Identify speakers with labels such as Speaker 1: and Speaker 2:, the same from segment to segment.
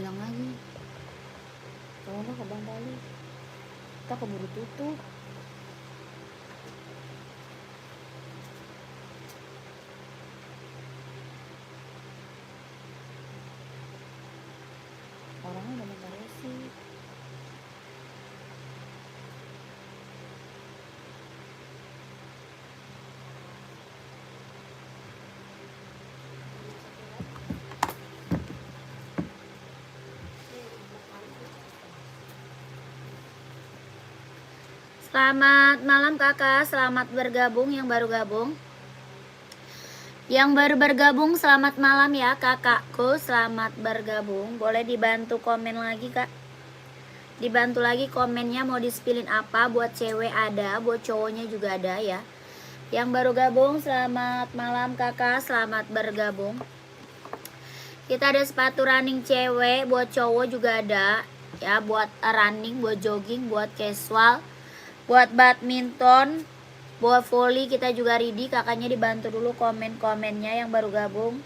Speaker 1: bilang lagi. Kalau enggak ke Bang Bali. Kita keburu tutup. Orangnya udah minta resi. Selamat malam kakak, selamat bergabung yang baru gabung. Yang baru bergabung selamat malam ya kakakku, selamat bergabung. Boleh dibantu komen lagi kak. Dibantu lagi komennya mau di-spillin apa, buat cewek ada, buat cowoknya juga ada ya. Yang baru gabung selamat malam kakak, selamat bergabung. Kita ada sepatu running cewek, buat cowok juga ada ya, buat running, buat jogging, buat casual, buat badminton, buat volley kita juga ready. Kakaknya dibantu dulu komen-komennya yang baru gabung.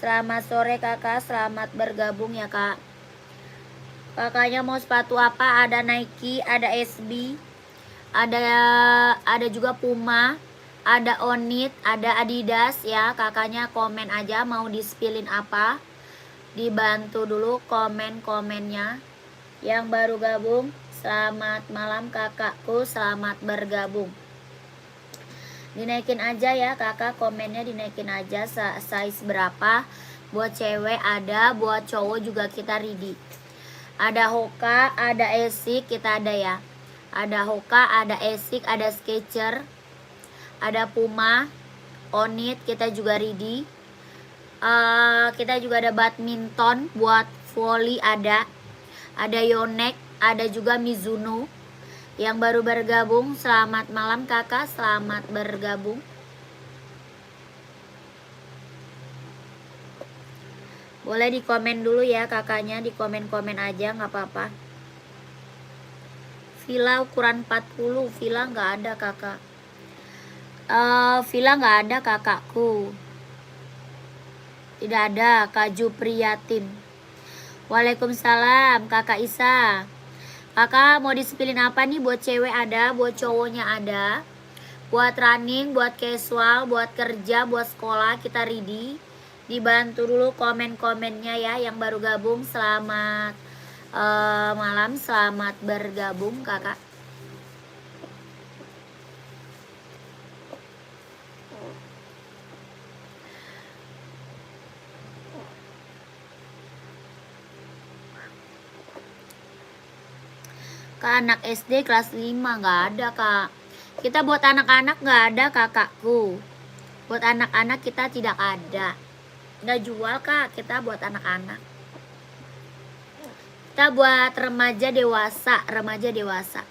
Speaker 1: Selamat sore kakak, selamat bergabung ya kak. Kakaknya mau sepatu apa? Ada Nike, ada SB, ada juga Puma, ada Onit, ada Adidas ya. Kakaknya komen aja mau di-spillin apa. Dibantu dulu komen-komennya. Yang baru gabung, selamat malam kakakku, selamat bergabung. Dinaikin aja ya kakak, komennya dinaikin aja size berapa. Buat cewek ada, buat cowok juga kita ready. Ada Hoka, ada Asics kita ada ya. Ada Hoka, ada Asics, ada Skechers, ada Puma, Onit kita juga ready. Kita juga ada badminton, buat volley ada Yonex, ada juga Mizuno. Yang baru bergabung selamat malam kakak, selamat bergabung. Boleh di komen dulu ya kakaknya, di komen-komen aja nggak apa-apa. Villa ukuran 40, villa nggak ada kakak. Villa nggak ada kakakku. Tidak ada. Kaju Priyatin. Waalaikumsalam kakak Isa. Kakak mau di-spillin apa nih? Buat cewek ada, buat cowoknya ada, buat running, buat casual, buat kerja, buat sekolah kita ready. Dibantu dulu komen-komennya ya. Yang baru gabung selamat malam, selamat bergabung kakak. Kak, anak SD kelas 5 nggak ada kak. Kita buat anak-anak nggak ada kakakku. Buat anak-anak kita tidak ada. Nggak jual kak, kita buat anak-anak. Kita buat remaja dewasa, remaja dewasa.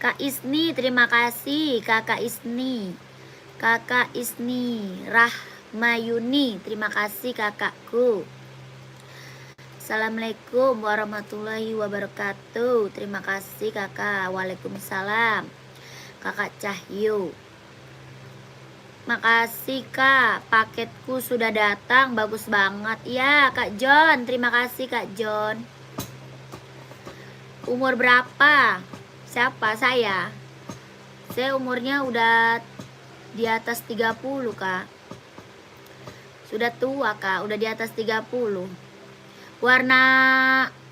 Speaker 1: Kak Isni, terima kasih kakak Isni. Kakak Isni Rahmayuni, terima kasih kakakku. Assalamualaikum warahmatullahi wabarakatuh. Terima kasih kakak. Waalaikumsalam kakak Cahyo. Makasih kak, paketku sudah datang, bagus banget ya kak John. Terima kasih kak John. Umur berapa? Siapa? Saya umurnya udah di atas 30 kak. Sudah tua kak, udah di atas 30. Warna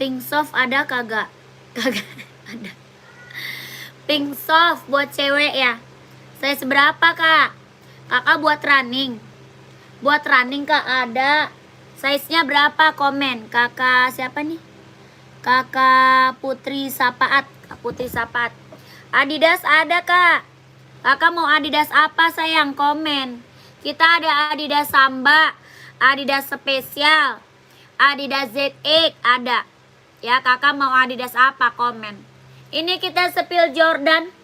Speaker 1: pink soft ada kagak? Kagak ada. Pink soft buat cewek ya. Saya seberapa kak? Kakak buat running. Buat running kak ada. Size-nya berapa? Komen. Kakak siapa nih? Kakak Putri Sapaat. Kak Putri Sapaat. Adidas ada kak. Kakak mau Adidas apa sayang? Komen. Kita ada Adidas Samba, Adidas spesial, Adidas ZX ada. Ya kakak mau Adidas apa? Komen. Ini kita spill Jordan.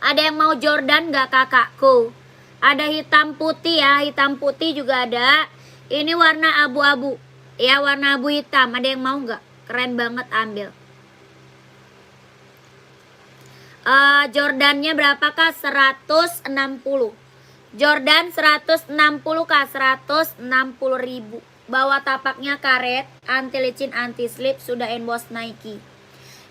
Speaker 1: Ada yang mau Jordan gak kakakku? Ada hitam putih ya. Hitam putih juga ada. Ini warna abu-abu. Ya warna abu hitam. Ada yang mau gak? Keren banget, ambil. Jordannya berapa kak? 160. Jordan 160 kak. 160.000. bawah tapaknya karet, anti licin, anti slip, sudah emboss Nike.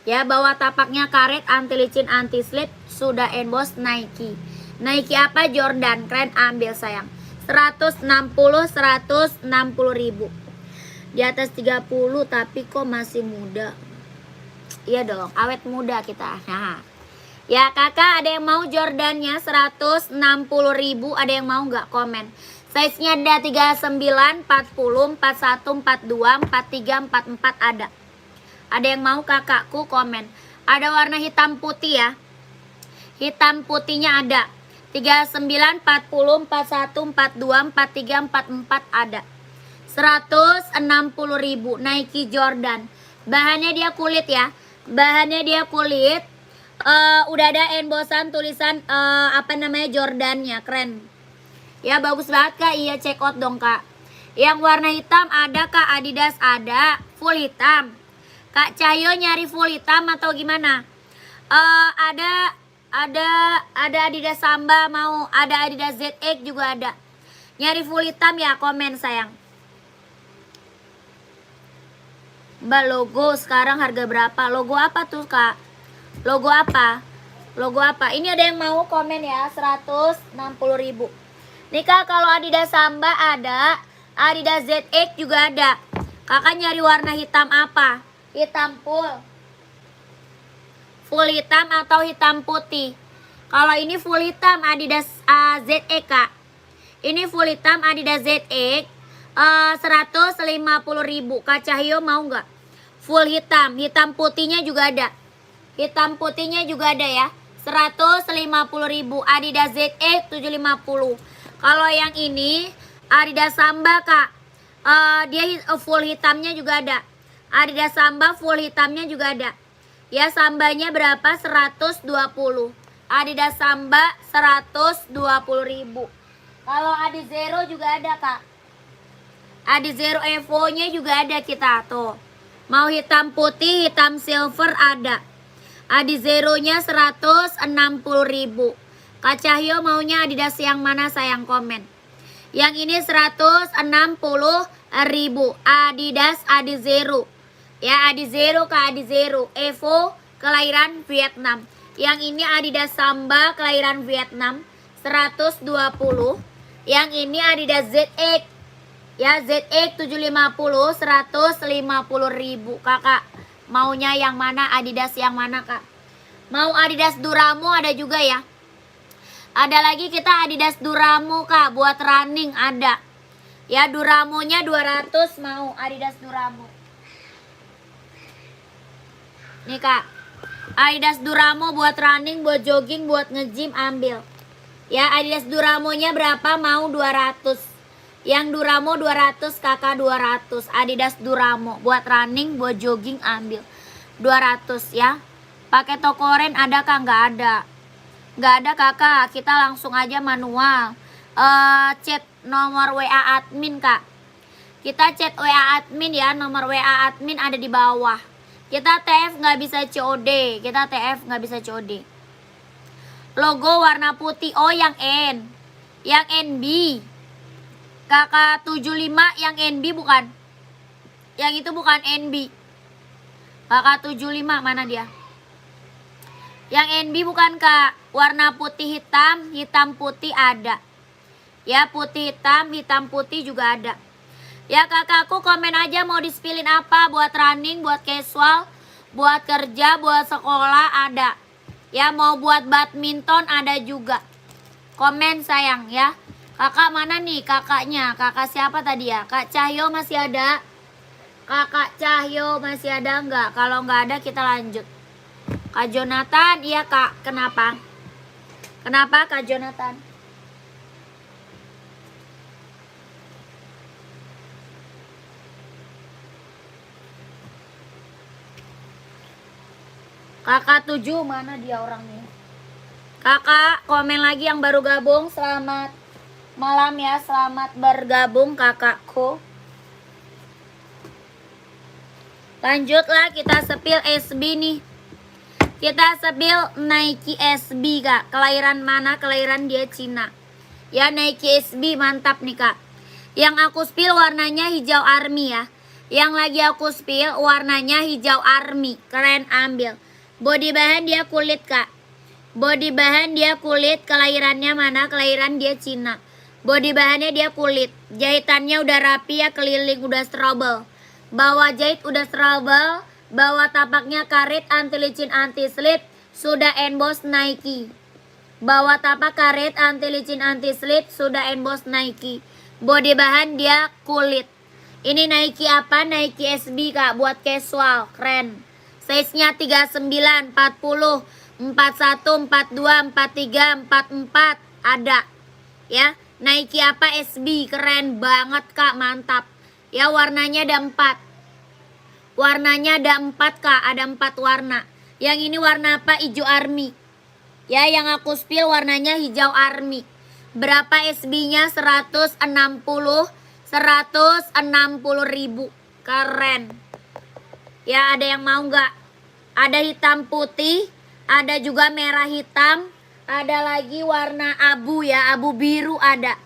Speaker 1: Ya, bawah tapaknya karet, anti licin, anti slip, sudah emboss Nike. Nike apa? Jordan. Keren, ambil sayang. 160 ribu. Di atas 30 tapi kok masih muda. Iya dong, awet muda kita. Nah. Ya kakak, ada yang mau Jordannya 160 ribu, ada yang mau nggak? Komen. Size-nya ada 39, 40, 41, 42, 43, 44 ada. Ada yang mau kakakku? Komen. Ada warna hitam putih ya. Hitam putihnya ada. 39, 40, 41, 42, 43, 44 ada. 160 ribu Nike Jordan. Bahannya dia kulit ya. Bahannya dia kulit. Udah ada embossan tulisan apa namanya Jordannya, keren. Ya bagus banget kak, iya check out dong kak. Yang warna hitam ada kak, Adidas ada, full hitam. Kak Cahyo nyari full hitam atau gimana? Ada Adidas Samba mau, ada Adidas ZX juga ada. Nyari full hitam ya, komen sayang. Mbak, logo sekarang harga berapa? Logo apa tuh kak? Logo apa? Logo apa? Ini ada yang mau komen ya, 160 ribu. Nih kak, kalau Adidas Samba ada, Adidas ZX juga ada. Kakak nyari warna hitam apa? Hitam full. Full hitam atau hitam putih? Kalau ini full hitam Adidas ZX kak. Ini full hitam Adidas ZX 150 ribu. Kak Cahyo mau nggak? Full hitam, hitam putihnya juga ada. Hitam putihnya juga ada ya. 150 ribu Adidas ZX 750. Kalau yang ini Adidas Samba kak, dia full hitamnya juga ada. Adidas Samba full hitamnya juga ada. Ya sambanya berapa? 120. Adidas Samba 120 ribu. Kalau Adizero juga ada kak. Adizero Evo nya juga ada kita tuh. Mau hitam putih, hitam silver ada. Adizero-nya 160 ribu. Kak Cahyo maunya Adidas yang mana sayang, komen. Yang ini 160 ribu. Adidas Adizero. Ya Adizero Kak, Adizero Evo kelahiran Vietnam. Yang ini Adidas Samba kelahiran Vietnam 120. Yang ini Adidas ZX. Ya ZX 750 150 ribu. Kakak maunya yang mana? Adidas yang mana kak? Mau Adidas Duramo ada juga ya. Ada lagi kita Adidas Duramo kak, buat running ada. Ya Duramonya 200 mau Adidas Duramo. Nih kak, Adidas Duramo buat running, buat jogging, buat nge-gym ambil. Ya Adidas Duramonya berapa? Mau 200. Yang Duramo 200, kakak 200. Adidas Duramo buat running, buat jogging ambil 200 ya. Pakai toko oren ada kak? Nggak ada. Nggak ada kakak, kita langsung aja manual. Chat nomor WA admin kak. Kita chat WA admin ya, nomor WA admin ada di bawah. Kita TF nggak bisa COD. Kita TF nggak bisa COD. Logo warna putih, oh yang N. Yang NB. Kakak 75 yang NB bukan? Yang itu bukan NB. Kakak 75 mana dia? Yang NB bukan kak. Warna putih hitam, hitam putih ada. Ya putih hitam putih juga ada. Ya kakakku komen aja mau dispilin apa. Buat running, buat casual, buat kerja, buat sekolah ada. Ya mau buat badminton ada juga. Komen sayang ya. Kakak mana nih kakaknya? Kakak siapa tadi ya? Kak Cahyo masih ada? Kakak Cahyo masih ada nggak? Kalau nggak ada kita lanjut. Kak Jonathan, iya kak. Kenapa? Kenapa Kak Jonathan? Kakak 7 mana dia orangnya? Kakak komen lagi yang baru gabung. Selamat malam ya, selamat bergabung kakakku. Lanjutlah kita sepil SB nih. Kita sepil Nike SB kak. Kelahiran mana? Kelahiran dia Cina. Ya Nike SB mantap nih kak. Yang aku spill warnanya hijau army ya. Yang lagi aku spill warnanya hijau army. Keren, ambil. Body bahan dia kulit kak. Body bahan dia kulit. Kelahirannya mana? Kelahiran dia Cina. Body bahannya dia kulit. Jahitannya udah rapi ya, keliling udah strobel. Bawah jahit udah strobel. Bawah tapaknya karet, anti licin, anti slip. Sudah emboss Nike. Bawah tapak karet, anti licin, anti slip. Sudah emboss Nike. Body bahan dia kulit. Ini Nike apa? Nike SB kak, buat casual. Keren. Size-nya 39, 40, 41, 42, 43, 44 ada. Ya, Nike apa? SB, keren banget kak, mantap. Ya, warnanya ada 4. Warnanya ada 4 kak, ada 4 warna. Yang ini warna apa? Hijau army. Ya, yang aku spill warnanya hijau army. Berapa SB-nya? 160 ribu. Keren. Ya, ada yang mau nggak? Ada hitam putih, ada juga merah hitam, ada lagi warna abu ya, abu biru ada.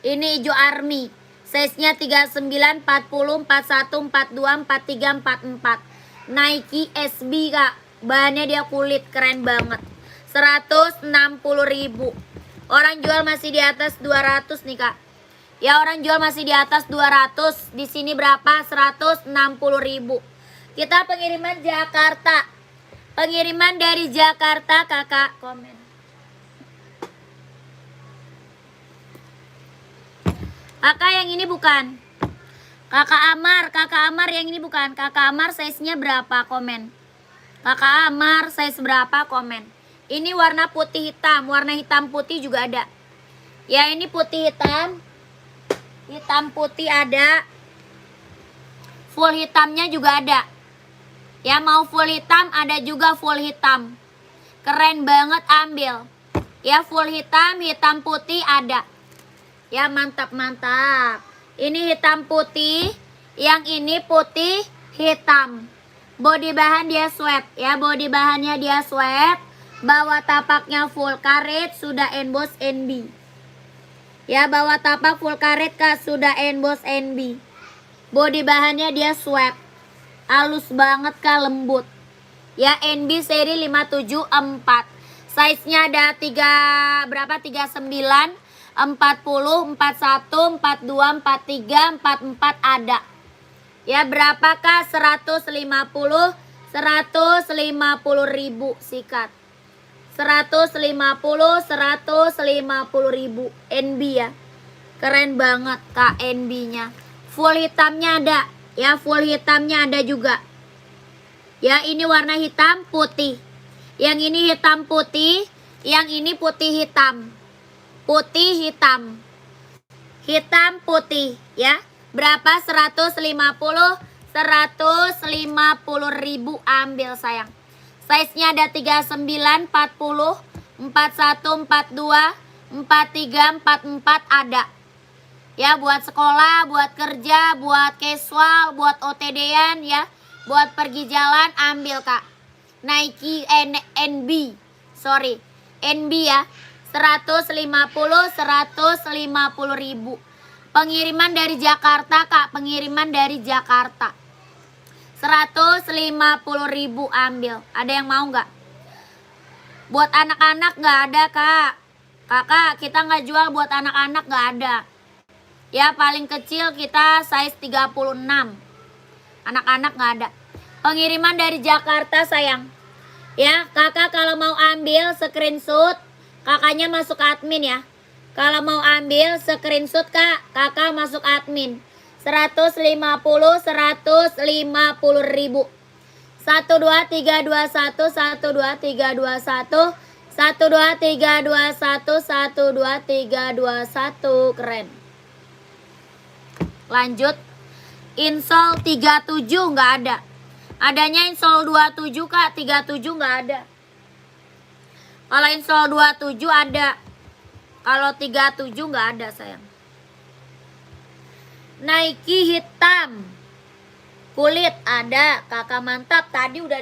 Speaker 1: Ini hijau army. Size-nya 39, 40, 41, 42, 43, 44. Nike SB kak. Bahannya dia kulit, keren banget. 160 ribu. Orang jual masih di atas 200 nih kak. Ya, orang jual masih di atas 200. Di sini berapa? 160 ribu. Kita pengiriman Jakarta. Pengiriman dari Jakarta kakak komen. Kakak yang ini bukan. Kakak Amar yang ini bukan. Kakak Amar size-nya berapa? Komen. Kakak Amar size berapa? Komen. Ini warna putih hitam. Warna hitam putih juga ada. Ya, ini putih hitam. Hitam putih ada. Full hitamnya juga ada. Ya, mau full hitam ada juga full hitam. Keren banget, ambil. Ya, full hitam, hitam putih ada. Ya, mantap-mantap. Ini hitam putih, yang ini putih hitam. Body bahan dia sweat. Ya, body bahannya dia sweat. Bawah tapaknya full karet, sudah emboss NB. Ya, bawah tapak full karet kak, sudah emboss NB. Body bahannya dia sweat. Halus banget kak, lembut. Ya, NB seri 574. Size-nya ada 3 berapa? 39, 40, 41, 42, 43, 44 ada. Ya, berapa kak? 150 ribu sikat. 150 ribu NB ya. Keren banget kak NB-nya. Full hitamnya ada. Ya, full hitamnya ada juga. Ya, ini warna hitam putih. Yang ini hitam putih, yang ini putih hitam. Putih hitam. Hitam putih ya. Berapa? 150 ribu, ambil sayang. Size-nya ada 39, 40, 41, 42, 43, 44 ada. Ya, buat sekolah, buat kerja, buat casual, buat OTD-an ya. Buat pergi jalan, ambil kak. Nike NB. Sorry, NB ya. 150 ribu. Pengiriman dari Jakarta kak, pengiriman dari Jakarta. 150 ribu, ambil. Ada yang mau nggak? Buat anak-anak nggak ada kak. Kakak, kita nggak jual buat anak-anak, nggak ada. Ya, paling kecil kita size 36. Anak-anak nggak ada. Pengiriman dari Jakarta sayang. Ya, kakak kalau mau ambil screenshot, kakaknya masuk admin ya. Kalau mau ambil screenshot kak, kakak masuk admin. 150 ribu. 12321 12321 12321 12321. Keren. Lanjut. Insole 37 nggak ada. Adanya insole 27 kak, 37 nggak ada. Kalau insole 27 ada. Kalau 37 nggak ada sayang. Nike hitam kulit ada. Kakak mantap. Tadi udah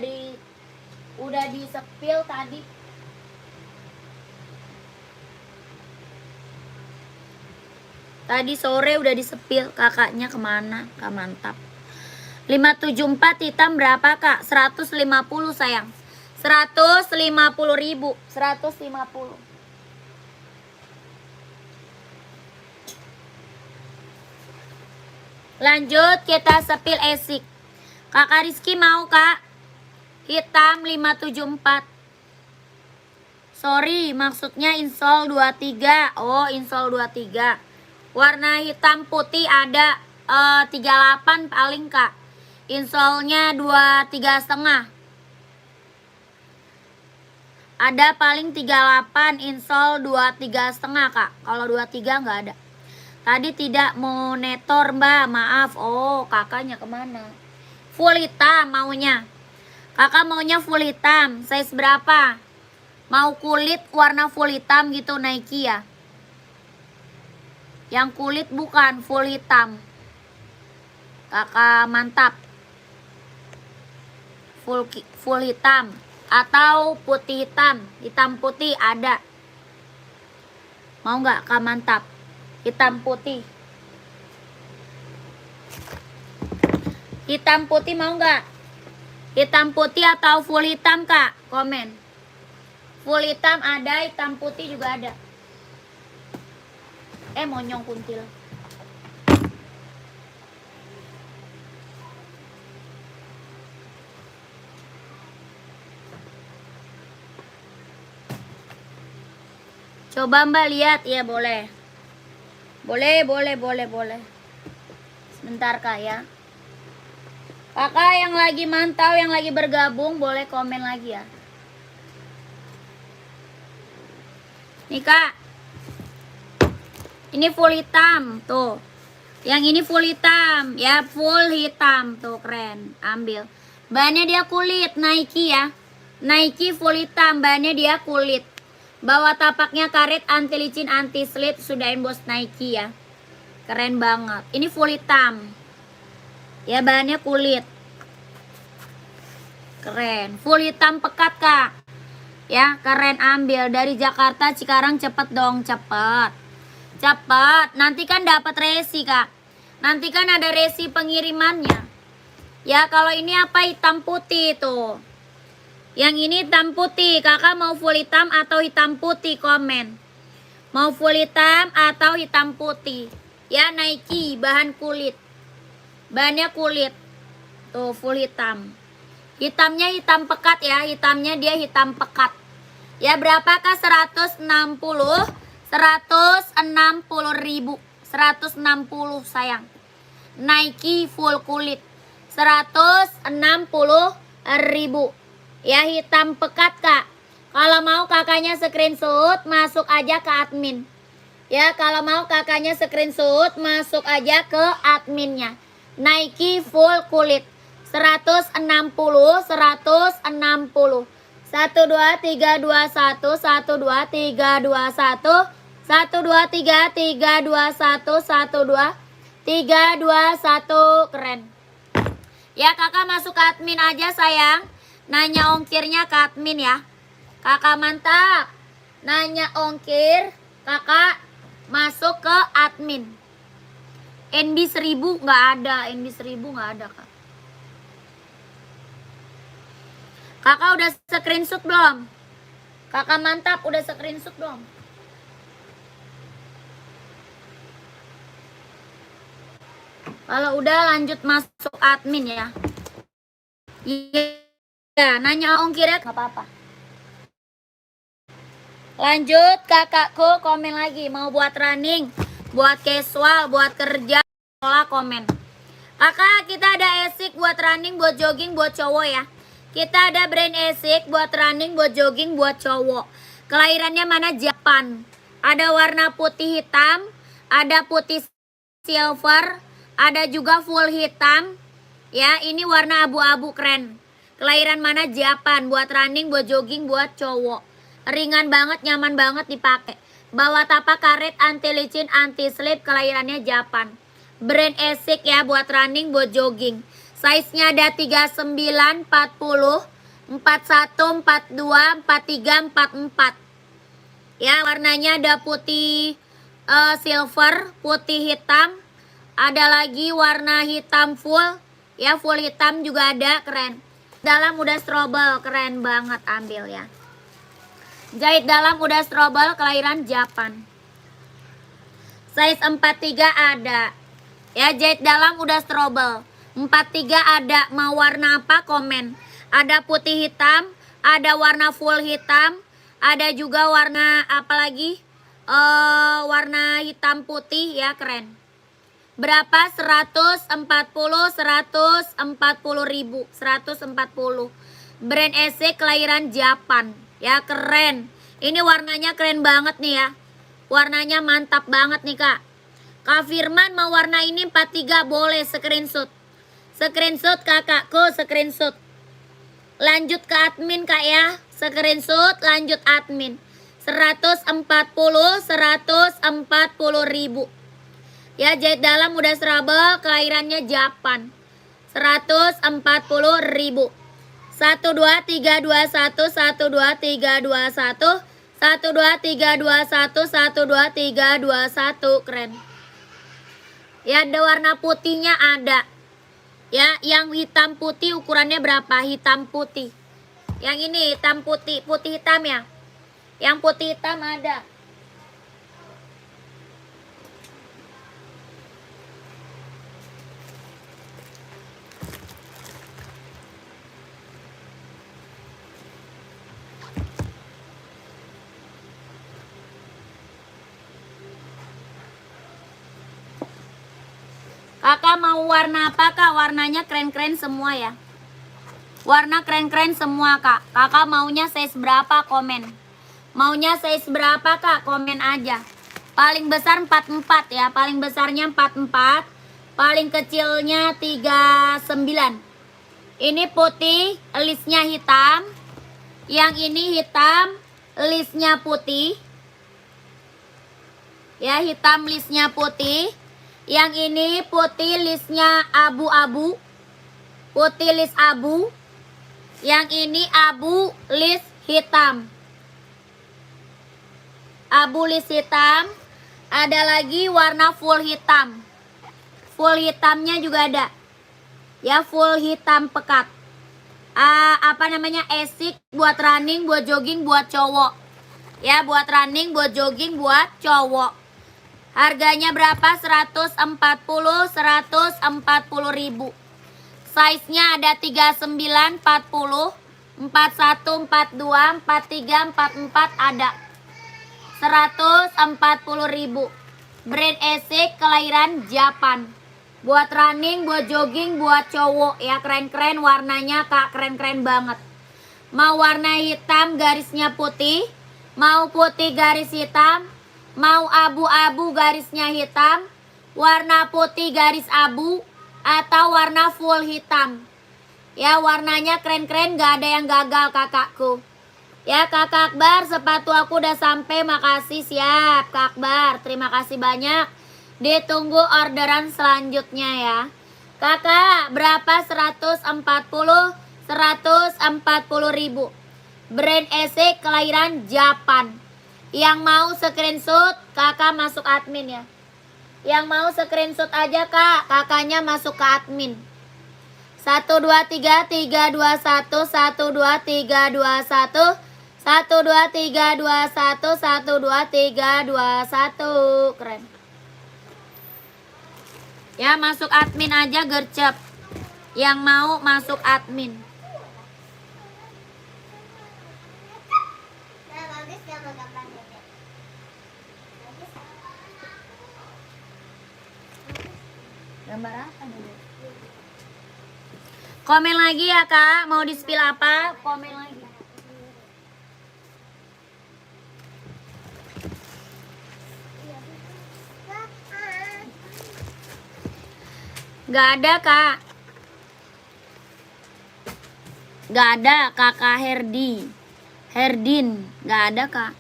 Speaker 1: di sepil tadi. Tadi sore udah disepil. Kakaknya kemana? Kak mantap. 574 hitam berapa kak? 150 sayang. 150.000. 150. Lanjut kita sepil esik. Kakak Rizky mau kak? Hitam 574. Sorry, maksudnya insol 23. Oh, insol 23. Warna hitam putih ada 38 paling kak. Insolnya 23,5. Ada paling 38, insol 23,5 kak. Kalau 23 nggak ada. Tadi tidak monitor mbak, maaf. Oh, kakaknya kemana? Full hitam maunya. Kakak maunya full hitam. Size berapa? Mau kulit warna full hitam gitu Nike ya? Yang kulit bukan, full hitam. Kakak mantap. Full hitam. Atau putih hitam. Hitam putih ada. Mau nggak kak mantap? Hitam putih. Hitam putih mau nggak? Hitam putih atau full hitam kak? Komen. Full hitam ada, hitam putih juga ada. Monyong kuntil. Coba mbak lihat, ya boleh. Boleh. Sebentar kak ya. Kakak yang lagi mantau, yang lagi bergabung, boleh komen lagi ya. Nih kak, ini full hitam tuh. Yang ini full hitam ya, full hitam tuh, keren. Ambil. Bahannya dia kulit Nike ya. Nike full hitam, bahannya dia kulit. Bawah tapaknya karet, anti licin, anti slip, sudah emboss Nike ya. Keren banget. Ini full hitam. Ya bahannya kulit. Keren. Full hitam pekat kak. Ya keren, ambil dari Jakarta Cikarang, cepet dong, cepet. Nanti kan dapat resi kak. Nanti kan ada resi pengirimannya. Ya kalau ini apa, hitam putih tuh. Yang ini hitam putih. Kakak mau full hitam atau hitam putih, komen. Mau full hitam atau hitam putih. Ya Nike, bahan kulit. Bahannya kulit. Tuh full hitam. Hitamnya hitam pekat ya. Hitamnya dia hitam pekat. Ya berapakah? 160. 160.000. 160 sayang. Nike full kulit. 160.000. Ya hitam pekat kak. Kalau mau kakaknya screenshot, masuk aja ke admin. Ya kalau mau kakaknya screenshot, masuk aja ke adminnya. Nike full kulit. 160. 160. 1 2 3 2 1. 1 2 3 2 1. 1 2 3 3 2 1. 1 2 3 2 1. Keren. Ya kakak masuk ke admin aja sayang. Nanya ongkirnya ke admin ya. Kakak mantap. Nanya ongkir, kakak masuk ke admin. NB 1000 nggak ada. NB 1000 nggak ada kak. Kakak udah screenshot belum? Kakak mantap udah screenshot belum? Kalau udah lanjut masuk admin ya. Iya, nanya ongkirnya nggak apa-apa. Lanjut kakakku, komen lagi. Mau buat running, buat casual, buat kerja, sekolah, komen. Kakak kita ada esik buat running, buat jogging, buat cowok ya. Kita ada brand esik buat running, buat jogging, buat cowok. Kelahirannya mana? Jepang. Ada warna putih hitam, ada putih silver, ada juga full hitam. Ya, ini warna abu-abu, keren. Kelahiran mana? Jepang. Buat running, buat jogging, buat cowok. Ringan banget, nyaman banget dipakai. Bawah tapak karet, anti licin, anti slip. Kelahirannya Jepang. Brand esik ya, buat running, buat jogging. Size-nya ada 39, 40, 41, 42, 43, 44. Ya, warnanya ada putih silver, putih hitam. Ada lagi warna hitam full. Ya, full hitam juga ada, keren. Dalam udah strobel, keren banget, ambil ya. Jahit dalam udah strobel, kelahiran Japan. Size 43 ada. Ya, jahit dalam udah strobel. 43 ada, mau warna apa komen. Ada putih hitam, ada warna full hitam, ada juga warna apa lagi? Warna hitam putih ya, keren. Berapa? 140 ribu. 140. Brand EC kelahiran Japan. Ya, keren. Ini warnanya keren banget nih ya. Warnanya mantap banget nih, Kak. Kak Firman mau warna ini 43, boleh screenshot. Screenshot kakakku, screenshot. Lanjut ke admin, Kak ya. Screenshot, lanjut admin. 140 ribu. Ya, jahit dalam udah strobel, kelahirannya Japan. 140 ribu. 12321, 12321, 12321, 12321, keren. Ya, ada warna putihnya ada. Ya, yang hitam putih ukurannya berapa? Hitam putih. Yang ini hitam putih, putih hitam ya. Yang putih hitam ada. Kakak mau warna apa, Kak? Warnanya keren-keren semua ya. Warna keren-keren semua, Kak. Kakak maunya size berapa? Komen. Maunya size berapa, Kak? Komen aja. Paling besar 44 ya. Paling besarnya 44. Paling kecilnya 39. Ini putih, listnya hitam. Yang ini hitam, listnya putih. Ya, hitam listnya putih. Yang ini putih listnya abu-abu. Putih list abu. Yang ini abu list hitam. Abu list hitam. Ada lagi warna full hitam. Full hitamnya juga ada. Ya, full hitam pekat. Apa namanya? Esik buat running, buat jogging, buat cowok. Ya, buat running, buat jogging, buat cowok. Harganya berapa? 140 ribu. Size-nya ada 39, 40, 41, 42, 43, 44 ada. 140 ribu. Brand EC kelahiran Japan. Buat running, buat jogging, buat cowok ya, keren-keren warnanya, Kak, keren-keren banget. Mau warna hitam garisnya putih, mau putih garis hitam, mau abu-abu garisnya hitam, warna putih garis abu, atau warna full hitam. Ya, warnanya keren-keren, gak ada yang gagal, kakakku. Ya, Kakak Akbar, sepatu aku udah sampai, makasih. Siap, Kak Akbar, terima kasih banyak. Ditunggu orderan selanjutnya ya. Kakak, berapa? 140 ribu. Brand EC kelahiran Japan. Yang mau screenshot, kakak masuk admin ya. Yang mau screenshot aja, Kak, kakaknya masuk ke admin. 123 321, 12321, 12321, 12321, keren. Ya, masuk admin aja gercep. Yang mau masuk admin. Gambar apa nih? Komen lagi ya, Kak. Mau di spill apa? Komen lagi. Gak ada, Kak. Gak ada, Kakak Herdin. Gak ada, Kak.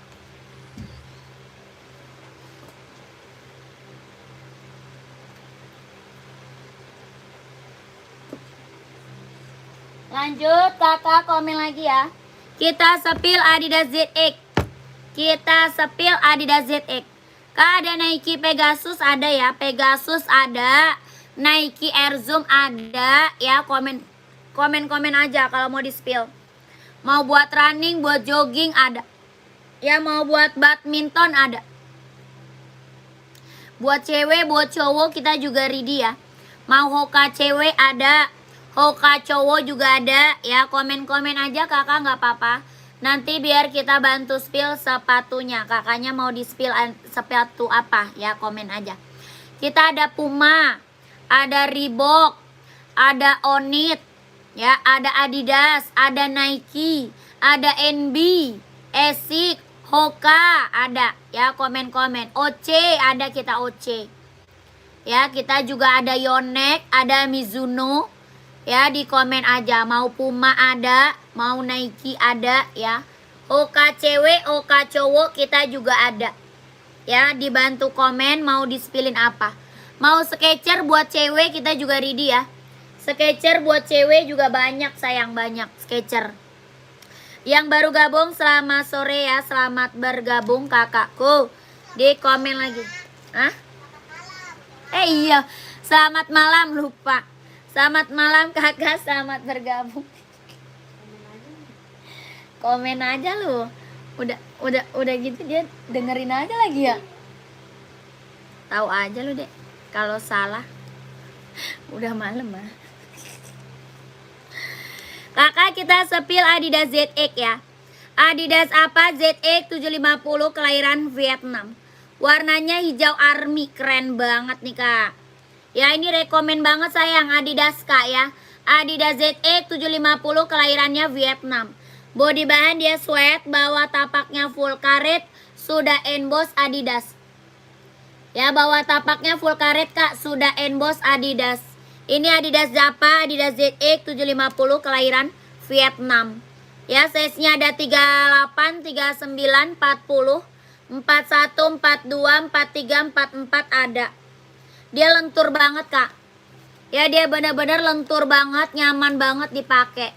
Speaker 1: Lanjut, kakak komen lagi ya. Kita sepil Adidas ZX. Kita sepil Adidas ZX. Kak, ada Nike Pegasus ada ya. Pegasus ada. Nike Air Zoom ada ya. Komen aja kalau mau di spill. Mau buat running, buat jogging ada. Ya, mau buat badminton ada. Buat cewek, buat cowok kita juga ready ya. Mau Hoka cewek ada. Hoka cowok juga ada ya. Komen aja kakak, nggak apa-apa. Nanti biar kita bantu spill sepatunya. Kakaknya mau di spill sepatu apa ya, komen aja. Kita ada Puma, ada Reebok, ada Onit ya, ada Adidas, ada Nike, ada NB, Asics, Hoka ada ya. Komen OC ada, kita OC ya. Kita juga ada Yonex, ada Mizuno ya. Di komen aja, mau Puma ada, mau Nike ada ya. Hoka cewek, Hoka cowok kita juga ada ya. Dibantu komen mau di-spillin apa. Mau Skechers buat cewek kita juga ready ya. Skechers buat cewek juga banyak sayang, banyak Skechers. Yang baru gabung selamat sore ya, selamat bergabung kakakku. Di komen lagi. Hah? Iya, selamat malam, lupa. Selamat malam kakak, selamat bergabung. Komen aja lu. Udah gitu dia dengerin aja lagi ya. Tahu aja lu, Dek. Kalau salah. Udah malam mah. Kakak, kita sepil Adidas ZX ya. Adidas apa? ZX 750 kelahiran Vietnam. Warnanya hijau army, keren banget nih kak. Ya, ini rekomen banget sayang, Adidas kak ya. Adidas ZX 750 kelahirannya Vietnam. Body bahan dia sweat, bawah tapaknya full karet, sudah emboss Adidas. Ya, bawah tapaknya full karet kak, sudah emboss Adidas. Ini Adidas Japa, Adidas ZX 750 kelahiran Vietnam. Ya, size-nya ada 38, 39, 40, 41, 42, 43, 44 ada. Dia lentur banget kak. Ya, dia benar-benar lentur banget, nyaman banget dipakai.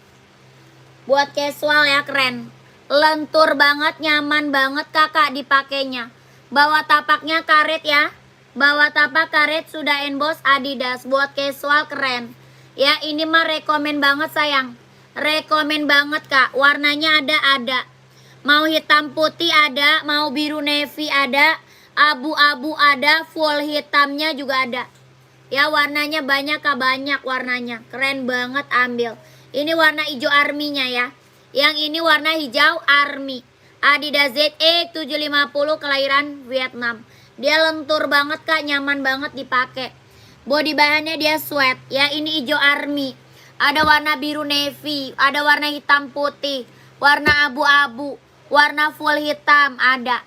Speaker 1: Buat casual ya, keren. Lentur banget, nyaman banget kakak dipakainya. Bawah tapaknya karet ya. Bawah tapak karet sudah emboss Adidas. Buat casual keren. Ya, ini mah rekomen banget sayang. Rekomen banget kak. Warnanya ada. Mau hitam putih ada, mau biru navy ada, abu-abu ada, full hitamnya juga ada. Ya, warnanya banyak kak, banyak warnanya. Keren banget, ambil. Ini warna hijau arminya ya. Yang ini warna hijau army. Adidas ZX 750 kelahiran Vietnam. Dia lentur banget kak, nyaman banget dipakai. Body bahannya dia sweat ya. Ini hijau army. Ada warna biru navy, ada warna hitam putih, warna abu-abu, warna full hitam ada.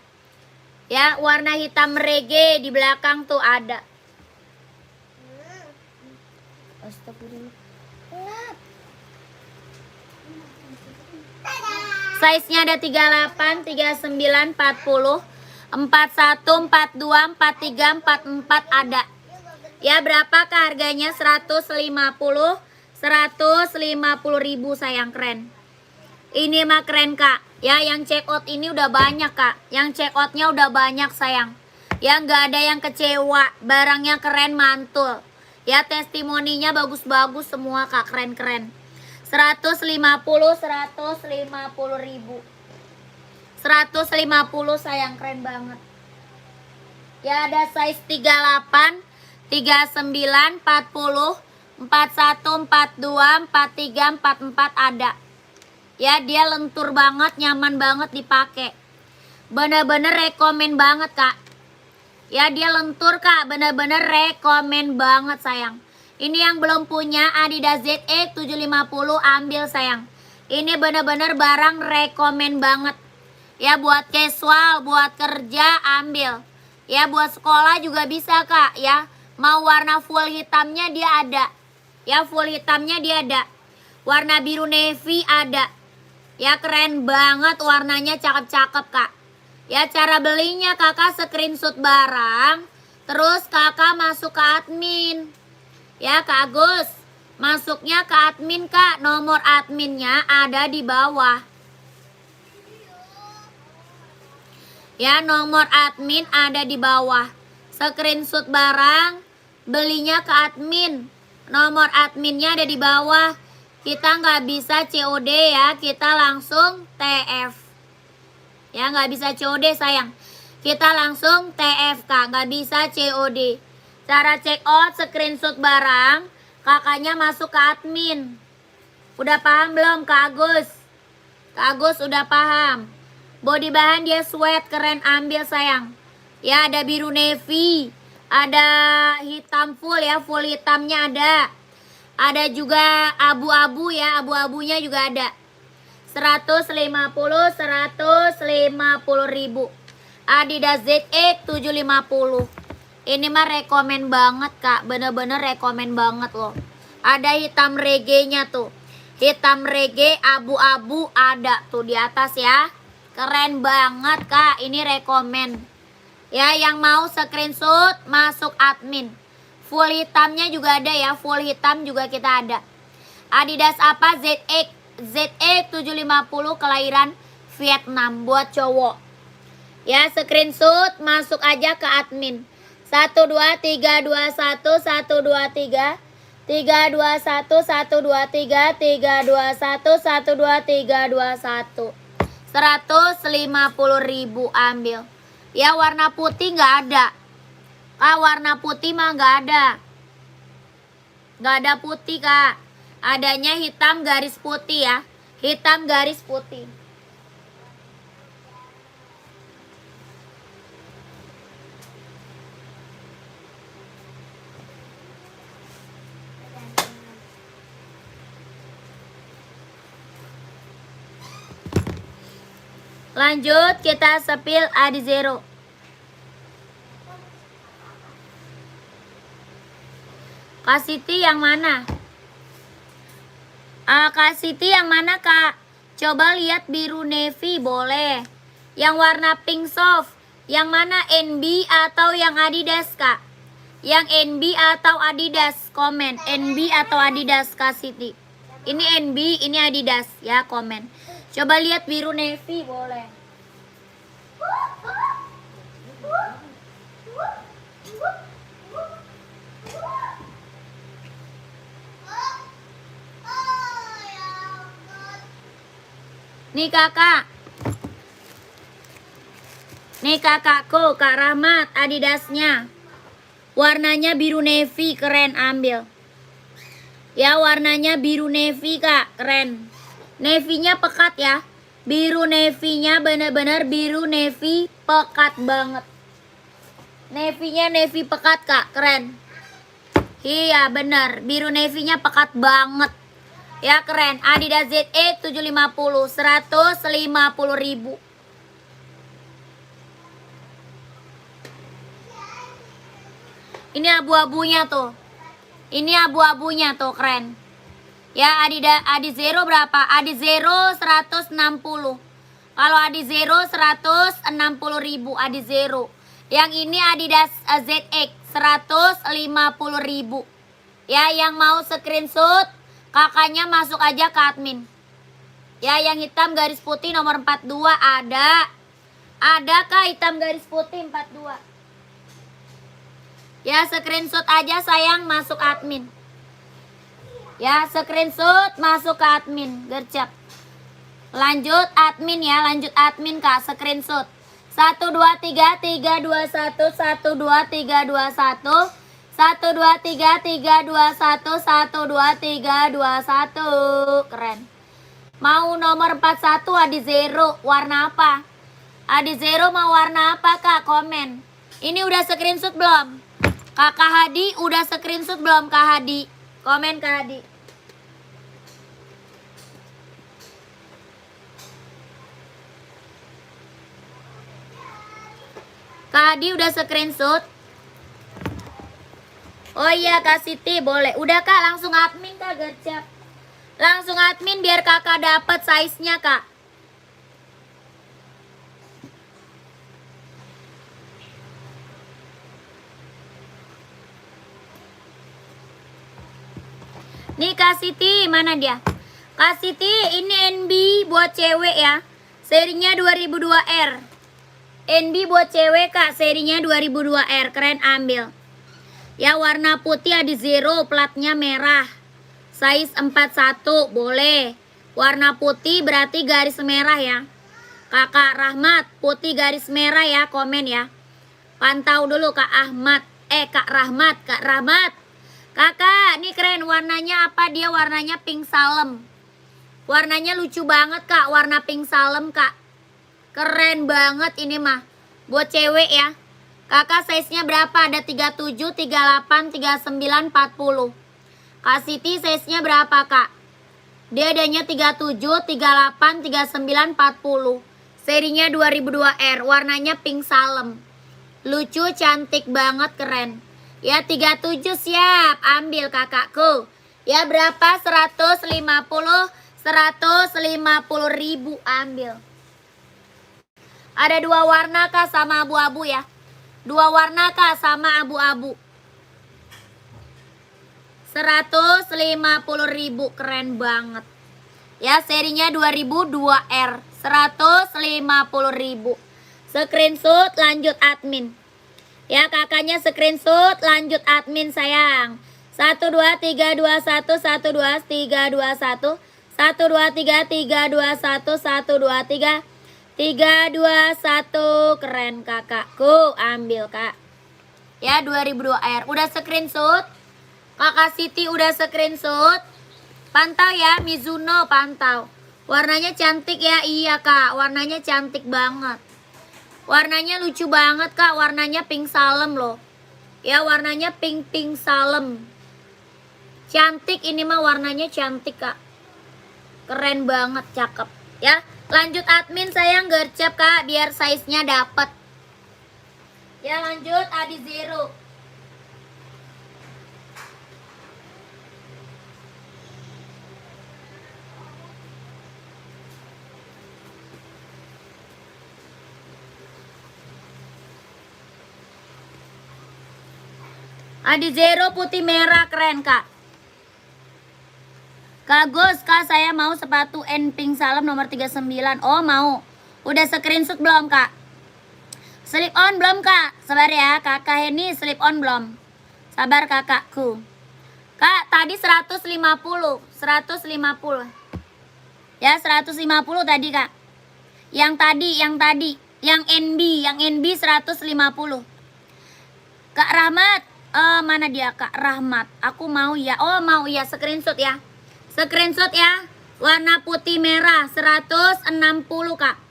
Speaker 1: Ya, warna hitam reggae di belakang tuh ada. Astagfirullah. Size-nya ada 38, 39, 40, 41, 42, 43, 44 ada. Ya, berapa ke harganya? 150 ribu sayang, keren. Ini mah keren kak. Ya, yang check out ini udah banyak kak. Yang check outnya udah banyak sayang. Ya, nggak ada yang kecewa. Barangnya keren, mantul. Ya, testimoninya bagus-bagus semua kak, keren-keren. 150 ribu. 150 sayang, keren banget. Ya, ada size 38, 39, 40, 41, 42, 43, 44 ada. Ya, dia lentur banget, nyaman banget dipakai. Bener-bener rekomen banget kak. Ya, dia lentur kak, bener-bener rekomen banget sayang. Ini yang belum punya Adidas ZX 750 ambil sayang. Ini bener-bener barang rekomen banget. Ya, buat casual, buat kerja ambil. Ya, buat sekolah juga bisa kak ya. Mau warna full hitamnya dia ada. Ya, full hitamnya dia ada. Warna biru navy ada. Ya, keren banget warnanya, cakep-cakep kak. Ya, cara belinya kakak screenshot barang, terus kakak masuk ke admin. Ya kak Agus, masuknya ke admin kak. Nomor adminnya ada di bawah. Ya, nomor admin ada di bawah. Screenshot barang, belinya ke admin. Nomor adminnya ada di bawah. Kita nggak bisa COD ya, kita langsung TF. Ya, nggak bisa COD sayang. Kita langsung TFK, nggak bisa COD. Cara check out, screenshot barang, kakaknya masuk ke admin. Udah paham belum Kak Agus? Kak Agus udah paham. Body bahan dia sweat, keren, ambil sayang. Ya, ada biru navy, ada hitam full ya, full hitamnya ada. Ada juga abu-abu ya, abu-abunya juga ada. 150 ribu. Adidas ZX 750. Ini mah rekomen banget Kak, bener-bener rekomen banget loh. Ada hitam reggae-nya tuh. Hitam reggae abu-abu ada tuh di atas ya. Keren banget Kak, ini rekomen. Ya, yang mau screenshot masuk admin. Full hitamnya juga ada ya, full hitam juga kita ada. Adidas apa? ZX 750 kelahiran Vietnam buat cowok. Ya, screenshot masuk aja ke admin. 12321 123 321 123 321 123 21. 150.000 ambil. Ya, warna putih nggak ada. Kak, warna putih mah nggak ada. Nggak ada putih Kak. Adanya hitam garis putih ya. Hitam garis putih. Lanjut kita sepil Adizero. Kak Siti yang mana? Kak Siti yang mana Kak? Coba lihat biru navy boleh. Yang warna pink soft. Yang mana NB atau yang Adidas Kak? Yang NB atau Adidas? Komen NB atau Adidas Kak Siti. Ini NB, ini Adidas ya, komen. Coba lihat biru navy boleh. Nih kakak. Nih kakakku, Kak Rahmat, Adidasnya. Warnanya biru navy, keren, ambil. Ya, warnanya biru navy Kak, keren. Navy-nya pekat ya. Biru navy-nya bener-bener biru navy pekat banget. Navy-nya navy pekat Kak, keren. Iya bener, biru navy-nya pekat banget. Ya keren, Adidas ZX 750, 150.000. Ini abu-abunya tuh. Ini abu-abunya tuh, keren. Ya, Adizero berapa? Adizero 160. Kalau Adizero 160.000 Adizero. Yang ini Adidas ZX 150.000. Ya, yang mau screenshot kakaknya masuk aja ke admin. Ya, yang hitam garis putih nomor 42 ada. Ada kah hitam garis putih 42? Ya, screenshot aja sayang masuk admin. Ya, screenshot masuk ke admin. Gercep. Lanjut admin ya, lanjut admin Kak, screenshot. 123 321 12321 123 321 12321. Keren. Mau nomor 41 Adizero warna apa? Adizero mau warna apa Kak? Komen. Ini udah screenshot belum? Kakak Hadi udah screenshot belum Kak Hadi? Komen Kak Hadi. Kak Hadi udah screenshot? Oh iya Kak Siti boleh. Udah Kak, langsung admin Kak, gercep. Langsung admin biar kakak dapat size-nya Kak. Nih Kak Siti, mana dia? Kak Siti, ini NB buat cewek ya. Serinya 2002R. NB buat cewek kak, serinya 2002R, keren ambil. Ya warna putih ada zero, platnya merah. Size 41, boleh. Warna putih berarti garis merah ya. Kakak Rahmat, putih garis merah ya, komen ya. Pantau dulu Kak Ahmad. Kak Rahmat, Kak Rahmat. Kakak, ini keren, warnanya apa? Dia warnanya pink salem. Warnanya lucu banget Kak, warna pink salem Kak. Keren banget ini mah. Buat cewek ya. Kakak size-nya berapa? Ada 37, 38, 39, 40. Kak Siti size-nya berapa Kak? Dia adanya 37, 38, 39, 40. Serinya 2002R. Warnanya pink salem. Lucu, cantik banget, keren. Ya 37 siap. Ambil kakakku. Ya berapa? 150 ribu. Ambil. Ada dua warna kak sama abu-abu ya. Dua warna kak sama abu-abu. 150 ribu, keren banget. Ya serinya 2002R. 150 ribu. Screenshot lanjut admin. Ya kakaknya screenshot lanjut admin sayang. 1 2 3 2 1 1 2 3 2 1 1 2 3 3 2 1 1 2 3 3 2 1. Keren kakakku, ambil kak. Ya 2002R. Udah screenshot? Kakak Siti udah screenshot? Pantau ya Mizuno, pantau. Warnanya cantik ya. Iya kak, warnanya cantik banget. Warnanya lucu banget kak, warnanya pink salem loh. Ya warnanya pink salem. Cantik ini mah, warnanya cantik kak. Keren banget, cakep. Ya lanjut admin sayang, gercep kak biar size-nya dapet. Ya lanjut Adi Zero. Adi Zero putih merah, keren kak. Kak Gus, kak saya mau sepatu N pink salem nomor 39. Oh mau. Udah screenshot belum kak? Slip on belum kak? Sabar ya, kakak Heni slip on belum? Sabar kakakku. Kak tadi 150. 150. Ya 150 tadi kak. Yang tadi. Yang NB 150. Kak Rahmat. Mana dia Kak Rahmat? Aku mau ya. Oh mau ya, screenshot ya. Screenshot ya. Warna putih merah 160 kak.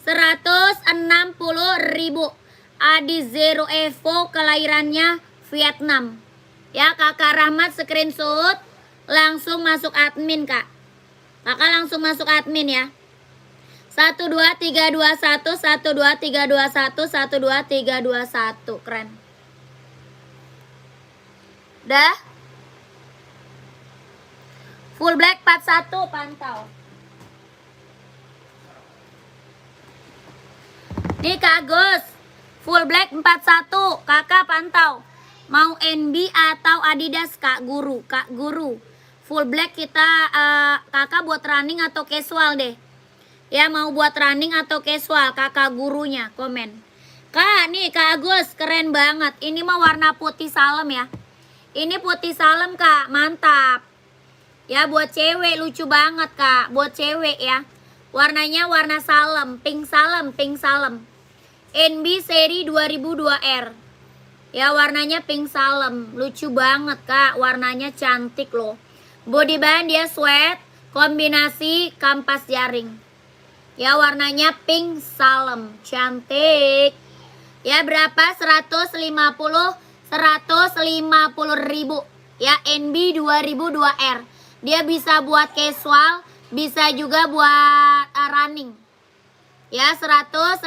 Speaker 1: 160 ribu. Adi Zero Evo, kelahirannya Vietnam. Ya kakak Rahmat screenshot. Langsung masuk admin kak. Kakak langsung masuk admin ya. 1 2 3 2 1 1 2 3 2 1 1 2 3 2 1. Keren. Dah. Full black 41, pantau. Nih Kak Agus, full black 41, kakak pantau. Mau NB atau Adidas Kak Guru? Kak Guru, full black kita kakak buat running atau casual deh. Ya mau buat running atau casual, kakak gurunya komen. Kak nih Kak Agus, keren banget. Ini mah warna putih salem ya. Ini putih salem kak, mantap. Ya buat cewek, lucu banget kak. Buat cewek ya. Warnanya warna salem, pink salem, pink salem. NB seri 2002R. Ya warnanya pink salem, lucu banget kak. Warnanya cantik loh. Body band dia sweat, kombinasi kampas jaring. Ya warnanya pink salem, cantik. Ya berapa? 150 ribu. Ya NB 2002R. Dia bisa buat casual, bisa juga buat running. Ya 150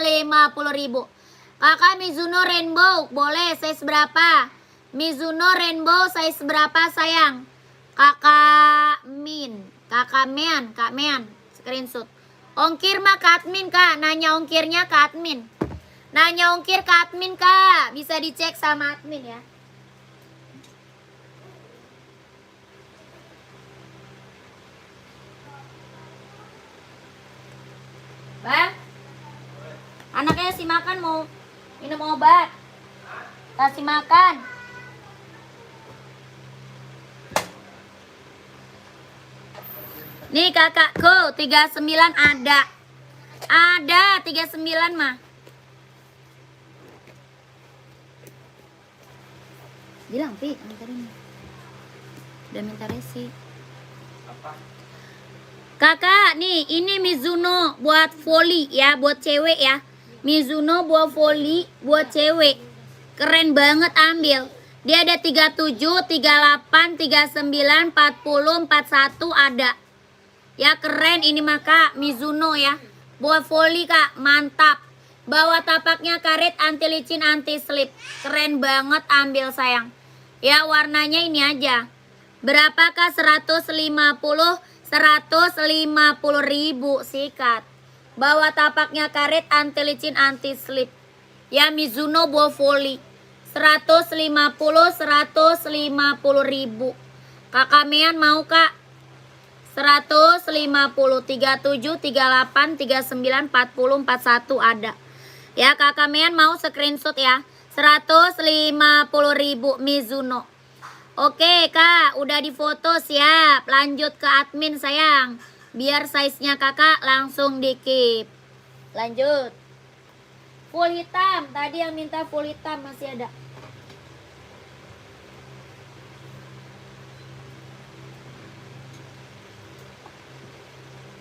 Speaker 1: ribu. Kakak Mizuno Rainbow, boleh size berapa? Mizuno Rainbow size berapa sayang? Kakak Mean, Kak Mean, screenshot. Ongkir mah ke admin kak, nanya ongkirnya ke admin. Nanya ongkir ke admin kak, bisa dicek sama admin ya. Bang, Anaknya kasih makan, mau minum obat. Kasih makan. Nih kakakku 39 ada. Ada 39 mah. Bilang Pi, antarin. Udah minta resi.
Speaker 2: Apa?
Speaker 1: Kakak, nih ini Mizuno buat volley ya, buat cewek ya. Mizuno buat volley buat cewek. Keren banget, ambil. Dia ada 37, 38, 39, 40, 41 ada. Ya keren ini mah Kak, Mizuno ya. Buat volley Kak, mantap. Bawa tapaknya karet, anti licin, anti slip. Keren banget, ambil sayang. Ya warnanya ini aja. Berapakah? 150 ribu sikat. Bawa tapaknya karet, anti licin, anti slip. Ya Mizuno buat volley. 150 ribu. Kakak Mean mau Kak? 150, 37, 38, 39, 40, 41 ada. Ya kakak Mean mau screenshot ya. 150 ribu Mizuno. Oke Kak, udah difoto, siap. Lanjut ke admin sayang. Biar size-nya kakak langsung dikip. Lanjut. Full hitam, tadi yang minta full hitam masih ada.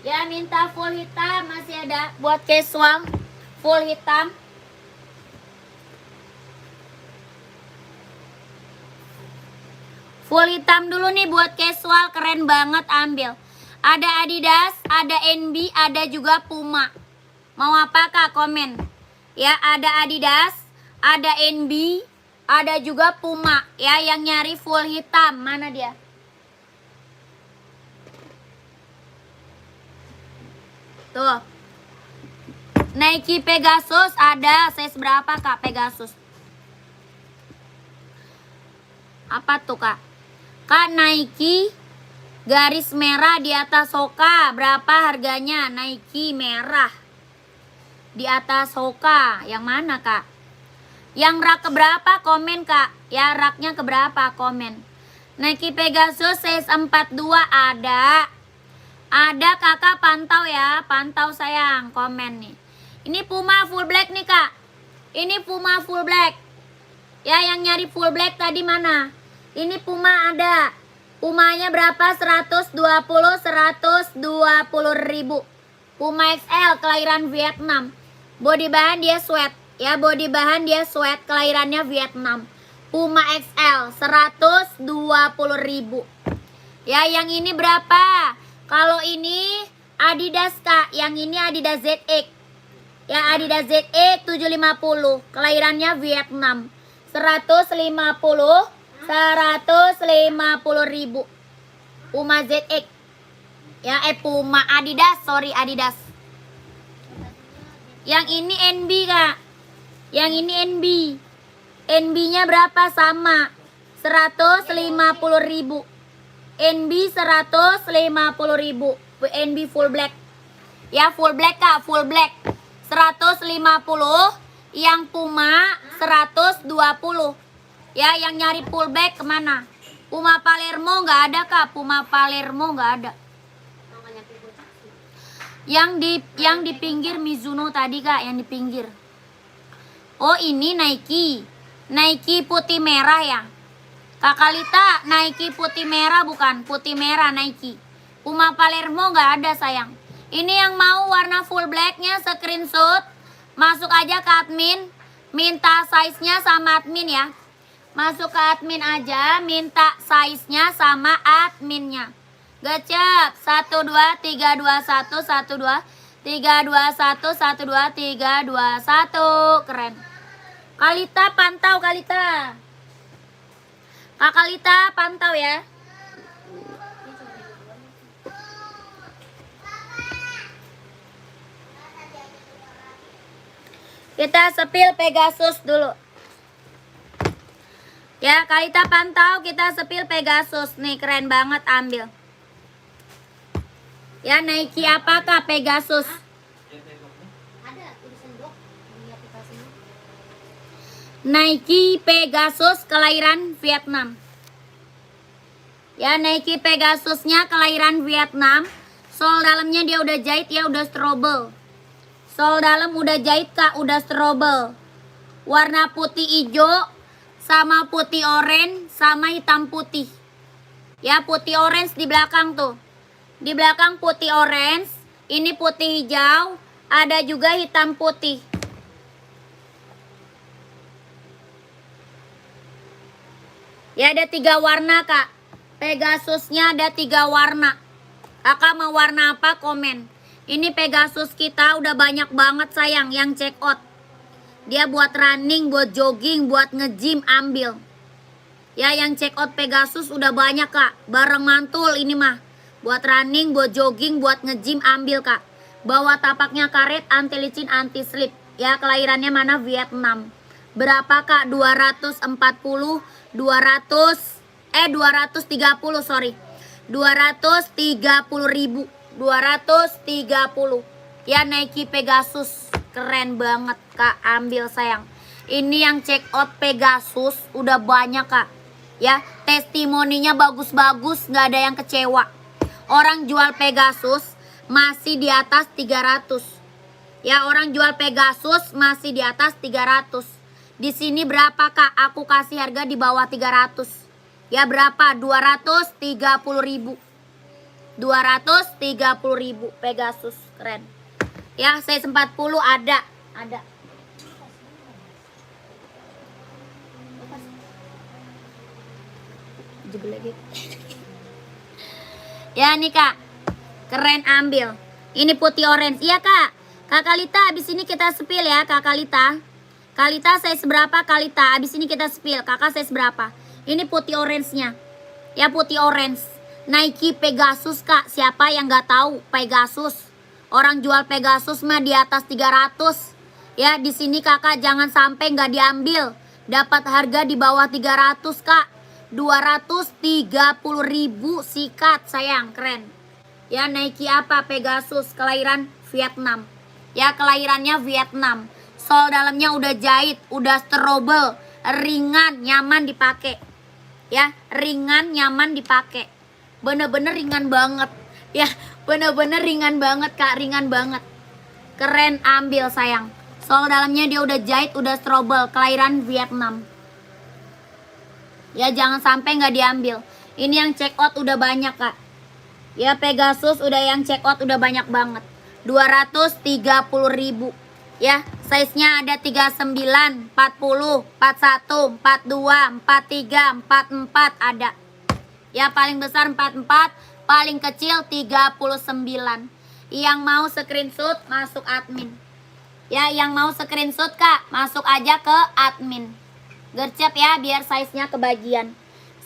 Speaker 1: Ya minta full hitam masih ada. Buat casual full hitam. Full hitam dulu nih buat casual, keren banget, ambil. Ada Adidas, ada NB, ada juga Puma. Mau apa Kak? Komen. Ya ada Adidas, ada NB, ada juga Puma. Ya yang nyari full hitam, mana dia? Tuh. Nike Pegasus ada, size berapa Kak Pegasus? Apa tuh Kak? Kak Nike garis merah di atas Hoka, berapa harganya? Nike merah di atas Hoka, yang mana Kak? Yang rak keberapa? Komen Kak. Ya raknya keberapa? Komen. Nike Pegasus size 42 ada. Ada kakak, pantau ya, pantau sayang, komen nih. Ini Puma full black nih Kak. Ini Puma full black. Ya yang nyari full black tadi mana? Ini Puma ada. Pumanya berapa? 120 ribu. Puma XL kelahiran Vietnam. Body bahan dia sweat. Ya body bahan dia sweat, kelahirannya Vietnam. Puma XL 120 ribu. Ya yang ini berapa? Kalau ini Adidas Kak, yang ini Adidas ZX. Ya Adidas ZX 750, kelahirannya Vietnam. 150 ribu. Puma ZX. Ya Puma Adidas, sorry Adidas. Yang ini NB Kak. Yang ini NB. NB-nya berapa? Sama. 150 ribu. NB 150 ribu. NB full black. Ya full black Kak, full black. 150. Yang Puma 120. Ya yang nyari full black kemana? Puma Palermo nggak ada Kak. Puma Palermo nggak ada. Yang di pinggir Mizuno tadi Kak, yang di pinggir. Oh ini Nike. Nike putih merah ya. Kakak Lita, Nike putih merah bukan? Putih merah Nike. Puma Palermo nggak ada sayang. Ini yang mau warna full blacknya screenshot. Masuk aja ke admin. Minta size-nya sama admin ya. Masuk ke admin aja. Minta size-nya sama adminnya. Gacap. 1, 2, 3, 2, 1, 1, 2, 3, 2, 1, 1, 2, 3, 2, 1. Keren. Kalita pantau Kalita. Kakak Lita pantau ya. Kita sepil Pegasus dulu. Ya Kak Lita pantau, kita sepil Pegasus. Nih keren banget, ambil. Ya Nike apakah Pegasus?
Speaker 2: Ada tulisan blok.
Speaker 1: Nike Pegasus kelahiran Vietnam. Ya, Nike Pegasusnya kelahiran Vietnam. Sol dalamnya dia udah jahit ya, udah strobel. Sol dalam udah jahit Kak, udah strobel. Warna putih hijau sama putih oranye sama hitam putih. Ya, putih orange di belakang tuh. Di belakang putih orange, ini putih hijau, ada juga hitam putih. Ya, ada 3 warna Kak. Pegasusnya ada 3 warna. Kakak mau warna apa komen. Ini Pegasus kita udah banyak banget sayang yang check out. Dia buat running, buat jogging, buat nge-gym ambil. Ya, yang check out Pegasus udah banyak Kak. Bareng mantul ini mah. Buat running, buat jogging, buat nge-gym ambil Kak. Bawa tapaknya karet, anti licin, anti slip. Ya, kelahirannya mana? Vietnam. Berapa Kak? 240, 230 sorry. 230.000. 230. Ya, Nike Pegasus. Keren banget Kak, ambil sayang. Ini yang check out Pegasus udah banyak Kak. Ya, testimoninya bagus-bagus, nggak ada yang kecewa. Orang jual Pegasus masih di atas 300. Ya, orang jual Pegasus masih di atas 300. Di sini berapa Kak? Aku kasih harga di bawah 300. Ya, berapa? 230.000. 230.000 Pegasus, keren. Ya, size 40 ada. Jebel lagi. Ya nih Kak, keren ambil. Ini putih orange. Iya Kak, Kak Kalita abis ini kita spill ya Kak Kalita. Kalita size berapa Kalita? Abis ini kita spill. Kakak size berapa? Ini putih orange-nya. Ya, putih orange. Nike Pegasus Kak. Siapa yang nggak tahu Pegasus? Orang jual Pegasus mah di atas 300. Ya, di sini Kakak jangan sampai nggak diambil. Dapat harga di bawah 300 Kak. 230.000 sikat sayang, keren. Ya, Nike apa? Pegasus kelahiran Vietnam. Ya, kelahirannya Vietnam. Sol dalamnya udah jahit, udah strobel, ringan, nyaman dipakai. Ya, ringan, nyaman dipakai. Bener-bener ringan banget. Ya, bener-bener ringan banget Kak, ringan banget. Keren ambil sayang. Sol dalamnya dia udah jahit, udah strobel, kelahiran Vietnam. Ya, jangan sampai nggak diambil. Ini yang check out udah banyak Kak. Ya, Pegasus udah yang check out udah banyak banget. 230.000. Ya, size-nya ada 39, 40, 41, 42, 43, 44 ada. Ya, paling besar 44, paling kecil 39. Yang mau screenshot masuk admin. Ya, yang mau screenshot Kak, masuk aja ke admin. Gercep ya, biar size-nya kebagian.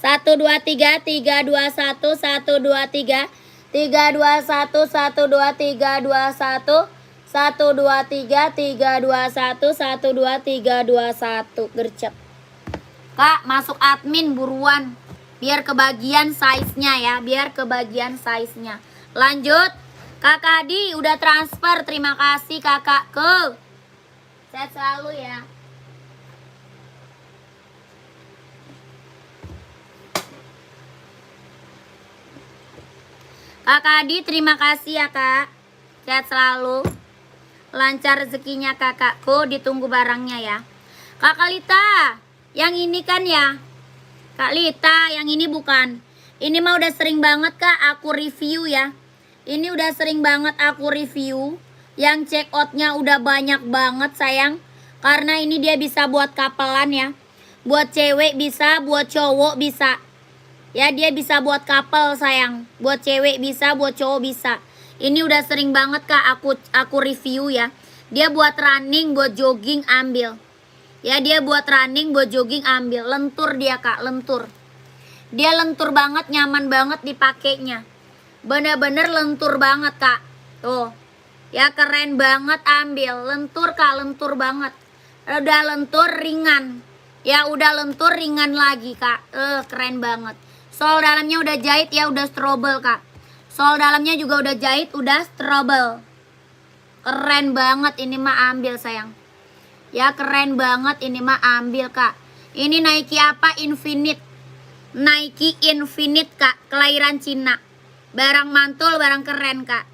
Speaker 1: 1 2 3 3 2 1 1 2 3 3 2 1 1 2 3 2 1 1 2 3 3 2 1 1 2 3 2 1. Gercep. Kak, masuk admin buruan. Biar kebagian size-nya ya, biar kebagian size-nya. Lanjut. Kakak Adi udah transfer. Terima kasih kakakku. Sehat selalu ya. Kakak Adi terima kasih ya Kak. Sehat selalu. Lancar rezekinya kakakku, ditunggu barangnya ya. Kak Lita, yang ini kan ya? Kak Lita, yang ini bukan. Ini mah udah sering banget Kak aku review ya. Ini udah sering banget aku review. Yang check outnya udah banyak banget sayang. Karena ini dia bisa buat kapelan ya. Buat cewek bisa, buat cowok bisa. Ya, dia bisa buat couple sayang. Buat cewek bisa, buat cowok bisa. Ini udah sering banget Kak aku review ya. Dia buat running, buat jogging ambil. Ya, dia buat running, buat jogging ambil. Lentur dia Kak, lentur. Dia lentur banget, nyaman banget dipakainya. Bener-bener lentur banget Kak. Tuh. Ya, keren banget ambil. Lentur Kak, lentur banget. Udah lentur, ringan. Ya, udah lentur, ringan lagi Kak. Keren banget. Sol dalamnya udah jahit ya, udah strobel Kak. Sol dalamnya juga udah jahit, udah strobel. Keren banget ini mah ambil sayang. Ya keren banget ini mah, ambil Kak. Ini Nike apa? Infinite. Nike Infinite Kak, kelahiran Cina. Barang mantul, barang keren Kak.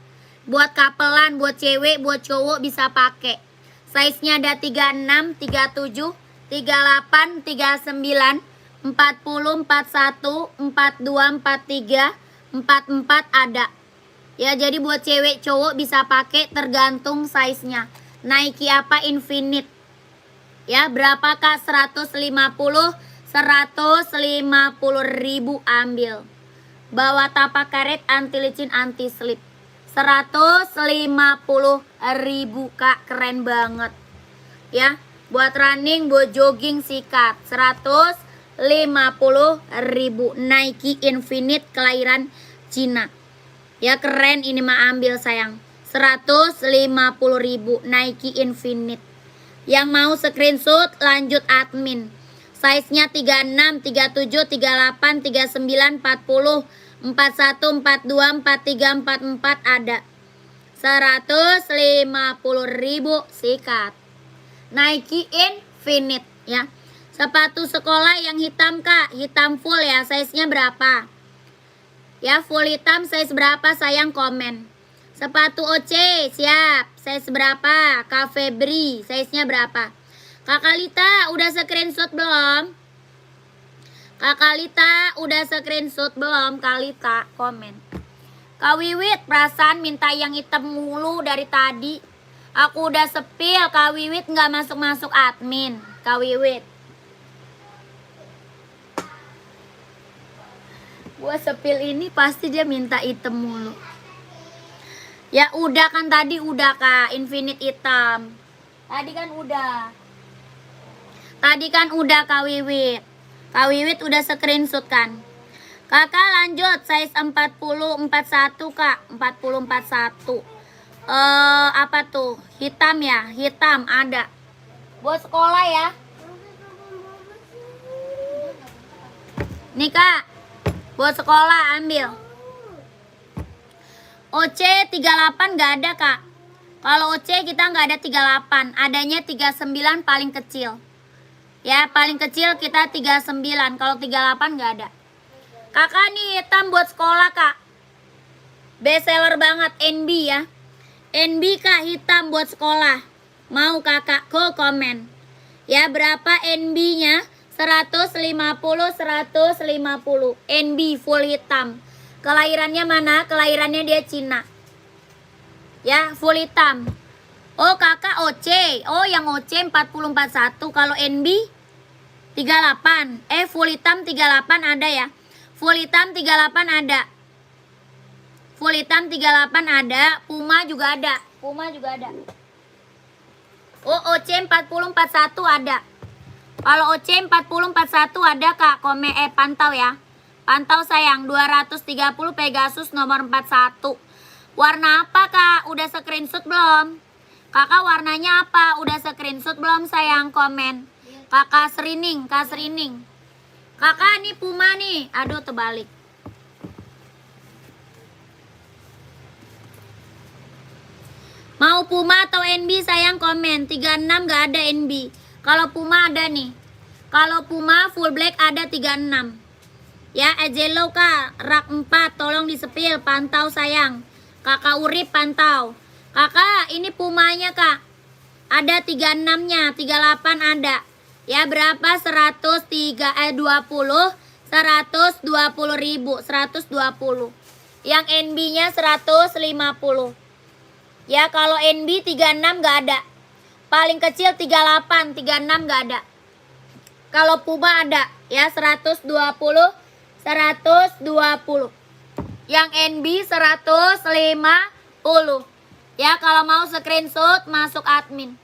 Speaker 1: Buat kapelan, buat cewek, buat cowok bisa pakai. Size-nya ada 36, 37, 38, 39, 40, 41, 42, 43, 44 ada. Ya, jadi buat cewek cowok bisa pakai tergantung size-nya. Nike apa? Infinite. Ya, berapa Kak? 150, 150 ribu ambil. Bawa tapak karet, anti licin, anti slip. 150 ribu Kak, keren banget. Ya, buat running, buat jogging sikat. 150 ribu. Nike Infinite kelahiran Cina. Ya keren ini mah, ambil sayang. 150 ribu Nike Infinite. Yang mau screenshot lanjut admin. Size-nya 36, 37, 38, 39, 40, 41, 42, 43, 44 ada. 150 ribu sikat. Nike Infinite ya. Sepatu sekolah yang hitam Kak, hitam full ya. Size-nya berapa? Ya, full hitam size berapa sayang, komen. Sepatu OC siap. Size berapa? Kak Febri, size-nya berapa? Kak Kalita udah screenshot belum? Kak Kalita udah screenshot belum? Kalita komen. Kak Wiwit, perasaan minta yang hitam mulu dari tadi. Aku udah sepil, Kak Wiwit nggak masuk-masuk admin. Kak Wiwit, gua sepil ini pasti dia minta hitam mulu. Ya udah kan tadi, udah Kak, Infinite hitam. Tadi kan udah. Tadi kan udah Kak Wiwit. Kak Wiwit udah screenshot kan. Kakak lanjut size 40 41 Kak, 40 41. Apa tuh? Hitam ya? Hitam ada. Buat sekolah ya. Nih Kak. Buat sekolah ambil. OC 38 gak ada Kak. Kalau OC kita gak ada 38, adanya 39 paling kecil. Ya paling kecil kita 39, kalau 38 gak ada. Kakak nih hitam buat sekolah Kak. Best seller banget, NB ya. NB Kak, hitam buat sekolah. Mau kakak ko komen. Ya berapa NB nya? 150, 150. NB full hitam. Kelahirannya mana? Kelahirannya dia Cina. Ya, full hitam. Oh, kakak OC. Oh, yang OC 4041. Kalau NB 38. Full hitam 38 ada ya. Full hitam 38 ada. Full hitam 38 ada. Puma juga ada. Puma juga ada. Oh, OC 4041 ada. Kalau OC 4041 ada Kak. Pantau ya. Pantau sayang, 230 Pegasus nomor 41. Warna apa Kak? Udah screenshot belum? Kakak warnanya apa? Udah screenshot belum sayang? Komen. Kakak Serining, Kak Serining. Kakak nih Puma nih. Aduh terbalik. Mau Puma atau NB sayang, komen. 36 gak ada NB. Kalau Puma ada nih. Kalau Puma full black ada 36. Ya, Ejelo Kak, rak 4, tolong disepil, pantau sayang. Kakak Urip pantau. Kakak, ini Pumanya Kak. Ada 36-nya, 38 ada. Ya, berapa? 20, 120 ribu, 120. Yang NB-nya 150. Ya, kalau NB 36 gak ada. Paling kecil 38, 36 gak ada. Kalau Puma ada, ya 120. 120. Yang NB 150. Ya, kalau mau screenshot masuk admin.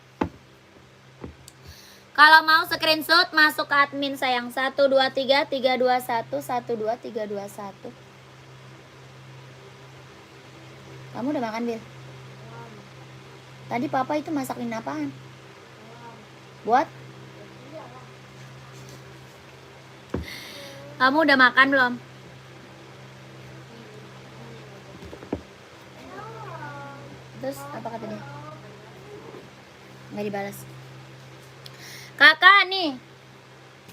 Speaker 1: Kalau mau screenshot masuk admin sayang. 123 321 123 321. Kamu udah makan, Bil? Tadi papa itu masakin apaan? Buat? Kamu udah makan belum? Terus apa kata dia? Nggak dibalas. Kakak nih.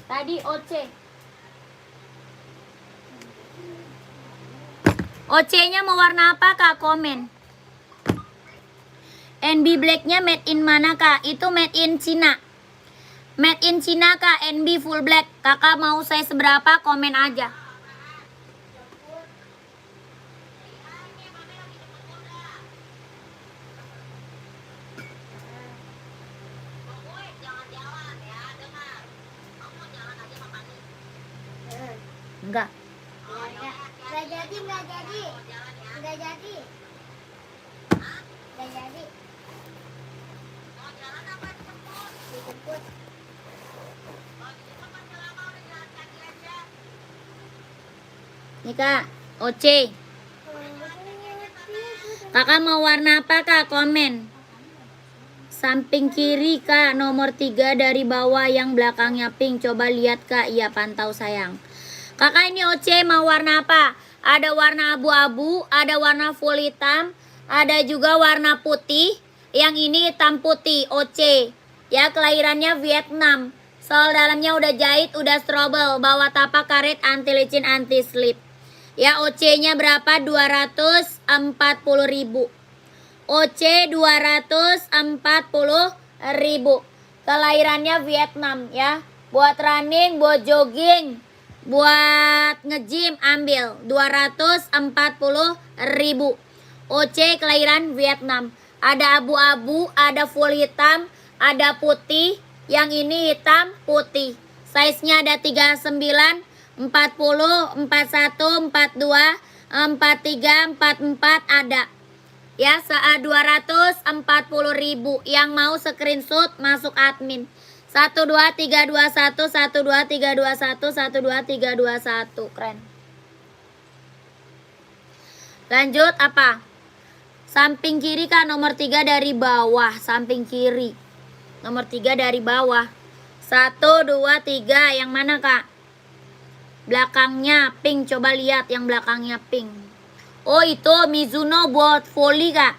Speaker 1: Tadi OC. OC-nya mau warna apa Kak? Komen. NB black-nya made in mana Kak? Itu made in Cina. Made in Cina Kak, NB full black. Kakak mau size seberapa? Komen aja. Enggak.
Speaker 2: Enggak jadi. Enggak jadi. Mau jalan apa dijemput? Dijemput.
Speaker 1: Nih Kak, OC. Kakak mau warna apa Kak? Komen. Samping kiri Kak, nomor 3 dari bawah yang belakangnya pink. Coba lihat Kak, iya pantau sayang. Kakak ini OC mau warna apa? Ada warna abu-abu, ada warna full hitam, ada juga warna putih. Yang ini hitam putih, OC. Ya, kelahirannya Vietnam. Sol dalamnya udah jahit, udah strobel. Bawah tapak karet, anti licin, anti slip. Ya, OC-nya berapa? 240.000. OC 240.000. Kelahirannya Vietnam ya. Buat running, buat jogging, buat nge-gym ambil 240.000. OC kelahiran Vietnam. Ada abu-abu, ada full hitam, ada putih. Yang ini hitam putih. Size-nya ada 39, 40, 41, 42, 43, 44 ada. Ya, 240.000. Yang mau screenshot masuk admin. 12321, 12321, 12321. Keren. Lanjut apa? Samping kiri Kak, nomor 3 dari bawah. Samping kiri. Nomor 3 dari bawah. 1, 2, 3. Yang mana Kak? Belakangnya pink. Coba lihat yang belakangnya pink. Oh, itu Mizuno buat volley Kak.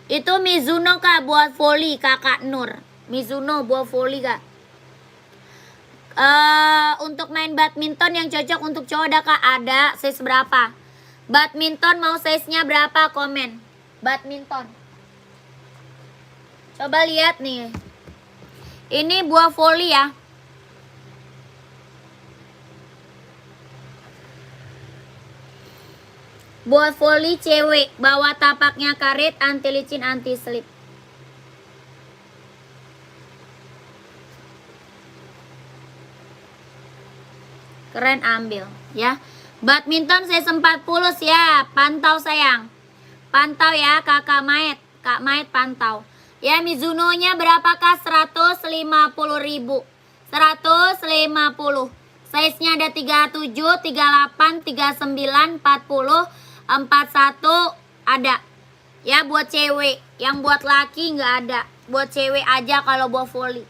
Speaker 1: Itu Mizuno Kak buat volley Kakak Nur. Mizuno buat volley Kak. Untuk main badminton yang cocok untuk cowok ada Kak? Ada. Size berapa? Badminton mau size-nya berapa? Komen. Badminton. Coba lihat nih. Ini buah volley ya. Buat volley cewek, bawah tapaknya karet, anti licin, anti slip. Keren, ambil ya. Badminton saya 40 siap. Pantau sayang. Pantau ya Kakak Maet. Kak Maet pantau. Ya, Mizuno-nya berapakah? 150.000. 150. Size-nya ada 37, 38, 39, 40, 41 ada. Ya, buat cewek. Yang buat laki nggak ada. Buat cewek aja kalau buat volley.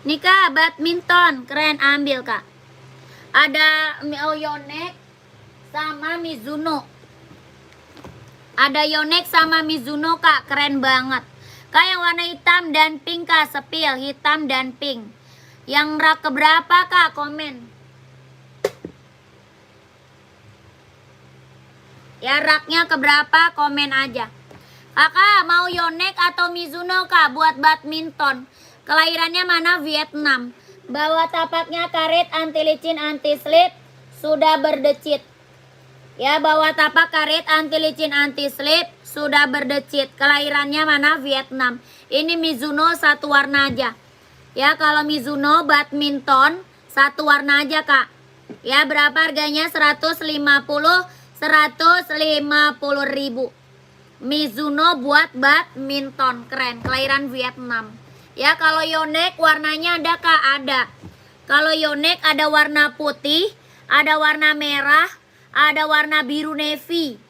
Speaker 1: Nih Kak, badminton. Keren, ambil Kak. Ada Yonex sama Mizuno. Ada Yonex sama Mizuno Kak, keren banget. Kak yang warna hitam dan pink Kak, sepil hitam dan pink. Yang rak keberapa Kak? Komen. Ya, raknya keberapa? Komen aja. Kakak mau Yonex atau Mizuno Kak buat badminton? Kelahirannya mana? Vietnam. Bawah tapaknya karet, anti licin, anti slip, sudah berdecit. Ya, bawah tapak karet, anti licin, anti slip, sudah berdecit. Kelahirannya mana? Vietnam. Ini Mizuno satu warna aja. Ya, kalau Mizuno badminton satu warna aja Kak. Ya, berapa harganya? 150.000. Mizuno buat badminton, keren. Kelahiran Vietnam. Ya, kalau Yonex warnanya ada Kak? Ada. Kalau Yonex ada warna putih, ada warna merah, ada warna biru navy.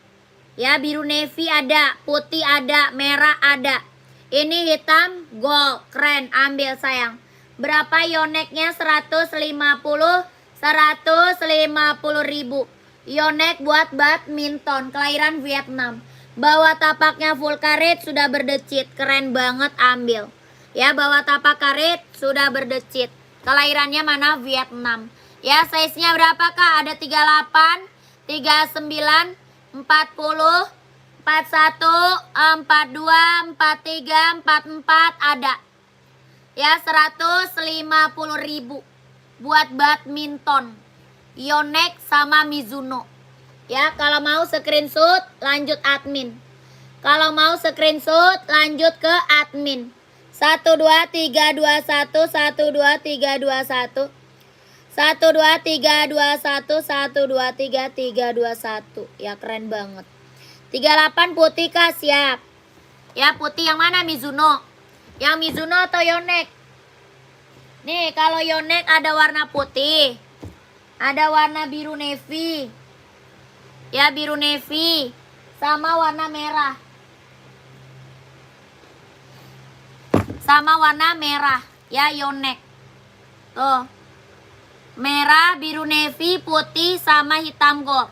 Speaker 1: Ya, biru navy ada, putih ada, merah ada. Ini hitam gold, keren, ambil sayang. Berapa Yoneknya? 150.000. Yonek buat badminton, kelahiran Vietnam. Bawah tapaknya full karet, sudah berdecit. Keren banget, ambil. Ya, bawah tapak karet sudah berdecit. Kelahirannya mana? Vietnam. Ya, size-nya berapa Kak? Ada 38, 39, 40, 41, 42, 43, 44 ada. Ya, 150.000 buat badminton. Yonex sama Mizuno. Ya, kalau mau screenshot lanjut admin. Kalau mau screenshot lanjut ke admin. 12321 12321 12321 1233321. Ya, keren banget. 38 putih Kak, siap. Ya, putih yang mana? Mizuno. Yang Mizuno atau Yonex? Nih, kalau Yonex ada warna putih. Ada warna biru navy. Ya, biru navy sama warna merah. Sama warna merah. Ya, Yonex. Tuh. Merah, biru navy, putih sama hitam gold.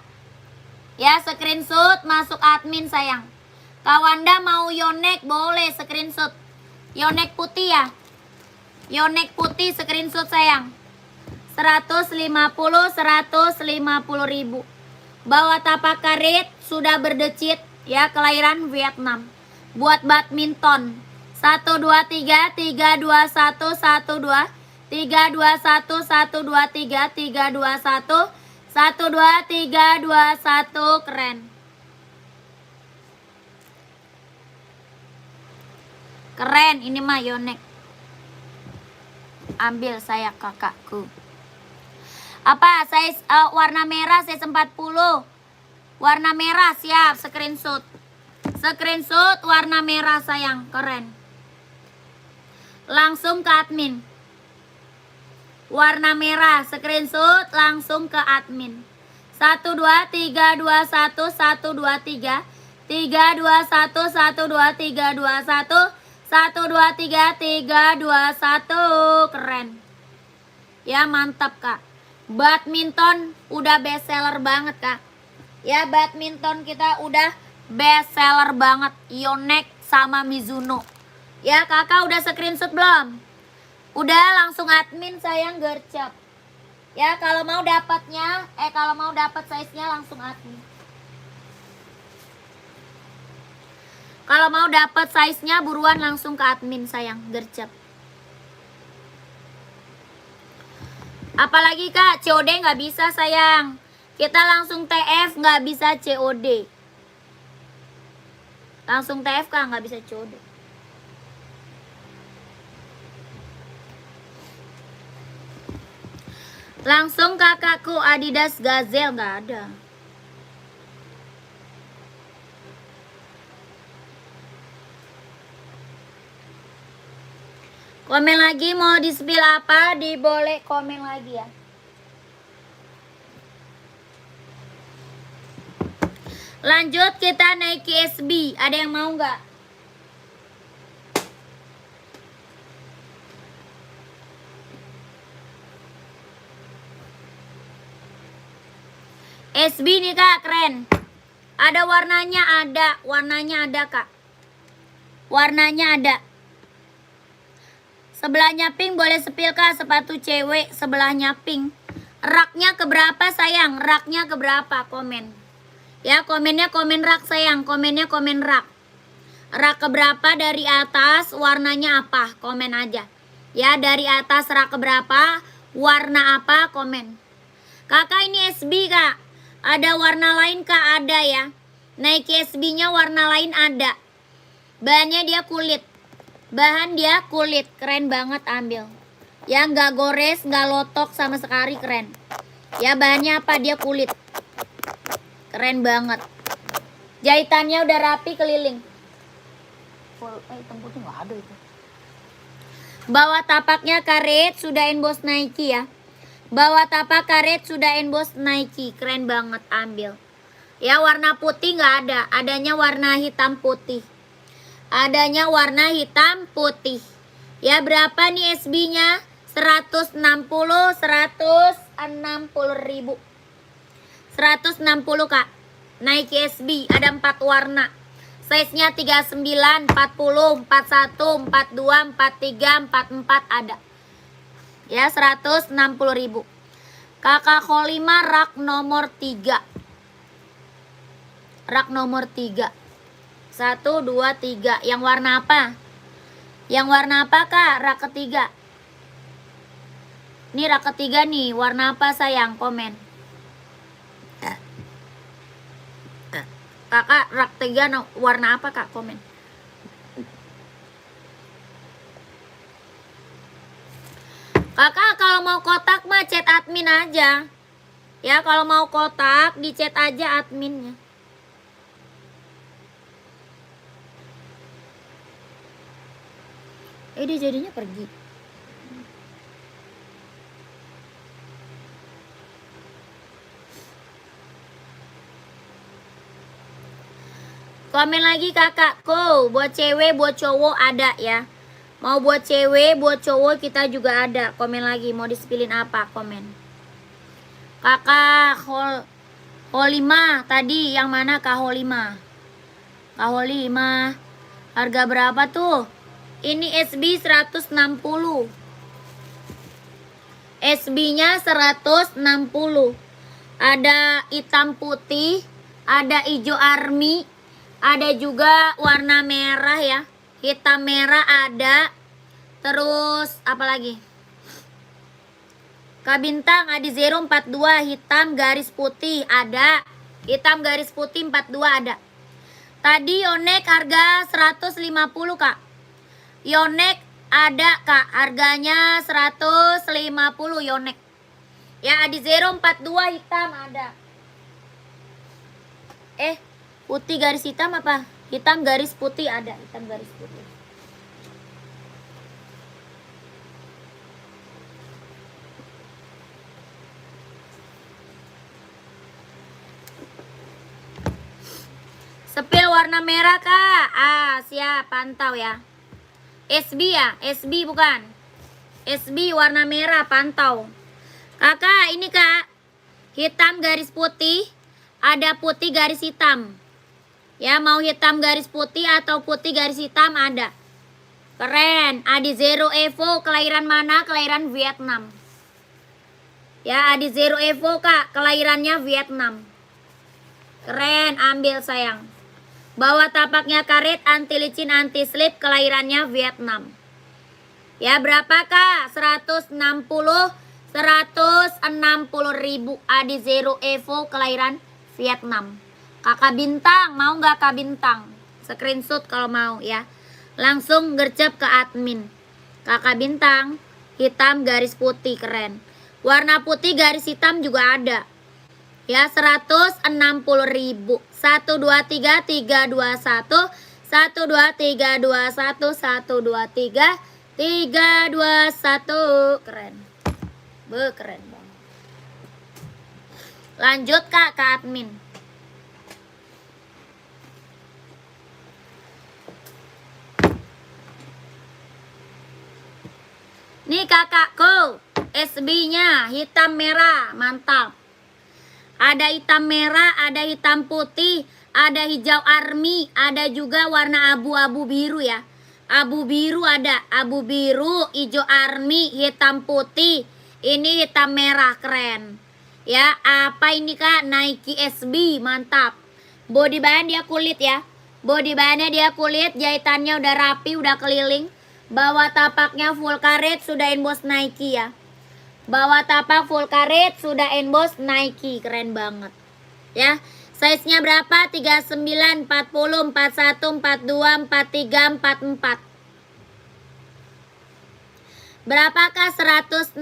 Speaker 1: Ya, screenshot masuk admin sayang. Kawanda mau Yonex boleh screenshot. Yonex putih ya. Yonex putih screenshot sayang. 150.000. Bawah tapak karet sudah berdecit ya, kelahiran Vietnam. Buat badminton. 1 2 3 3 2 1 1 2 3 2 1 1 2 3 3 2 1 1 2 3 2 1. Keren. Keren ini mah Yonex. Ambil saya kakakku. Apa size warna merah size 40. Warna merah siap, screenshot. Screenshot warna merah sayang, keren. Langsung ke admin. Warna merah, screenshot langsung ke admin. 1 2 3 2 1 1 2 3 3 2 1 1 2 3 2 1 1 2 3 3 2 1. Keren. Ya, mantap Kak. Badminton udah best seller banget Kak. Ya, badminton kita udah best seller banget. Yonex sama Mizuno. Ya, kakak udah screenshot belum? Udah, langsung admin sayang, gercep. Ya, kalau mau dapatnya, kalau mau dapat size-nya langsung admin. Kalau mau dapat size-nya buruan langsung ke admin sayang, gercep. Apalagi Kak, COD nggak bisa sayang. Kita langsung TF nggak bisa COD. Langsung TF Kak, nggak bisa COD. Langsung kakakku Adidas Gazelle nggak ada. Komen lagi mau di spill apa, diboleh komen lagi ya. Lanjut kita Nike SB, ada yang mau nggak? SB nih Kak, keren. Ada warnanya, warnanya ada Kak. Warnanya ada. Sebelahnya pink boleh sepil Kak, sepatu cewek sebelahnya pink. Raknya keberapa sayang? Raknya keberapa? Komen. Ya, komennya komen rak sayang, komennya komen rak. Rak keberapa dari atas, warnanya apa? Komen aja. Ya, dari atas rak keberapa, warna apa? Komen. Kakak ini SB Kak. Ada warna lain Kak? Ada ya. Nike SB-nya warna lain ada. Bahannya dia kulit. Bahan dia kulit, keren banget, ambil. Ya, nggak gores, nggak lotok sama sekali, keren. Ya, bahannya apa? Dia kulit. Keren banget. Jahitannya udah rapi keliling. Tembusnya nggak ada itu. Bawah tapaknya karet sudah emboss Nike ya. Bawah tapak karet sudah emboss Nike, keren banget, ambil. Ya, warna putih nggak ada, adanya warna hitam putih. Adanya warna hitam putih. Ya, berapa nih SB-nya? 160 ribu. 160 Kak. Nike SB ada 4 warna. Size-nya 39, 40, 41, 42, 43, 44 ada. Ya, 160 ribu. Kakak Kholima rak nomor 3. Rak nomor 3. 1, 2, 3. Yang warna apa? Yang warna apa Kak? Rak ketiga. Ini rak ketiga nih. Warna apa sayang? Komen. Kakak rak 3 warna apa Kak? Komen. Kakak kalau mau kotak mah chat admin aja. Ya kalau mau kotak di chat aja adminnya. Dia jadinya pergi. Komen lagi kakakku. Buat cewek, buat cowok ada ya. Mau buat cewek, buat cowok kita juga ada. Komen lagi. Mau disepilin apa? Komen. Kakak Holima. Tadi yang mana Kak Holima? Kak Holima. Harga berapa tuh? Ini SB 160. SB-nya 160. Ada hitam putih. Ada hijau army. Ada juga warna merah ya. Hitam merah ada. Terus apa lagi? Kak Bintang Adizero 42 hitam garis putih ada. Hitam garis putih 42 ada. Tadi Yonex harga 150 Kak. Yonex ada Kak. Harganya 150 Yonex. Ya Adizero 42 hitam ada. Putih garis hitam apa? Hitam garis putih ada. Hitam garis putih. Sepil warna merah Kak. Siap pantau ya. SB ya? SB bukan? SB warna merah pantau. Kakak ini Kak. Hitam garis putih. Ada putih garis hitam. Ya mau hitam garis putih atau putih garis hitam ada. Keren. Adizero Evo kelahiran mana? Kelahiran Vietnam. Ya Adizero Evo Kak. Kelahirannya Vietnam. Keren. Ambil sayang. Bawah tapaknya karet, anti licin, anti slip. Kelahirannya Vietnam. Ya berapa Kak? 160 ribu. Adizero Evo kelahiran Vietnam. Kakak Bintang, mau nggak Kak Bintang? Screenshot kalau mau ya. Langsung gercep ke admin. Kakak Bintang, hitam garis putih keren. Warna putih garis hitam juga ada. Ya 160 ribu. 1, 2, 3, 3, 2, 1. 1, 2, 3, 2, 1. 1, 2, 3, 3, 2, 1. Keren. Keren banget. Lanjut Kak ke admin. Nih kakakku, SB-nya hitam merah, mantap. Ada hitam merah, ada hitam putih, ada hijau army, ada juga warna abu-abu biru ya. Abu biru ada, abu biru, hijau army, hitam putih. Ini hitam merah keren. Ya, apa ini Kak? Nike SB, mantap. Body bahan dia kulit ya. Body bahannya dia kulit, jahitannya udah rapi, udah keliling. Bawah tapaknya full karet, sudah emboss Nike ya. Bawah tapak full karet, sudah emboss Nike, keren banget. Ya, size-nya berapa? 39, 40, 41, 42, 43, 44. Berapakah? 160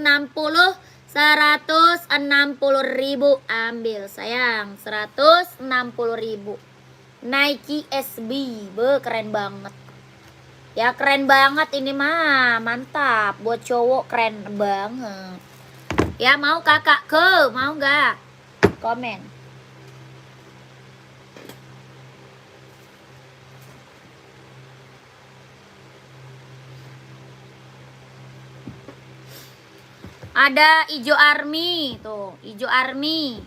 Speaker 1: ribu. Ambil sayang, 160 ribu. Nike SB, keren banget. Ya keren banget ini mah, mantap. Buat cowok keren banget. Ya mau kakak ke, mau nggak? Komen. Ada ijo army tuh, ijo army.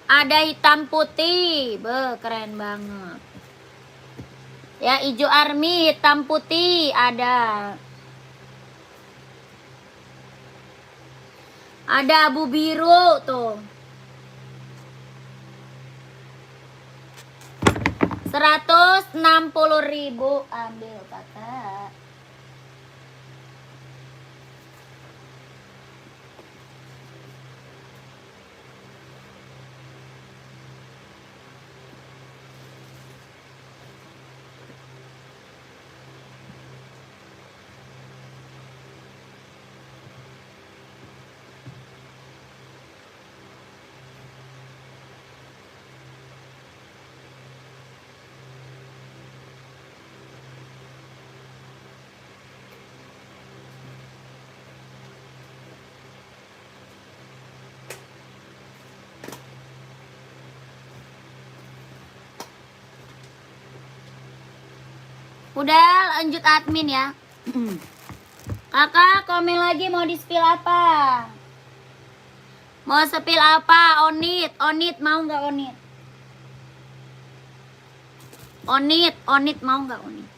Speaker 1: Ada hitam putih, keren banget. Ya, ijo army, hitam putih ada. Ada abu biru tuh. 160.000 ambil kakak. Udah lanjut admin ya. Kakak komen lagi mau di spill apa? Mau spill apa? Onit, onit mau nggak onit? Onit, onit mau nggak onit?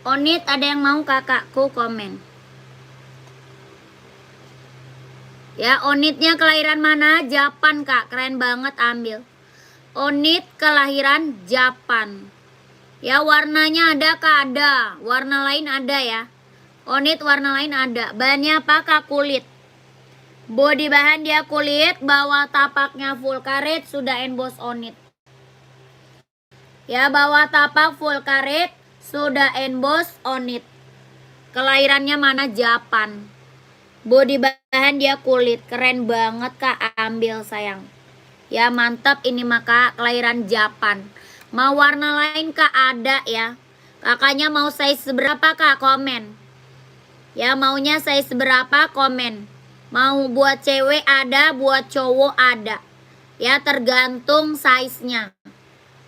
Speaker 1: Onit ada yang mau kakakku komen. Ya, onitnya kelahiran mana? Japan kak, keren banget ambil. Onit kelahiran Japan. Ya, warnanya ada kak, ada. Warna lain ada ya. Onit warna lain ada. Bahannya apa kak? Kulit. Body bahan dia kulit, bawah tapaknya full karet, sudah emboss onit. Ya, bawah tapak full karet, sudah emboss onit. Kelahirannya mana? Japan. Body bahan dia kulit, keren banget kak, ambil sayang. Ya mantap ini maka kelahiran Japan. Mau warna lain kak ada ya. Kakaknya mau size berapa kak? Komen. Ya maunya size berapa? Komen. Mau buat cewek ada, buat cowok ada. Ya tergantung size-nya.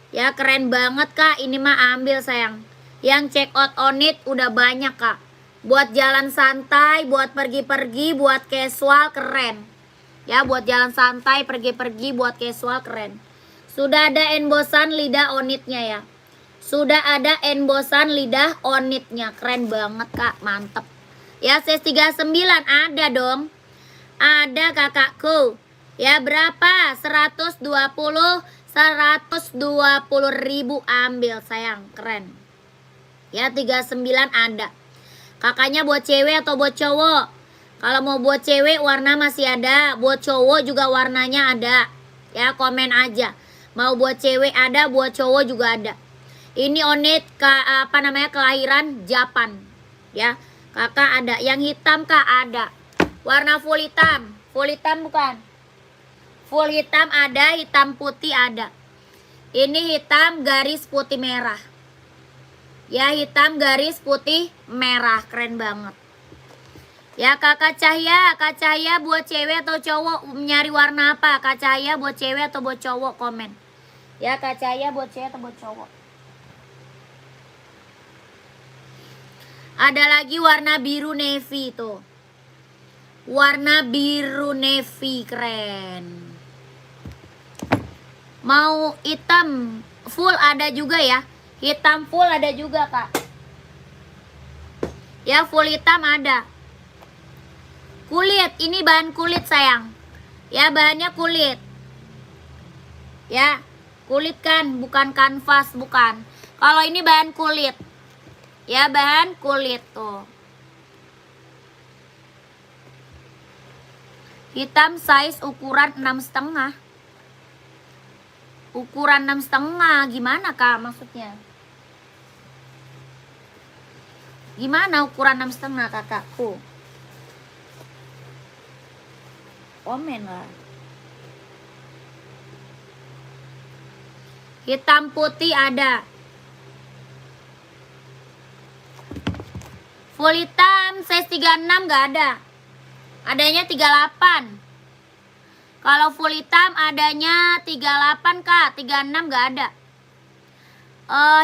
Speaker 1: Ya keren banget kak, ini mah ambil sayang. Yang check out onit udah banyak kak. Buat jalan santai, buat pergi-pergi, buat casual keren. Ya buat jalan santai, pergi-pergi, buat casual keren. Sudah ada embossan lidah onitnya ya. Sudah ada embossan lidah onitnya. Keren banget kak, mantep. Ya size 39 ada dong. Ada kakakku. Ya berapa? 120 ribu ambil sayang, keren. Ya 39 ada. Kakaknya buat cewek atau buat cowok? Kalau mau buat cewek warna masih ada, buat cowok juga warnanya ada. Ya komen aja. Mau buat cewek ada, buat cowok juga ada. Ini onit kelahiran Japan. Ya, kakak ada. Yang hitam kak ada. Warna full hitam. Full hitam bukan? Full hitam ada, hitam putih ada. Ini hitam garis putih merah. Ya hitam garis putih merah, keren banget. Ya kakak Cahya, kak Cahya buat cewek atau cowok nyari warna apa? Kak Cahya buat cewek atau buat cowok komen. Ya kak Cahya buat cewek atau buat cowok. Ada lagi warna biru navy tuh. Warna biru navy keren. Mau hitam full ada juga ya. Hitam full ada juga kak. Ya full hitam ada. Kulit, ini bahan kulit sayang. Ya bahannya kulit. Ya kulit kan, bukan kanvas, bukan. Kalau ini bahan kulit. Ya bahan kulit tuh. Hitam size ukuran 6,5. Ukuran 6,5 gimana kak maksudnya? Gimana ukuran 6,5 kakakku? Komen lah. Hitam putih ada. Full hitam size 36 gak ada. Adanya 38. Kalau full hitam adanya 38 kak, 36 gak ada.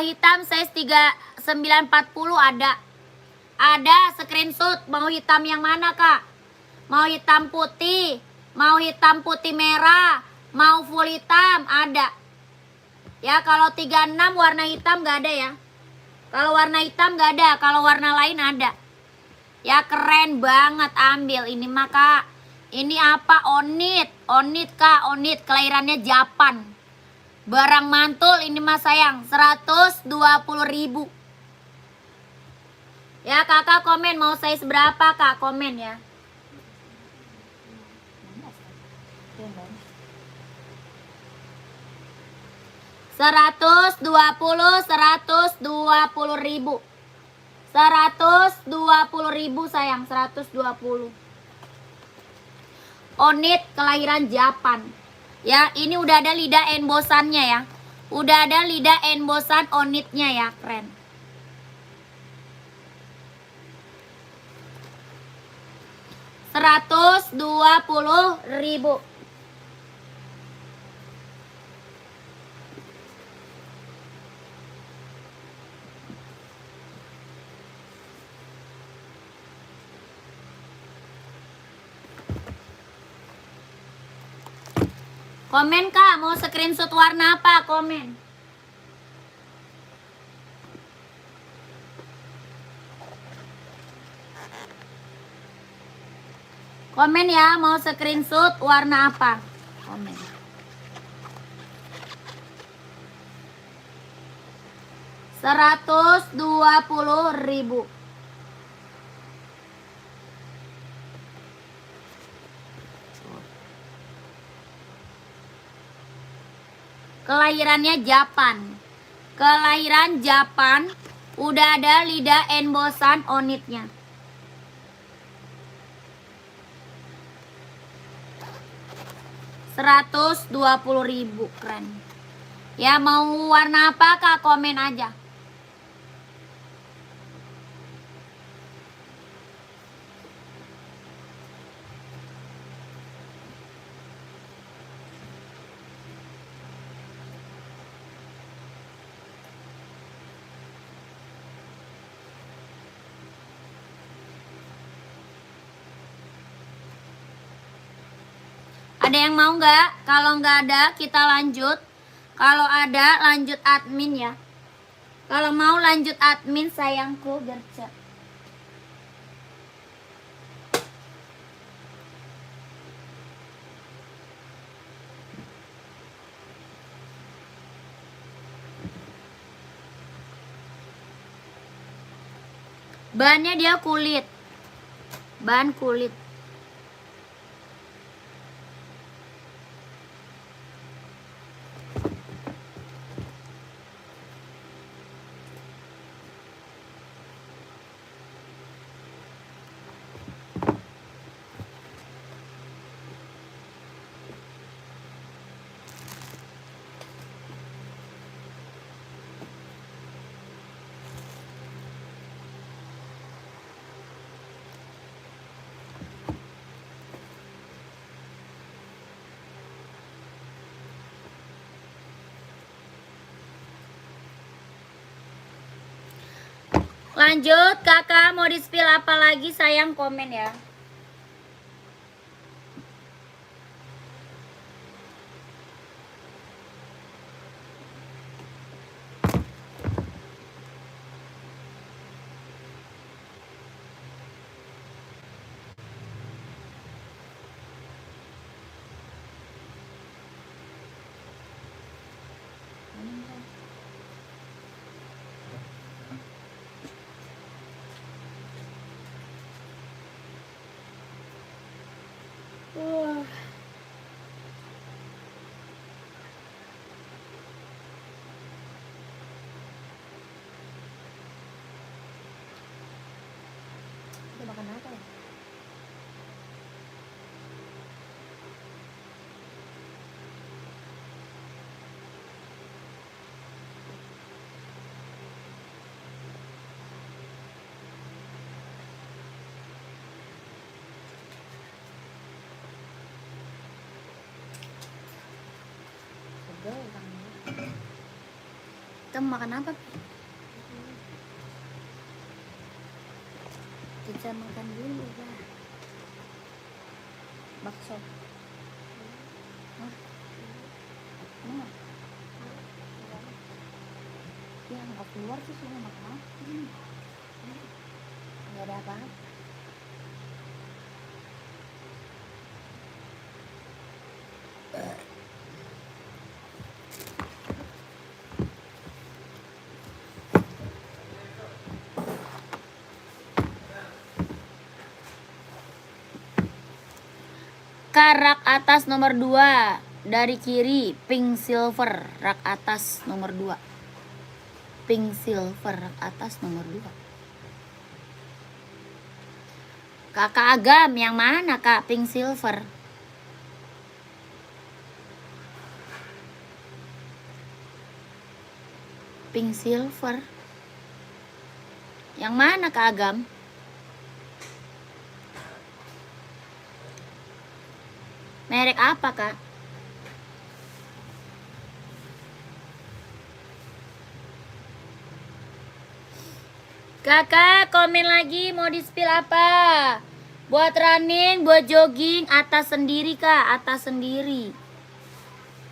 Speaker 1: Hitam size 3940 ada. Ada screenshot. Mau hitam yang mana kak? Mau hitam putih, mau hitam putih merah, mau full hitam ada. Ya kalau 36 warna hitam gak ada ya. Kalau warna hitam gak ada, kalau warna lain ada. Ya keren banget, ambil ini mah kak. Ini apa? Onit, onit kak, onit kelahirannya Japan. Barang mantul ini mah sayang, 120.000. Ya kakak komen mau size berapa kak, komen ya. Seratus dua puluh ribu. 120.000 sayang, 120. Onit kelahiran Japan. Ya, ini udah ada lidah embosannya ya. Udah ada lidah embosan onitnya ya, keren. Rp120.000. Komen kak, mau screenshot warna apa? Komen. Komen ya, mau screenshot warna apa? Komen. Rp120.000. Kelahirannya Japan. Kelahiran Japan. Udah ada lidah embosan onitnya. Rp120.000, keren. Ya mau warna apa kak, komen aja. Ada yang mau nggak? Kalau nggak ada kita lanjut. Kalau ada lanjut admin ya. Kalau mau lanjut admin sayangku gercep. Bahannya dia kulit. Bahan kulit. Lanjut kakak, mau di spill apa lagi sayang, komen ya. makan apa ya? Kita mau makan apa? Kita makan dulu lah. Bakso. Hah? Mana? Ya nggak keluar sih, cuma makan apa? Nggak ada apa-apa. Rak atas nomor 2 dari kiri, pink silver. Rak atas nomor 2, pink silver. Rak atas nomor 2. Kakak Agam yang mana kak? Pink silver. Pink silver. Yang mana kak Agam? Merek apa kak? Kakak komen lagi mau di spill apa? Buat running, buat jogging, atas sendiri kak, atas sendiri.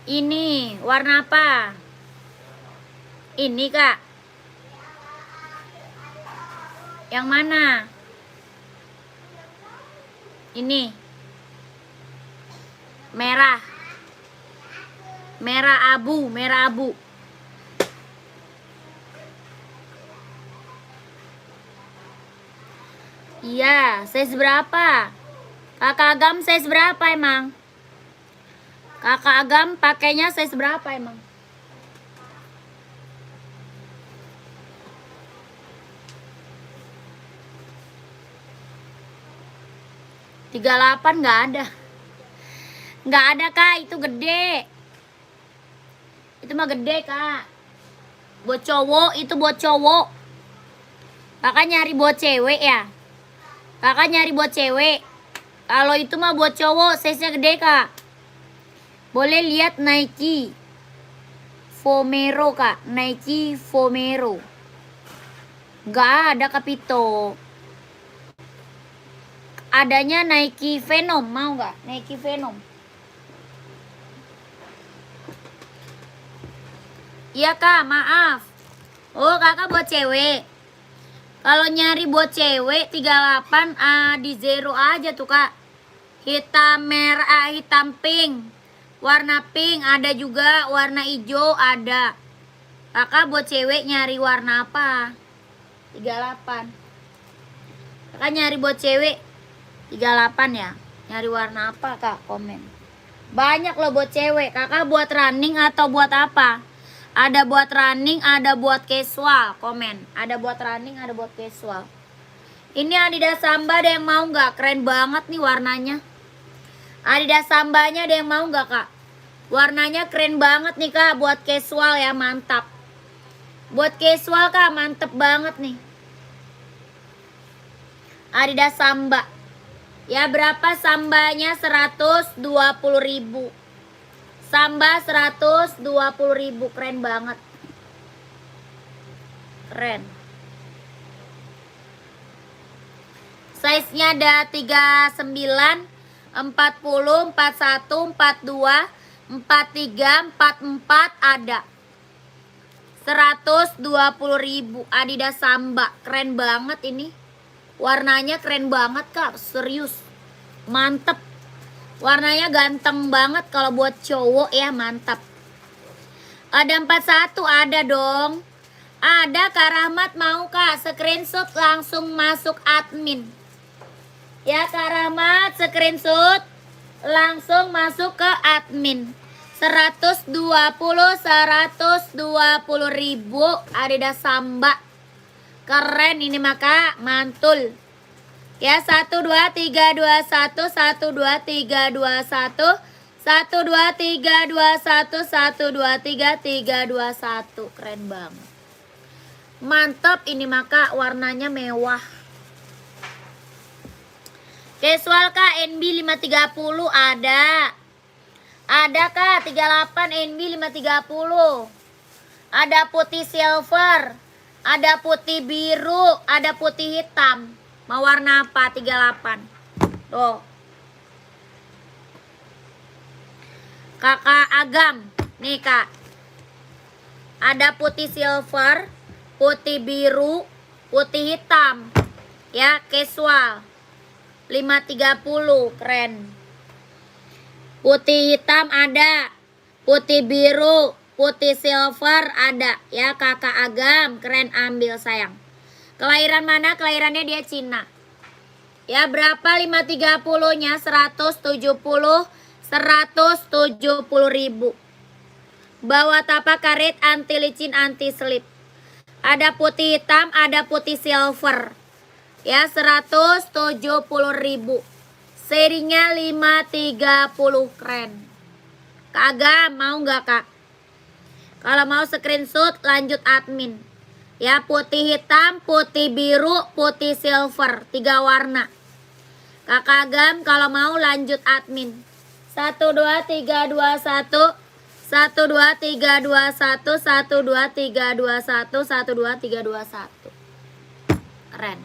Speaker 1: Ini warna apa? Ini kak. Yang mana? Ini. Merah. Merah abu, merah abu. Iya, size berapa? Kakak Agam size berapa emang? Kakak Agam pakainya size berapa emang? Tiga 38 nggak ada. Nggak ada kak, itu gede. Itu mah gede kak. Buat cowok, itu buat cowok. Kakak nyari buat cewek ya? Kakak nyari buat cewek. Kalau itu mah buat cowok, size-nya gede kak. Boleh lihat Nike Vomero kak, Nike Vomero. Nggak ada Kapito. Adanya Nike Venom, mau nggak? Nike Venom. Iya kak, maaf. Oh kakak buat cewek. Kalau nyari buat cewek 38 di zero aja tuh kak. Hitam merah, hitam pink. Warna pink ada juga, warna hijau ada. Kakak buat cewek nyari warna apa? 38. Kakak nyari buat cewek 38 ya. Nyari warna apa kak? Komen. Banyak loh buat cewek. Kakak buat running atau buat apa? Ada buat running, ada buat casual. Komen. Ada buat running, ada buat casual. Ini Adidas Samba ada yang mau nggak? Keren banget nih warnanya. Adidas Sambanya ada yang mau nggak kak? Warnanya keren banget nih kak. Buat casual ya, mantap. Buat casual kak, mantep banget nih. Adidas Samba. Ya berapa Sambanya? 120.000. Samba 120.000, keren banget. Keren. Size-nya ada 39, 40, 41, 42, 43, 44 ada. 120.000 Adidas Samba. Keren banget ini. Warnanya keren banget kak, serius. Mantep. Warnanya ganteng banget kalau buat cowok ya, mantap. Ada 41, ada dong. Ada Kak Rahmat mau kak, screenshot langsung masuk admin. Ya Kak Rahmat, screenshot langsung masuk ke admin. 120.000 Adidas Samba. Keren ini maka, mantul. Ya 1 2 3 2 1 1 2 3 2 1 1 2 3 2 1 1 2 3 3 2 1. Keren banget. Mantap ini maka warnanya mewah. Casual Kak NB 530 ada. Ada Kak 38 NB 530. Ada putih silver, ada putih biru, ada putih hitam. Mau warna apa? 38. Tuh. Kakak Agam. Nih Kak. Ada putih silver, putih biru, putih hitam. Ya, casual. 530, keren. Putih hitam ada, putih biru, putih silver ada. Ya, Kakak Agam, keren, ambil sayang. Kelahiran mana? Kelahirannya dia Cina. Ya, berapa 530-nya? 170 ribu. Bawa tapak karet, anti licin, anti slip. Ada putih hitam, ada putih silver. Ya, 170 ribu. Serinya 530, keren. Kak Agam, mau nggak Kak? Kalau mau screenshot, lanjut admin. Ya, putih hitam, putih biru, putih silver. 3 warna. Kakak Agam, kalau mau lanjut admin. 1 2 3 2 1 1 2 3 2 1 1 2 3 2 1 1 2 3 2 1. Keren.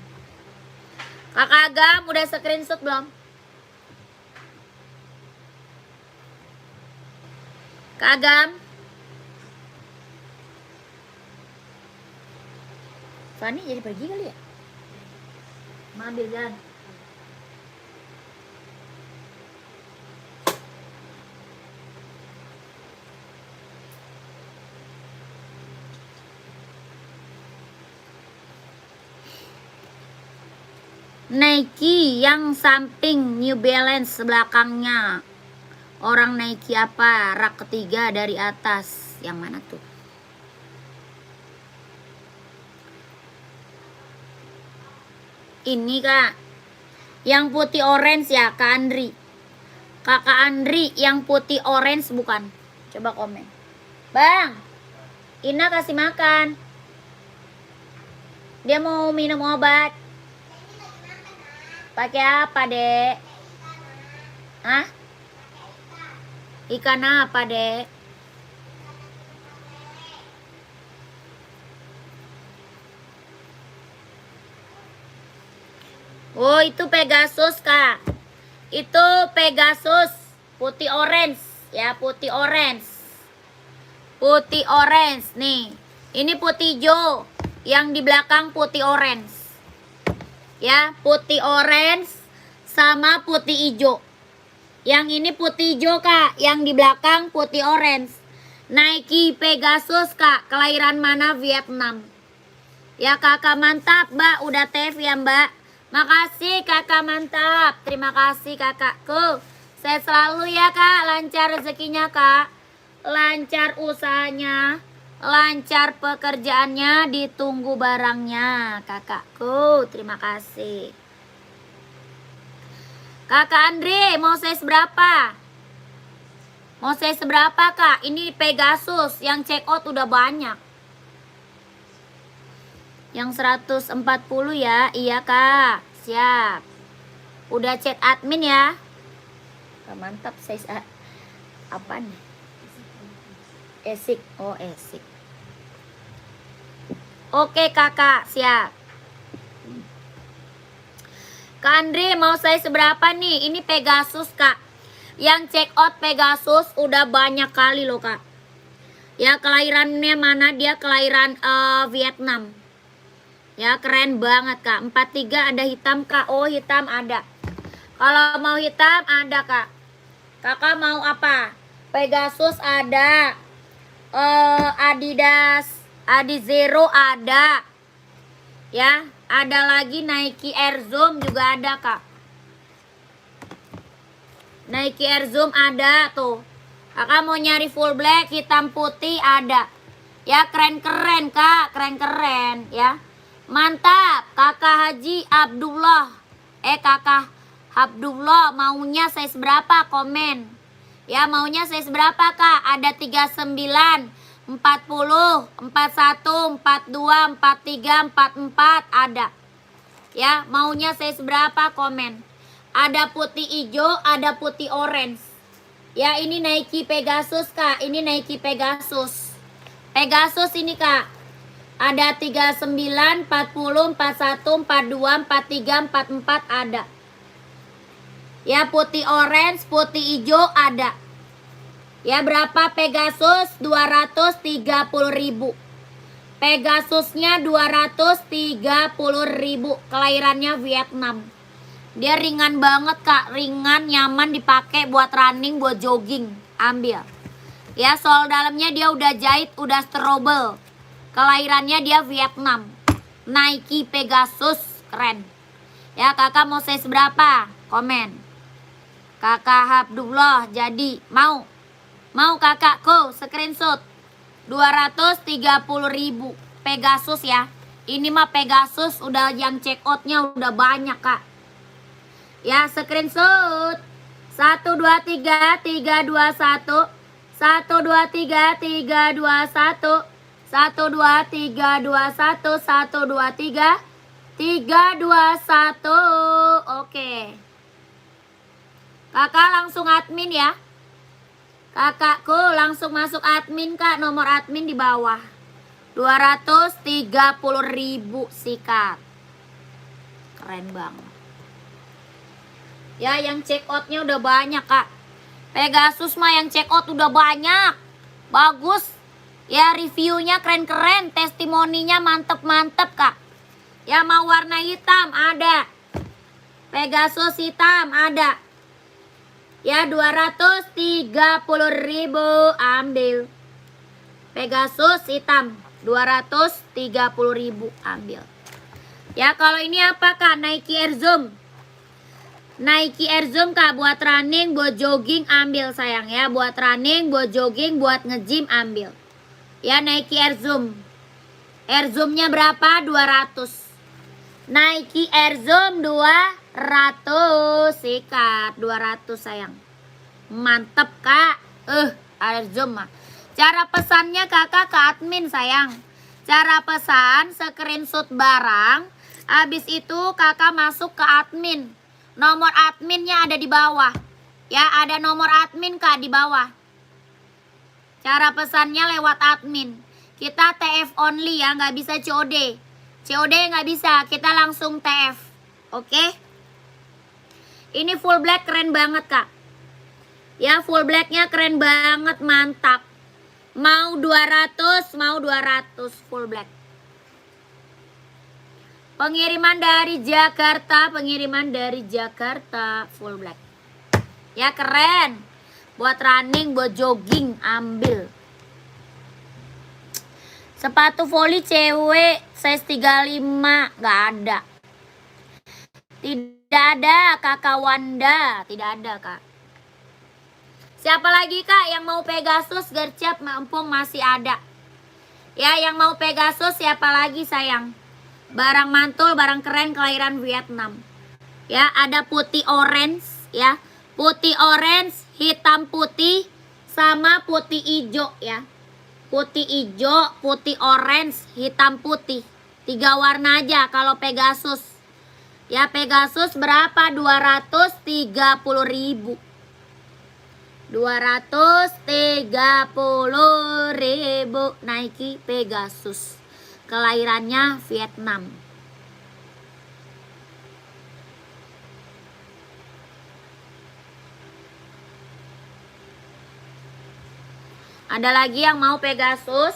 Speaker 1: Kakak Agam udah screenshot belum? Kak Agam? Fani jadi pergi kali ya? Mau ambil jalan. Nike yang samping New Balance belakangnya. Orang Nike apa? Rak ketiga dari atas. Yang mana tuh? Ini Kak. Yang putih orange ya Kak Andri. Kakak Andri yang putih orange bukan? Coba komen. Bang, Ina kasih makan. Dia mau minum obat. Pakai apa, Dek? Hah? Ikan apa, Dek? Oh, itu Pegasus, Kak. Itu Pegasus putih orange, ya, putih orange. Putih orange nih. Ini putih hijau, yang di belakang putih orange. Ya, putih orange sama putih hijau. Yang ini putih hijau, Kak, yang di belakang putih orange. Nike Pegasus, Kak. Kelahiran mana? Vietnam. Ya, Kakak mantap, Mbak. Udah TF ya, Mbak. Makasih Kakak mantap. Terima kasih Kakakku. Sehat selalu ya Kak. Lancar rezekinya Kak. Lancar usahanya. Lancar pekerjaannya. Ditunggu barangnya Kakakku. Terima kasih. Kakak Andre mau size berapa? Mau size berapa Kak? Ini Pegasus. Yang check out udah banyak. Yang 140 ya. Iya Kak. Siap. Udah chat admin ya. Mantap size apa nih? Esik. Oh esik. Oke Kakak. Siap. Kak Andre mau size berapa nih? Ini Pegasus Kak. Yang check out Pegasus udah banyak kali loh Kak. Ya kelahirannya mana? Dia kelahiran Vietnam. Ya keren banget Kak. 43 ada hitam Kak. Oh hitam ada. Kalau mau hitam ada Kak. Kakak mau apa? Pegasus ada. Adidas Adizero ada. Ya. Ada lagi Nike Air Zoom juga ada Kak. Nike Air Zoom ada tuh. Kakak mau nyari full black hitam putih ada. Ya keren-keren Kak. Keren-keren ya. Mantap, Kakak Haji Abdullah Kakak Abdullah maunya size berapa? Komen. Ya, maunya size berapa, Kak? Ada 39, 40, 41, 42, 43, 44 ada. Ya, maunya size berapa? Komen. Ada putih hijau, ada putih orange. Ya, ini Nike Pegasus, Kak. Ini Nike Pegasus. Pegasus ini, Kak. Ada 39, 40, 41, 42, 43, 44 ada. Ya, putih orange, putih hijau ada. Ya, berapa Pegasus? 230.000. Pegasusnya 230.000. Kelahirannya Vietnam. Dia ringan banget, Kak. Ringan, nyaman dipakai buat running, buat jogging. Ambil. Ya, sol dalamnya dia udah jahit, udah strobel. Kelahirannya dia Vietnam. Nike Pegasus, keren. Ya, kakak mau size berapa? Komen. Kakak Abdullah jadi mau kakakku screenshot 230.000 Pegasus ya. Ini mah Pegasus udah yang check outnya udah banyak, Kak. Ya, screenshot 1 2 3 3 2 1 1 2 3 3 2 1 1 2 3 2 1 1 2 3 3 2 1. Oke. Kakak langsung admin ya. Kakakku langsung masuk admin, Kak. Nomor admin di bawah. 230.000 sikat. Keren banget. Ya, yang check outnya udah banyak, Kak. Pegasus mah yang check out udah banyak. Bagus. Ya, reviewnya keren-keren. Testimoninya mantep-mantep, Kak. Ya, mau warna hitam ada. Pegasus hitam ada. Ya, 230.000 ambil. Pegasus hitam 230.000 ambil. Ya, kalau ini apa, Kak? Nike Air Zoom. Nike Air Zoom, Kak, buat running, buat jogging ambil sayang ya. Buat running, buat jogging, buat nge-gym ambil. Ya, Nike Air Zoom. Air Zoom-nya berapa? 200. Nike Air Zoom 200. Sikat 200 sayang. Mantep, Kak. Air Zoom mah. Cara pesannya kakak ke admin sayang. Cara pesan screenshot barang. Habis itu kakak masuk ke admin. Nomor adminnya ada di bawah. Ya, ada nomor admin, Kak, di bawah. Cara pesannya lewat admin. Kita TF only ya, nggak bisa COD. COD nggak bisa, kita langsung TF. Oke? Ini full black keren banget, Kak. Ya, full blacknya keren banget, mantap. Mau 200, mau 200 full black. Pengiriman dari Jakarta, full black. Ya, keren. Buat running, buat jogging, ambil. Sepatu voli cewek size 35 nggak ada. Tidak ada, Kakak Wanda, tidak ada, Kak. Siapa lagi, Kak, yang mau Pegasus gercep mumpung masih ada. Ya, yang mau Pegasus siapa lagi sayang? Barang mantul, barang keren kelahiran Vietnam. Ya, ada putih orange ya. Putih orange, hitam putih sama putih hijau ya. Putih hijau, putih orange, hitam putih. 3 warna aja kalau Pegasus. Ya, Pegasus berapa? 230.000. 230.000 Nike Pegasus. Kelahirannya Vietnam. Ada lagi yang mau Pegasus?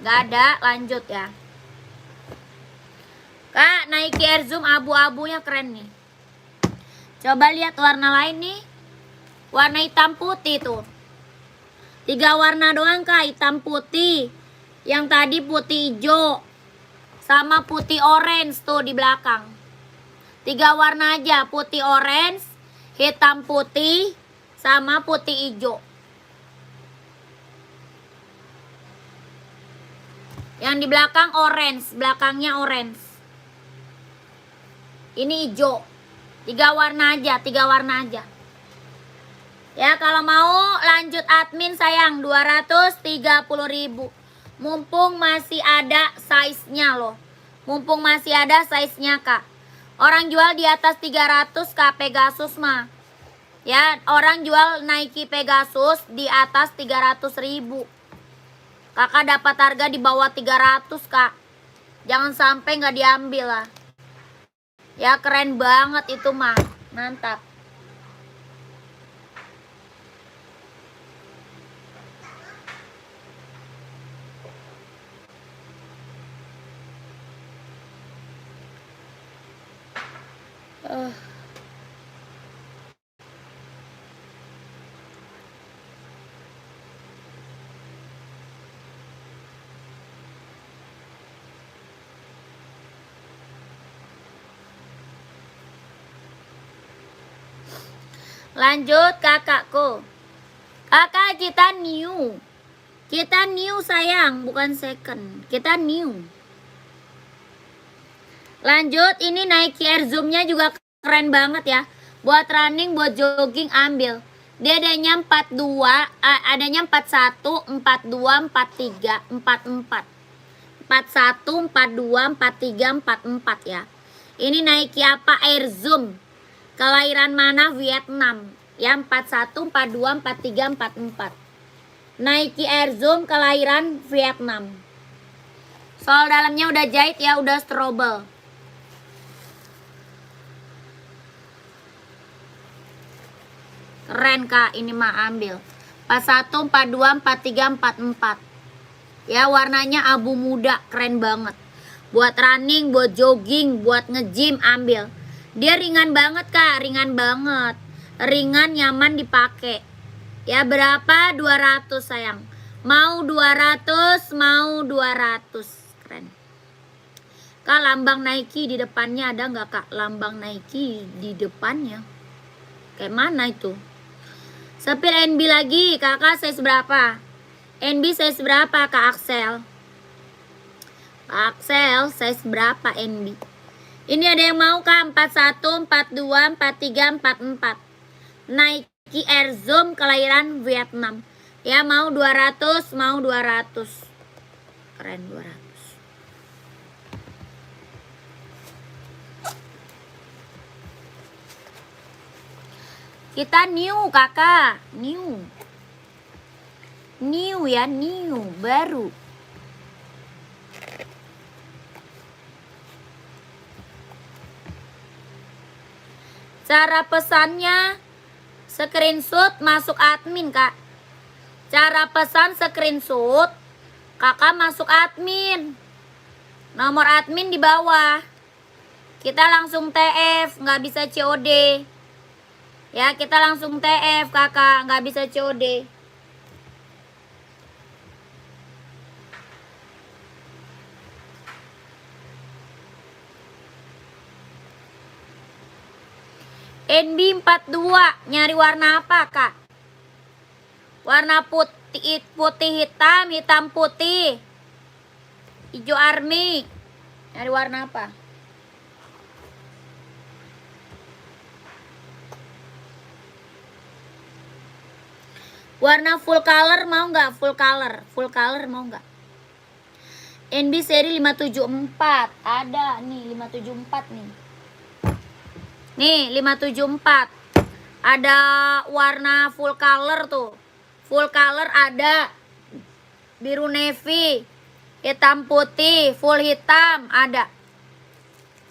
Speaker 1: Gak ada, lanjut ya. Kak, Nike Air Zoom abu-abunya keren nih. Coba lihat warna lain nih. Warna hitam putih tuh. 3 warna doang, Kak, hitam putih. Yang tadi putih hijau. Sama putih orange tuh di belakang. 3 warna aja, putih orange, hitam putih, sama putih hijau. Yang di belakang orange, belakangnya orange. Ini hijau. 3 warna aja, 3 warna aja. Ya, kalau mau lanjut admin sayang 230.000. Mumpung masih ada size-nya loh. Mumpung masih ada size-nya, Kak. Orang jual di atas 300 Kak Pegasus mah. Ya, orang jual Nike Pegasus di atas 300.000. Kakak dapat harga di bawah 300, Kak. Jangan sampai nggak diambil lah. Ya, keren banget itu mah. Mantap. Lanjut kakakku. Kakak kita new. Kita new sayang, bukan second. Kita new. Lanjut, ini Nike Air Zoom-nya juga keren banget ya. Buat running, buat jogging ambil. Dia adanya 42, adanya 41, 42, 43, 44. 41, 42, 43, 44 ya. Ini Nike apa? Air Zoom. Kelahiran mana? Vietnam. Ya, 41, 42, 43, 44. Nike Air Zoom kelahiran Vietnam. Sol dalamnya udah jahit ya, udah strobel. Keren Kak, ini mah ambil. 41, 42, 43, 44. Ya, warnanya abu muda, keren banget. Buat running, buat jogging, buat nge-gym ambil. Dia ringan banget Kak, ringan banget. Ringan, nyaman dipakai. Ya, berapa? 200 sayang. Mau 200, mau 200. Keren. Kak, lambang Nike di depannya ada nggak Kak? Lambang Nike di depannya. Kayak mana itu? Sepir NB lagi, kakak size berapa? NB size berapa Kak Axel? Kak Axel size berapa NB? Ini ada yang mau Kak? 41, 42, 43, 44. Nike Air Zoom kelahiran Vietnam. Ya, mau 200, mau 200. Keren 200. Kita new kakak, new. New ya, new, baru. Cara pesannya screenshot masuk admin Kak. Cara pesan screenshot, kakak masuk admin. Nomor admin di bawah. Kita langsung TF, nggak bisa COD. Ya, kita langsung TF kakak, nggak bisa COD. NB42, nyari warna apa kak? Warna putih, putih hitam, hitam putih, hijau army. Nyari warna apa? Warna full color mau nggak? Full color mau nggak? NB seri 574 ada nih, 574 nih. Nih 574 ada warna full color tuh. Full color ada biru navy, hitam putih, full hitam ada.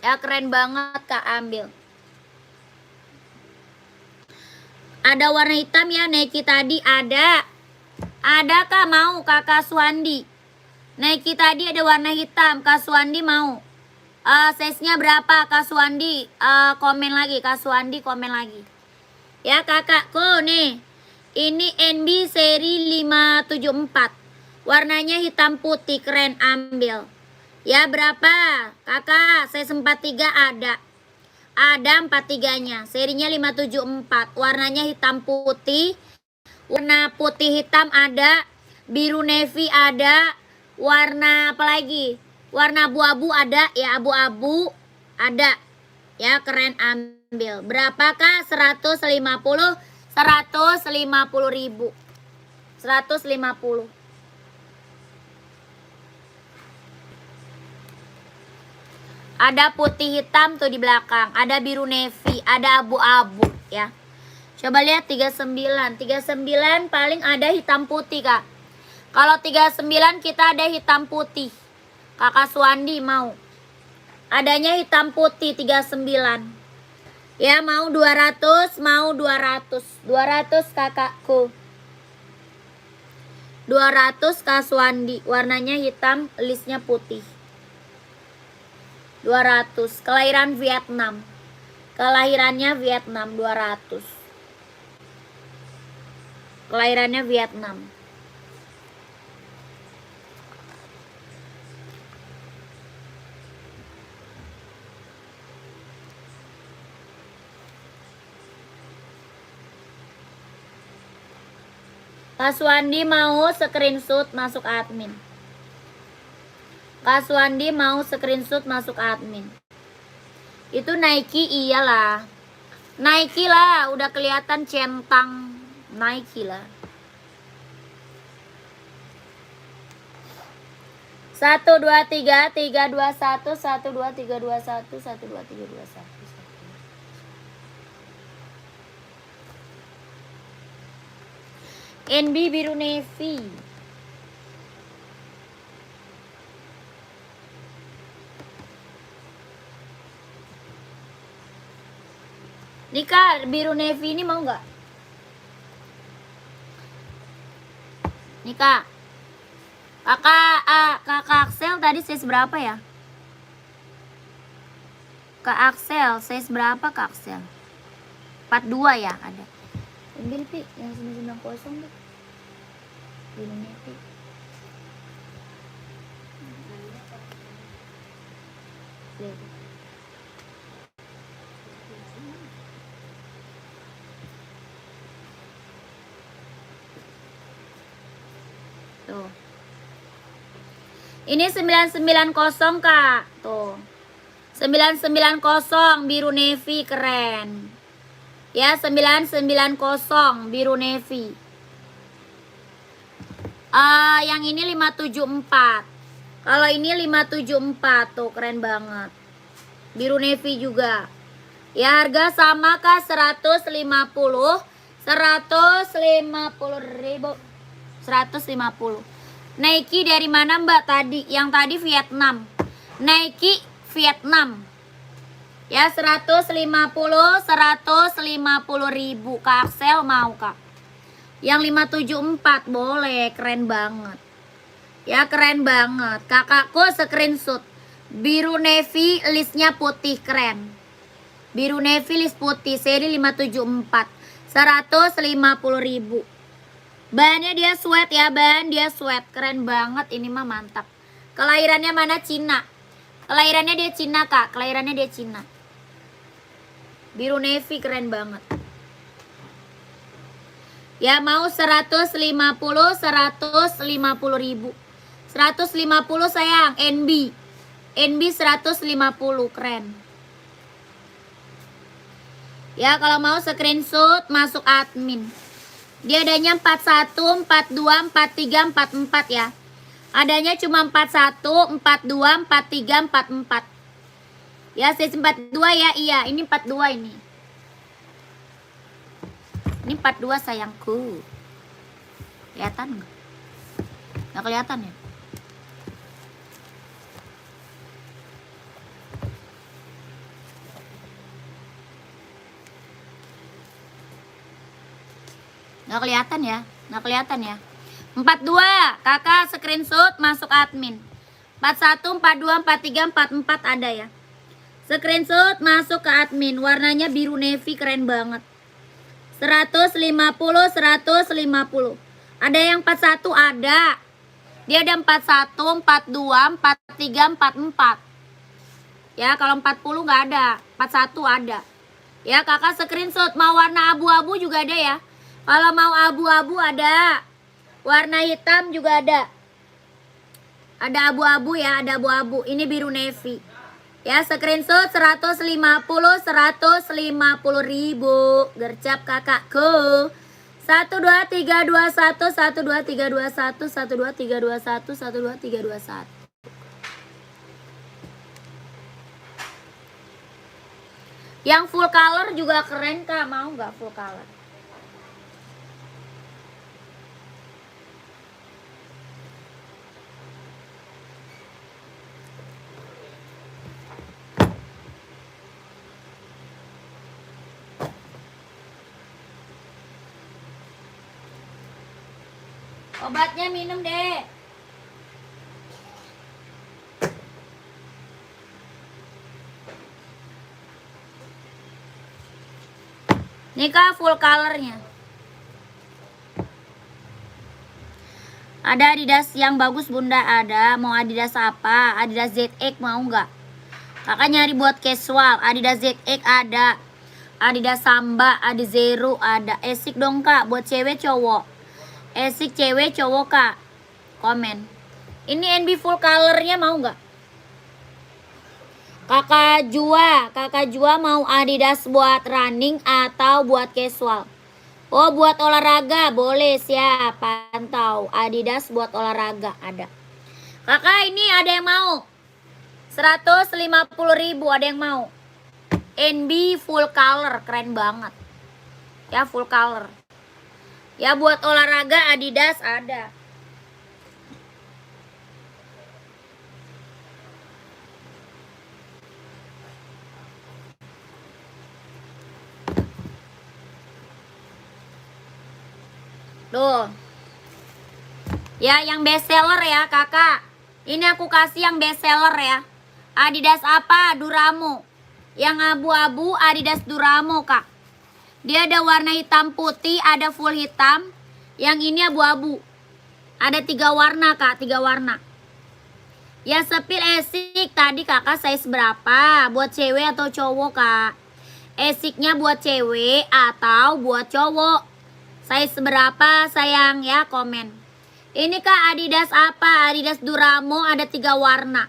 Speaker 1: Ya keren banget kak, ambil. Ada warna hitam ya, Nike tadi ada. Ada kak mau kakak Suandi? Nike tadi ada warna hitam, Kak Suandi mau? Size-nya berapa Kak Suandi? Komen lagi, Kak Suandi komen lagi. Ya kakakku nih. Ini NB seri 574. Warnanya hitam putih, keren, ambil. Ya berapa? Kakak, size 43 ada. Ada 43-nya, serinya 574. Warnanya hitam putih. Warna putih hitam ada. Biru navy ada. Warna apa lagi? Warna abu-abu ada. Ya abu-abu ada. Ya, keren, ambil. Berapakah 150? 150.000. 150. Ada putih hitam tuh di belakang, ada biru navy, ada abu-abu ya. Coba lihat 39. 39 paling ada hitam putih, Kak. Kalau 39 kita ada hitam putih. Kakak Suwandi mau. Adanya hitam putih 39. Ya, mau 200, mau 200. 200 kakakku. 200 Kak Suwandi, warnanya hitam, listnya putih. 200. Kelahiran Vietnam. Kelahirannya Vietnam 200. Kelahirannya Vietnam. Kak Suwandi mau screenshot masuk admin. Kak Suwandi mau screenshot masuk admin. Itu Nike, iyalah. Nike lah, udah kelihatan centang. Nike lah. 1 2 3 3 2 1 1 2 3 2 1 1 2 3 2 1. NB biru navy. Nih Kak, biru navy ini mau nggak? Nih Kak. Kakak Axel tadi size berapa ya? Kak Axel, size berapa Kak Axel? 42 ya ada. Ambil Pi, yang 990 tuh. Biru navy. Lihat. Tuh. Ini 990 Kak. Tuh. 990 biru navy keren. Ya, 990 biru navy. Yang ini 574. Kalau ini 574 tuh keren banget. Biru navy juga. Ya, harga sama Kak, 150. 150.000. 150. Nike dari mana Mbak tadi? Yang tadi Vietnam. Nike Vietnam. Ya, 150.000 Kak Axel mau Kak. Yang 574 boleh, keren banget. Ya, keren banget. Kakakku screenshot. Biru navy listnya putih, keren. Biru navy list putih seri 574. 150.000. Bahannya dia sweat ya, bahan dia sweat. Keren banget, ini mah mantap. Kelahirannya mana? Cina. Kelahirannya dia Cina Kak, kelahirannya dia Cina. Biru navy keren banget. Ya, mau 150, 150.000. 150 sayang, NB. NB 150, keren. Ya, kalau mau screenshot masuk admin. Dia adanya 41, 42, 43, 44 ya. Adanya cuma 41, 42, 43, 44. Ya, size 42 ya. Iya, ini 42 ini. Ini 42 sayangku. Kelihatan nggak? Nggak kelihatan ya? Nggak kelihatan ya? Nggak kelihatan ya? 42, kakak screenshot masuk admin. 41, 42, 43, 44 ada ya. Screenshot masuk ke admin. Warnanya biru navy, keren banget. 150, 150. Ada yang 41 ada. Dia ada 41, 42, 43, 44. Ya, kalau 40 nggak ada. 41 ada. Ya, kakak screenshot. Mau warna abu-abu juga ada ya. Kalau mau abu-abu ada. Warna hitam juga ada. Ada abu-abu ya, ada abu-abu. Ini biru navy. Ya, screenshot 150 gercap kakakku. 12321 12321 12321 12321. Yang full color juga keren Kak, mau nggak full color? Obatnya minum deh. Nih Kak, full colornya. Ada Adidas yang bagus bunda, ada. Mau Adidas apa? Adidas ZX mau nggak? Kakak nyari buat casual. Adidas ZX ada. Adidas Samba, ada Zero ada. Esik dong Kak, buat cewek cowok. Esik cewek cowok Kak. Komen. Ini NB full colornya mau nggak? Kakak Jua mau Adidas buat running atau buat casual? Oh, buat olahraga boleh, siap. Pantau. Adidas buat olahraga ada. Kakak ini ada yang mau? 150.000 ada yang mau? NB full color, keren banget. Ya, full color. Ya, buat olahraga Adidas ada. Tuh. Ya, yang best seller ya, Kakak. Ini aku kasih yang best seller ya. Adidas apa? Duramo. Yang abu-abu Adidas Duramo, Kak. Dia ada warna hitam putih, ada full hitam. Yang ini abu-abu. Ada 3 warna, Kak, 3 warna. Ya, sepil esik tadi Kakak size berapa? Buat cewek atau cowok, Kak? Esiknya buat cewek atau buat cowok? Size berapa sayang ya, komen. Ini Kak Adidas apa? Adidas Duramo ada 3 warna.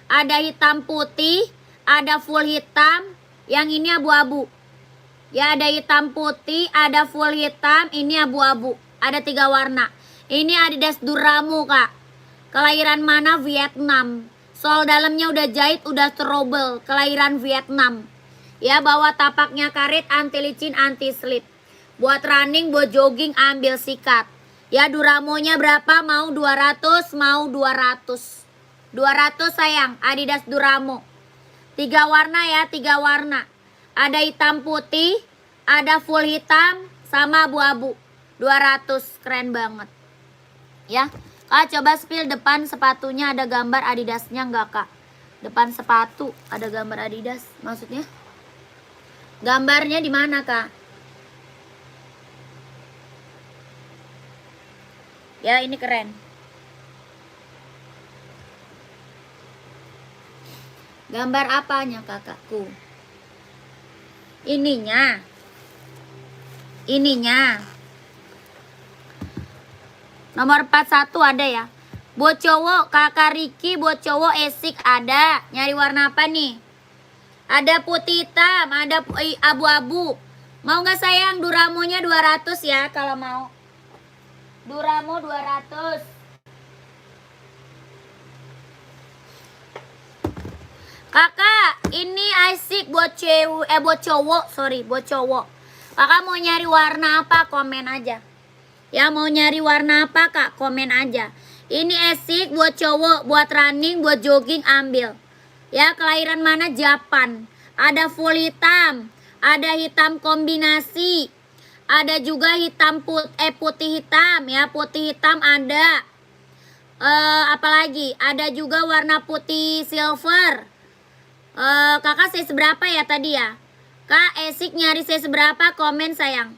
Speaker 1: Ada hitam putih, ada full hitam, yang ini abu-abu. Ya, ada hitam putih, ada full hitam, ini abu-abu. Ada 3 warna. Ini Adidas Duramo Kak. Kelahiran mana? Vietnam. Sol dalamnya udah jahit, udah trouble. Kelahiran Vietnam. Ya, bawa tapaknya karet, anti licin, anti slip. Buat running, buat jogging, ambil sikat. Ya, Duramonya berapa? Mau 200, mau 200. 200 sayang, Adidas Duramo. 3 warna ya, 3 warna. Ada hitam putih, ada full hitam, sama abu-abu. 200, keren banget. Ya, Kak coba spill depan sepatunya ada gambar Adidasnya enggak Kak? Depan sepatu ada gambar Adidas, maksudnya? Gambarnya di mana Kak? Ya, ini keren. Gambar apanya kakakku? Ininya. Nomor 41 ada ya. Buat cowok kakak Riki, buat cowok esik ada. Nyari warna apa nih? Ada putih hitam, ada abu-abu. Mau nggak sayang? Duramonya 200 ya kalau mau. Duramo 200. Kakak, ini asik buat cewek, buat cowok, buat cowok. Kakak mau nyari warna apa? Komen aja. Ya, mau nyari warna apa Kak? Komen aja. Ini asik buat cowok, buat running, buat jogging, ambil. Ya, kelahiran mana? Japan. Ada full hitam, ada hitam kombinasi. Ada juga hitam putih hitam ya, putih hitam ada. Apalagi ada juga warna putih silver. Kakak size berapa ya tadi ya? Kak esik nyari size berapa? Komen sayang.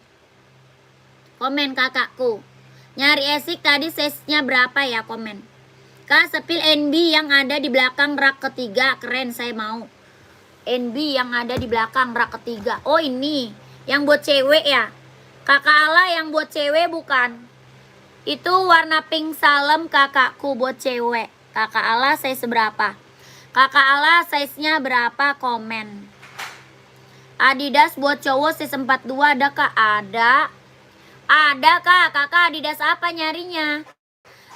Speaker 1: Komen kakakku. Nyari esik tadi size-nya berapa ya? Komen. Kak sepil NB yang ada di belakang rak ketiga, keren, saya mau. NB yang ada di belakang rak ketiga. Oh ini yang buat cewek ya? Kakak Ala yang buat cewek bukan? Itu warna pink salem kakakku buat cewek. Kakak Ala saya seberapa? Kakak Ala size-nya berapa? Komen. Adidas buat cowok size 42 ada kak? Ada. Ada kak. Kakak Adidas apa nyarinya?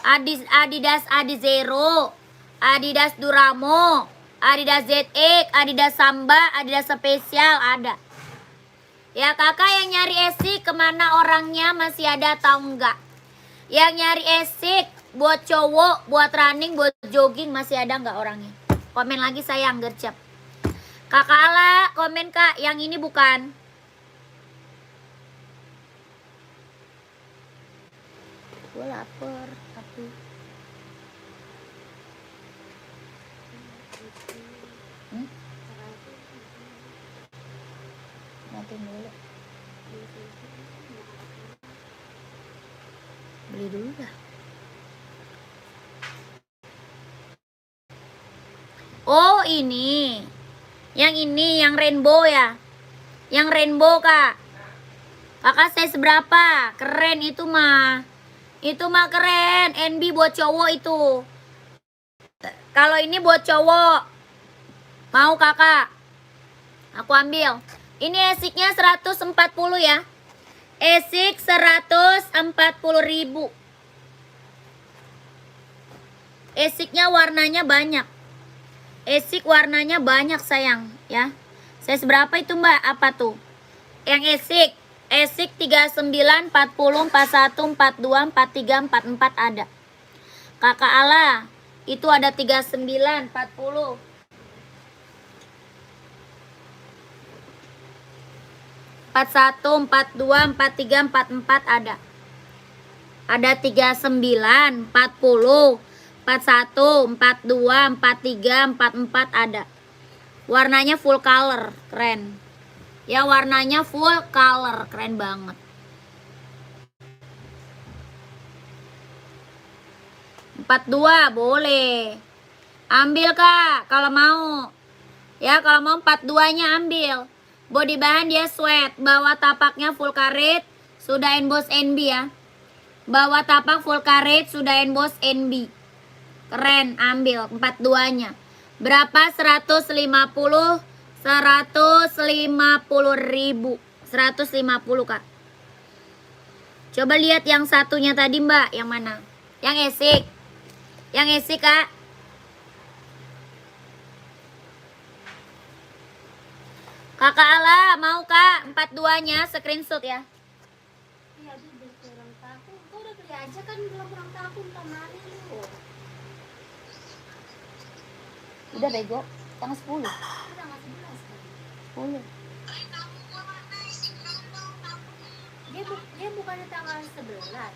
Speaker 1: Adidas Adizero, Adidas Duramo, Adidas ZX, Adidas Samba, Adidas Spesial ada. Ya kakak yang nyari esik kemana orangnya, masih ada atau enggak? Yang nyari esik buat cowok, buat running, buat jogging masih ada enggak orangnya? Komen lagi sayang gercep. Kakak Ala komen kak, yang ini bukan. Gue lapar tapi matiin dulu. Beli dulu dah. Oh ini. Yang ini, yang rainbow ya. Yang rainbow kak. Kakak size berapa? Keren itu mah. Itu mah keren. NB buat cowok itu. Kalau ini buat cowok. Mau kakak? Aku ambil. Ini esiknya 140 ya. Esik 140.000. Esiknya warnanya banyak. Esik warnanya banyak sayang ya. Size berapa itu mbak? Apa tuh? Yang esik. Esik 39, 40, 41, 42, 43, 44 ada. Kakak Ala. Itu ada 39, 40. 41, 42, 43, 44 ada. Ada 39, 40, 41, 42, 43, 44 ada. Warnanya full color, keren. Ya warnanya full color, keren banget. 42 boleh. Ambil kak, kalau mau. Ya kalau mau 42-nya ambil. Body bahan dia sweat, bawah tapaknya full karet, sudah emboss NB ya. Bawah tapak full karet, sudah emboss NB. Keren, ambil 42-nya. Berapa? 150, 150.000. 150 kak. Coba lihat yang satunya tadi mbak, yang mana? Yang esik. Yang esik kak. Kakak Ala, mau kak 42-nya screenshot ya.
Speaker 2: Iya, dia udah kurang tahun. Kau udah beli aja kan belum kurang tahun kemarin lu.
Speaker 1: Udah bego, tanggal 10.
Speaker 2: Udah nggak 11 kan?
Speaker 1: 10.
Speaker 2: Dia bukannya tanggal 11.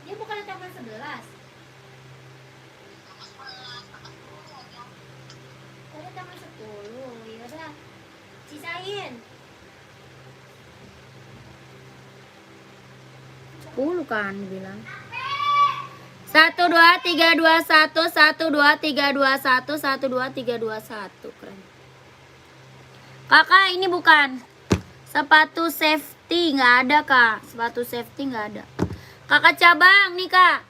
Speaker 2: Dia bukannya tanggal 11. Tadi tanggal 10. Ya udah. Sisain.
Speaker 1: 10 kan dibilang. 1 2 3 2 1 1 2 3 2 1 1 2 3 2 1. Keren. Kakak ini bukan sepatu safety, nggak ada kak. Sepatu safety nggak ada. Kakak cabang nih kak.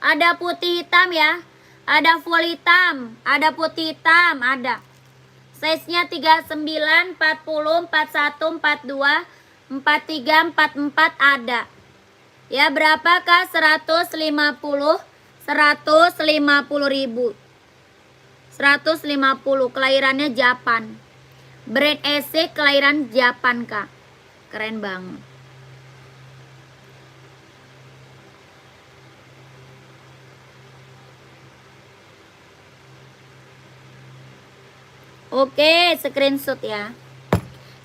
Speaker 1: Ada putih hitam ya. Ada full hitam. Ada putih hitam. Ada. Size-nya 39, 40, 41, 42, 43, 44 ada. Ya berapa kak? 150. 150.000. 150. Kelahirannya Japan. Brand EC kelahiran Japan kak. Keren banget. Oke, screenshot ya.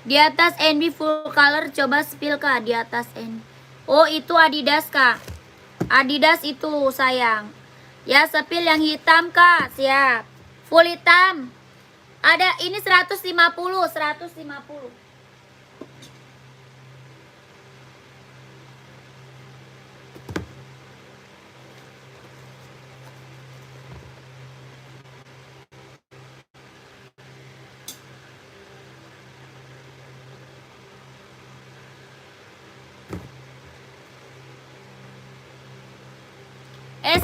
Speaker 1: Di atas NB full color, coba spill kak di atas NB. Oh itu Adidas kak. Adidas itu sayang. Ya spill yang hitam kak, siap. Full hitam. Ada ini 150, 150.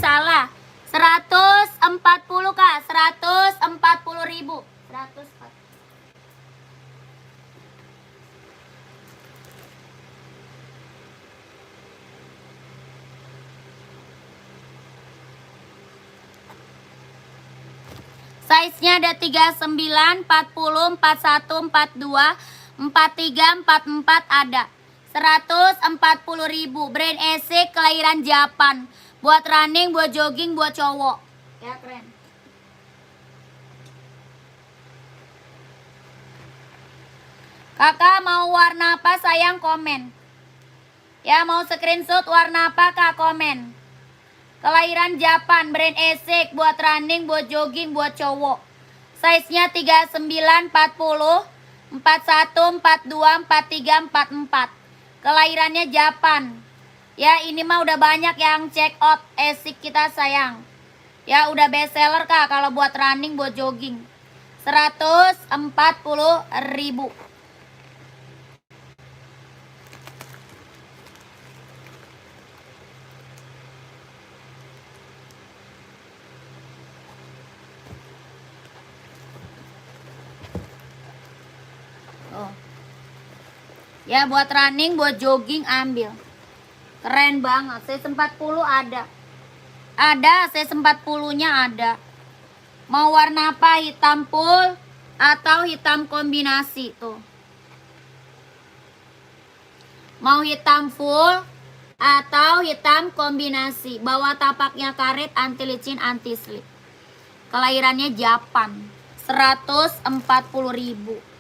Speaker 1: Salah. 140 Kak, 140.000. 140. Size-nya ada 39, 40, 41, 42, 43, 44 ada. 140.000. Brand Esik kelahiran Japan. Buat running, buat jogging, buat cowok. Ya keren. Kakak mau warna apa sayang komen. Ya mau screenshot warna apa Kak komen. Kelahiran Japan, brand Esik, buat running, buat jogging, buat cowok. Size-nya 39, 40, 41, 42, 43, 44. Kelahirannya Japan. Ya, ini mah udah banyak yang check out Esik kita sayang. Ya, udah best seller Kak kalau buat running, buat jogging. 140.000. Ya buat running, buat jogging ambil. Keren banget. Size 40 ada. Ada, size 40-nya ada. Mau warna apa? Hitam full atau hitam kombinasi tuh. Mau hitam full atau hitam kombinasi. Bawah tapaknya karet, anti licin, anti slip. Kelahirannya Japan. 140.000.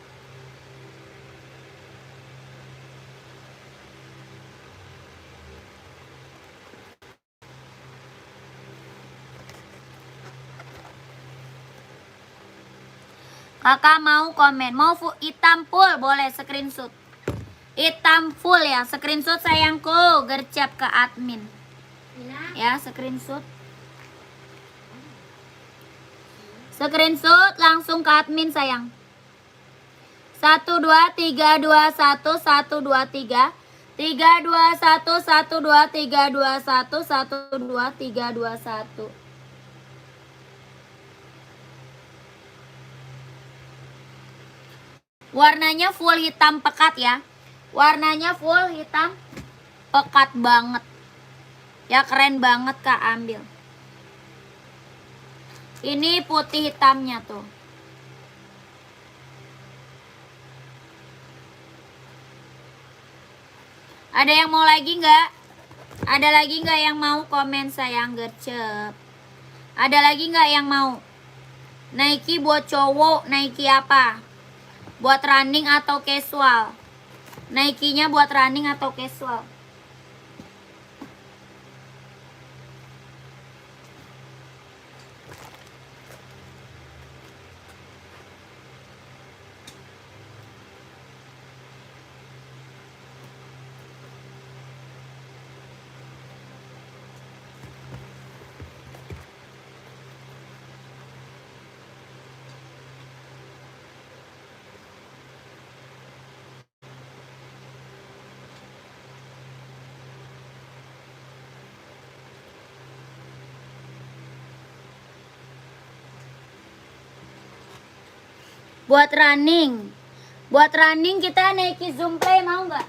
Speaker 1: Kakak mau komen, mau hitam full boleh screenshot. Hitam full ya, screenshot sayangku, gercep ke admin. Ya, screenshot. Screenshot langsung ke admin sayang. 1 2 3 2 1 1 2 3 3 2 1 1 2 3 2 1 1 2 3 2 1. Warnanya full hitam pekat ya. Warnanya full hitam pekat banget. Ya keren banget Kak, ambil. Ini putih hitamnya tuh. Ada yang mau lagi nggak? Ada lagi nggak yang mau komen sayang gercep? Ada lagi nggak yang mau? Nike buat cowok, Nike apa? Buat running atau casual? Nike-nya buat running atau casual? Buat running. Buat running kita Nike Zoom Play mau nggak?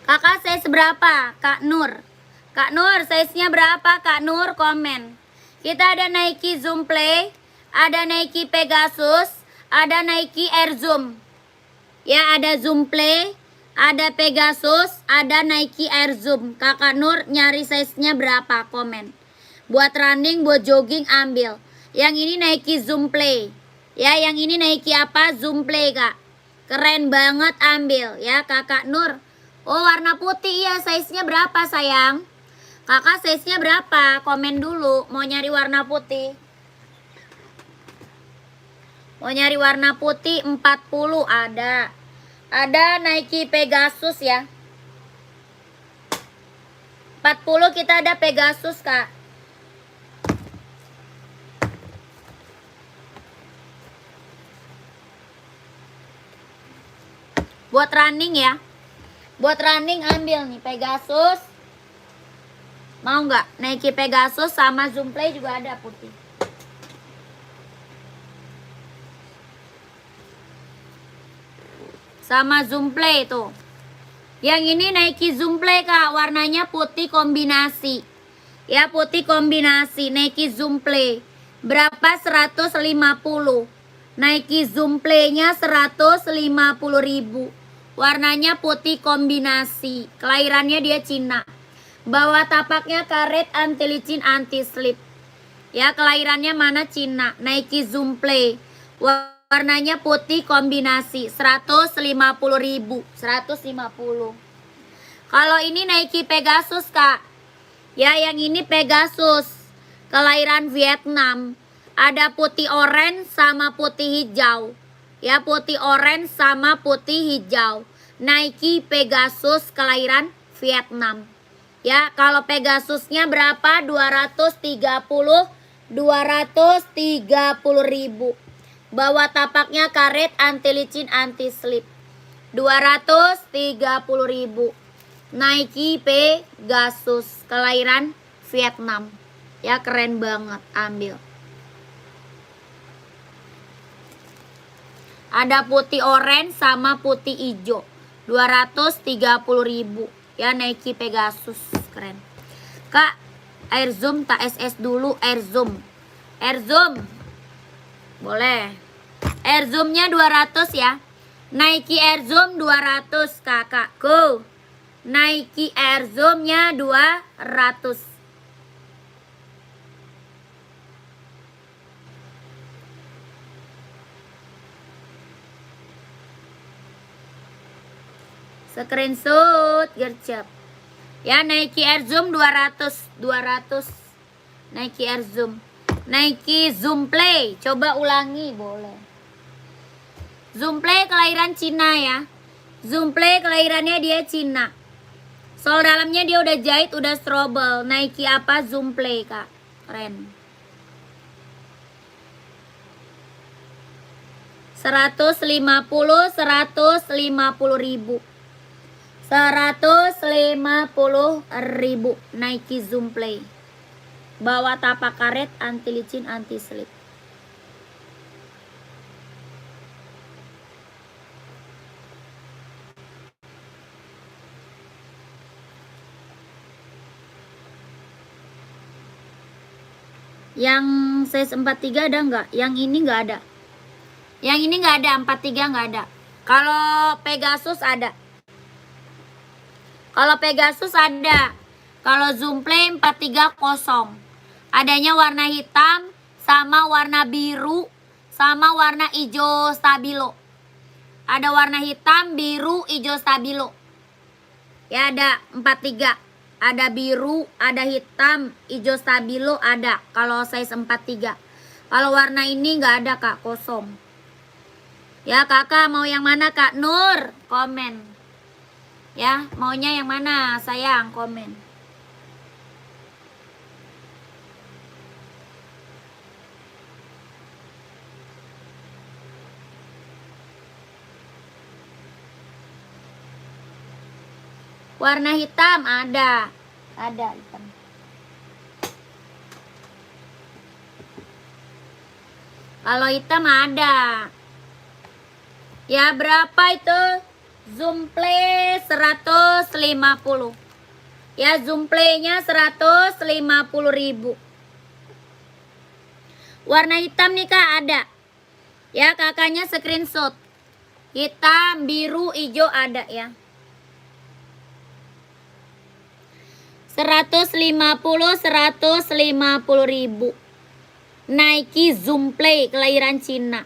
Speaker 1: Kakak size berapa? Kak Nur. Kak Nur size-nya berapa? Kak Nur komen. Kita ada Nike Zoom Play, ada Nike Pegasus, ada Nike Air Zoom. Ya ada Zoom Play, ada Pegasus, ada Nike Air Zoom. Kakak Nur nyari size-nya berapa? Komen. Buat running, buat jogging ambil. Yang ini Nike Zoom Play. Ya, yang ini Nike apa? Zoom Play, Kak. Keren banget, ambil ya, Kakak Nur. Oh, warna putih ya, size-nya berapa, sayang? Kakak size-nya berapa? Komen dulu, mau nyari warna putih. Mau nyari warna putih 40 ada. Ada Nike Pegasus ya. 40 kita ada Pegasus, Kak. Buat running ya. Buat running ambil nih Pegasus. Mau nggak? Nike Pegasus sama Zoomplay juga ada putih. Sama Zoomplay tuh. Yang ini Nike Zoomplay Kak, warnanya putih kombinasi. Ya, putih kombinasi Nike Zoomplay. Berapa? 150. Nike Zoomplay-nya 150.000. Warnanya putih kombinasi. Kelahirannya dia Cina. Bawah tapaknya karet anti licin anti slip. Ya, kelahirannya mana? Cina. Nike Zoomplay. Warnanya putih kombinasi. 150.000. 150. Kalau ini Nike Pegasus Kak. Ya, yang ini Pegasus. Kelahiran Vietnam. Ada putih oranye sama putih hijau. Ya, putih oranye sama putih hijau. Nike Pegasus kelahiran Vietnam. Ya, kalau Pegasusnya berapa? 230.000. Bawah tapaknya karet anti licin anti slip. 230.000. Nike Pegasus kelahiran Vietnam. Ya, keren banget, ambil. Ada putih oranye sama putih hijau. 230.000. Ya, Nike Pegasus, keren. Kak, air zoom tak SS dulu, air zoom. Air zoom. Boleh. Air zoomnya 200 ya. Nike Air Zoom 200 kakakku. Nike Air Zoom-nya 200. Screenshot gercep. Ya, Nike Air Zoom 200. Nike Air Zoom. Nike Zoomplay, coba ulangi boleh. Zoomplay kelahiran Cina ya. Zoomplay kelahirannya dia Cina. Sol dalamnya dia udah jahit, udah strobel. Nike apa? Zoomplay Kak. Keren. 150.000. 150.000 Nike Zoomplay. Bawa tapak karet anti licin anti slip. Yang size 43 ada nggak? Yang ini nggak ada. Yang ini nggak ada, 43 nggak ada. Kalau Pegasus ada. Kalau Pegasus ada. Kalau Zoomplay 43 kosong. Adanya warna hitam sama warna biru sama warna hijau stabilo. Ada warna hitam, biru, hijau stabilo. Ya, ada 43. Ada biru, ada hitam, hijau stabilo ada. Kalau size 43. Kalau warna ini nggak ada Kak, kosong. Ya, kakak mau yang mana Kak? Nur, komen. Ya, maunya yang mana sayang, komen. Warna hitam ada. Ada hitam. Kalau hitam ada. Ya, berapa itu? Zoomplay 150. Ya, Zoomplay-nya 150.000. Warna hitam nih Kak ada. Ya, kakaknya screenshot. Hitam, biru, hijau ada ya. 150.000. Nike Zoomplay kelahiran Cina.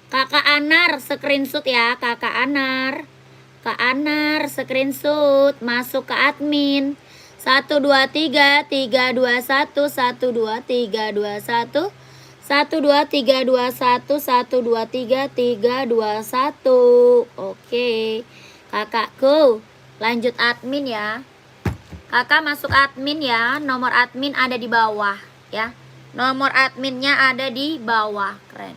Speaker 1: Kakak Anar screenshot ya, Kakak Anar. Kak Anar screenshot, masuk ke admin. 123 321 123 21 123 21 123 321. Oke. Kakakku, lanjut admin ya. Kakak masuk admin ya. Nomor admin ada di bawah ya. Nomor adminnya ada di bawah. Keren.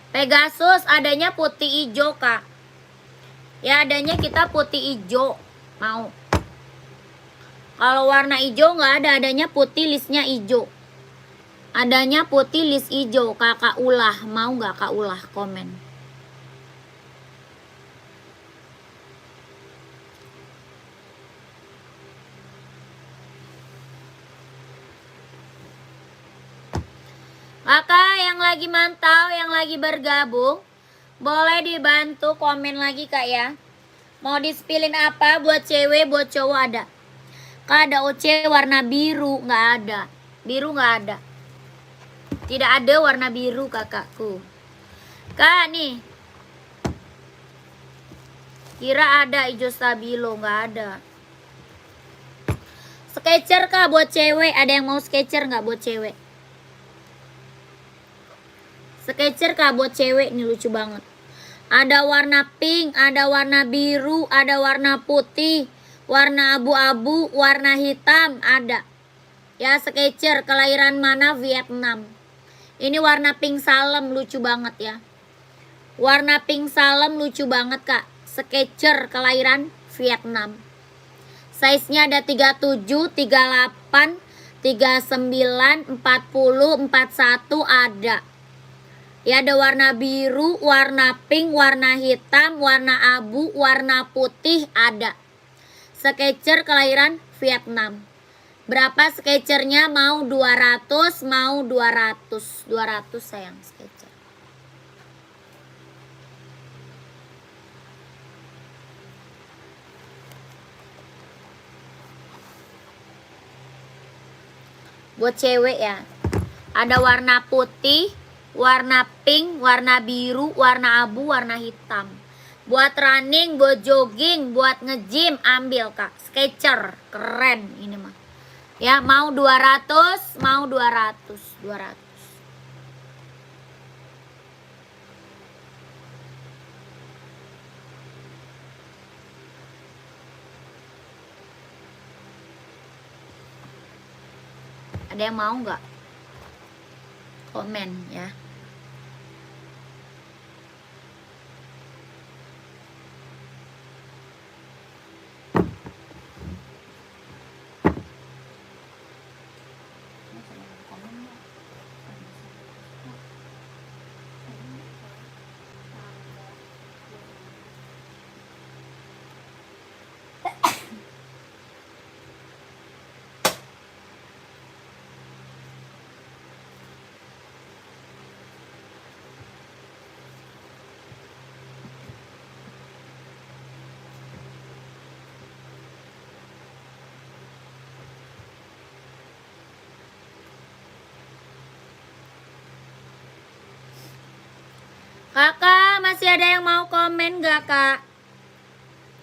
Speaker 1: Pegasus adanya putih hijau kak. Ya adanya kita putih hijau. Mau. Kalau warna hijau nggak ada, adanya putih listnya hijau. Adanya putih list hijau. Kakak Ulah, mau nggak Kak Ulah komen? Kakak yang lagi mantau, yang lagi bergabung, boleh dibantu komen lagi kak ya. Mau dispilin apa buat cewek, buat cowok ada. Kak ada OC warna biru, nggak ada. Biru nggak ada. Tidak ada warna biru kakakku. Kak nih. Kira ada hijau stabilo, nggak ada. Sketcher kak buat cewek, ada yang mau sketcher nggak buat cewek? Sketcher kak buat cewek nih lucu banget. Ada warna pink, ada warna biru, ada warna putih, warna abu-abu, warna hitam ada. Ya sketcher kelahiran mana Vietnam. Ini warna pink salem lucu banget ya. Warna pink salem lucu banget kak. Sketcher kelahiran Vietnam. Size-nya ada 37, 38, 39, 40, 41 ada. Ya ada warna biru, warna pink, warna hitam, warna abu, warna putih ada. Sketcher kelahiran Vietnam. Berapa sketchernya? Mau 200, mau 200. 200 sayang sketcher. Buat cewek ya. Ada warna putih, warna pink, warna biru, warna abu, warna hitam. Buat running, buat jogging, buat nge-gym ambil kak. Sketcher, keren ini mah. Ya mau 200, mau 200, 200. Ada yang mau nggak? Komen ya. Kakak masih ada yang mau komen gak kak?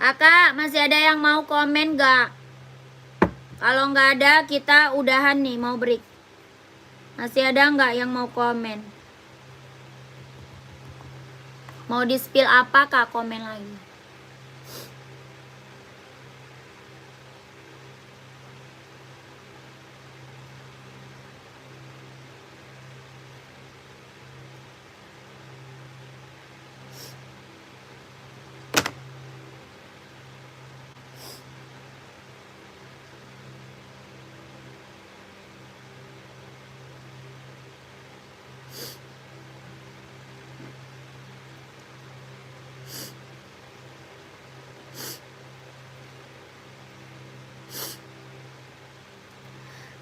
Speaker 1: Kakak masih ada yang mau komen gak? Kalau nggak ada kita udahan nih, mau break. Masih ada nggak yang mau komen? Mau di spill apa kak? Komen lagi.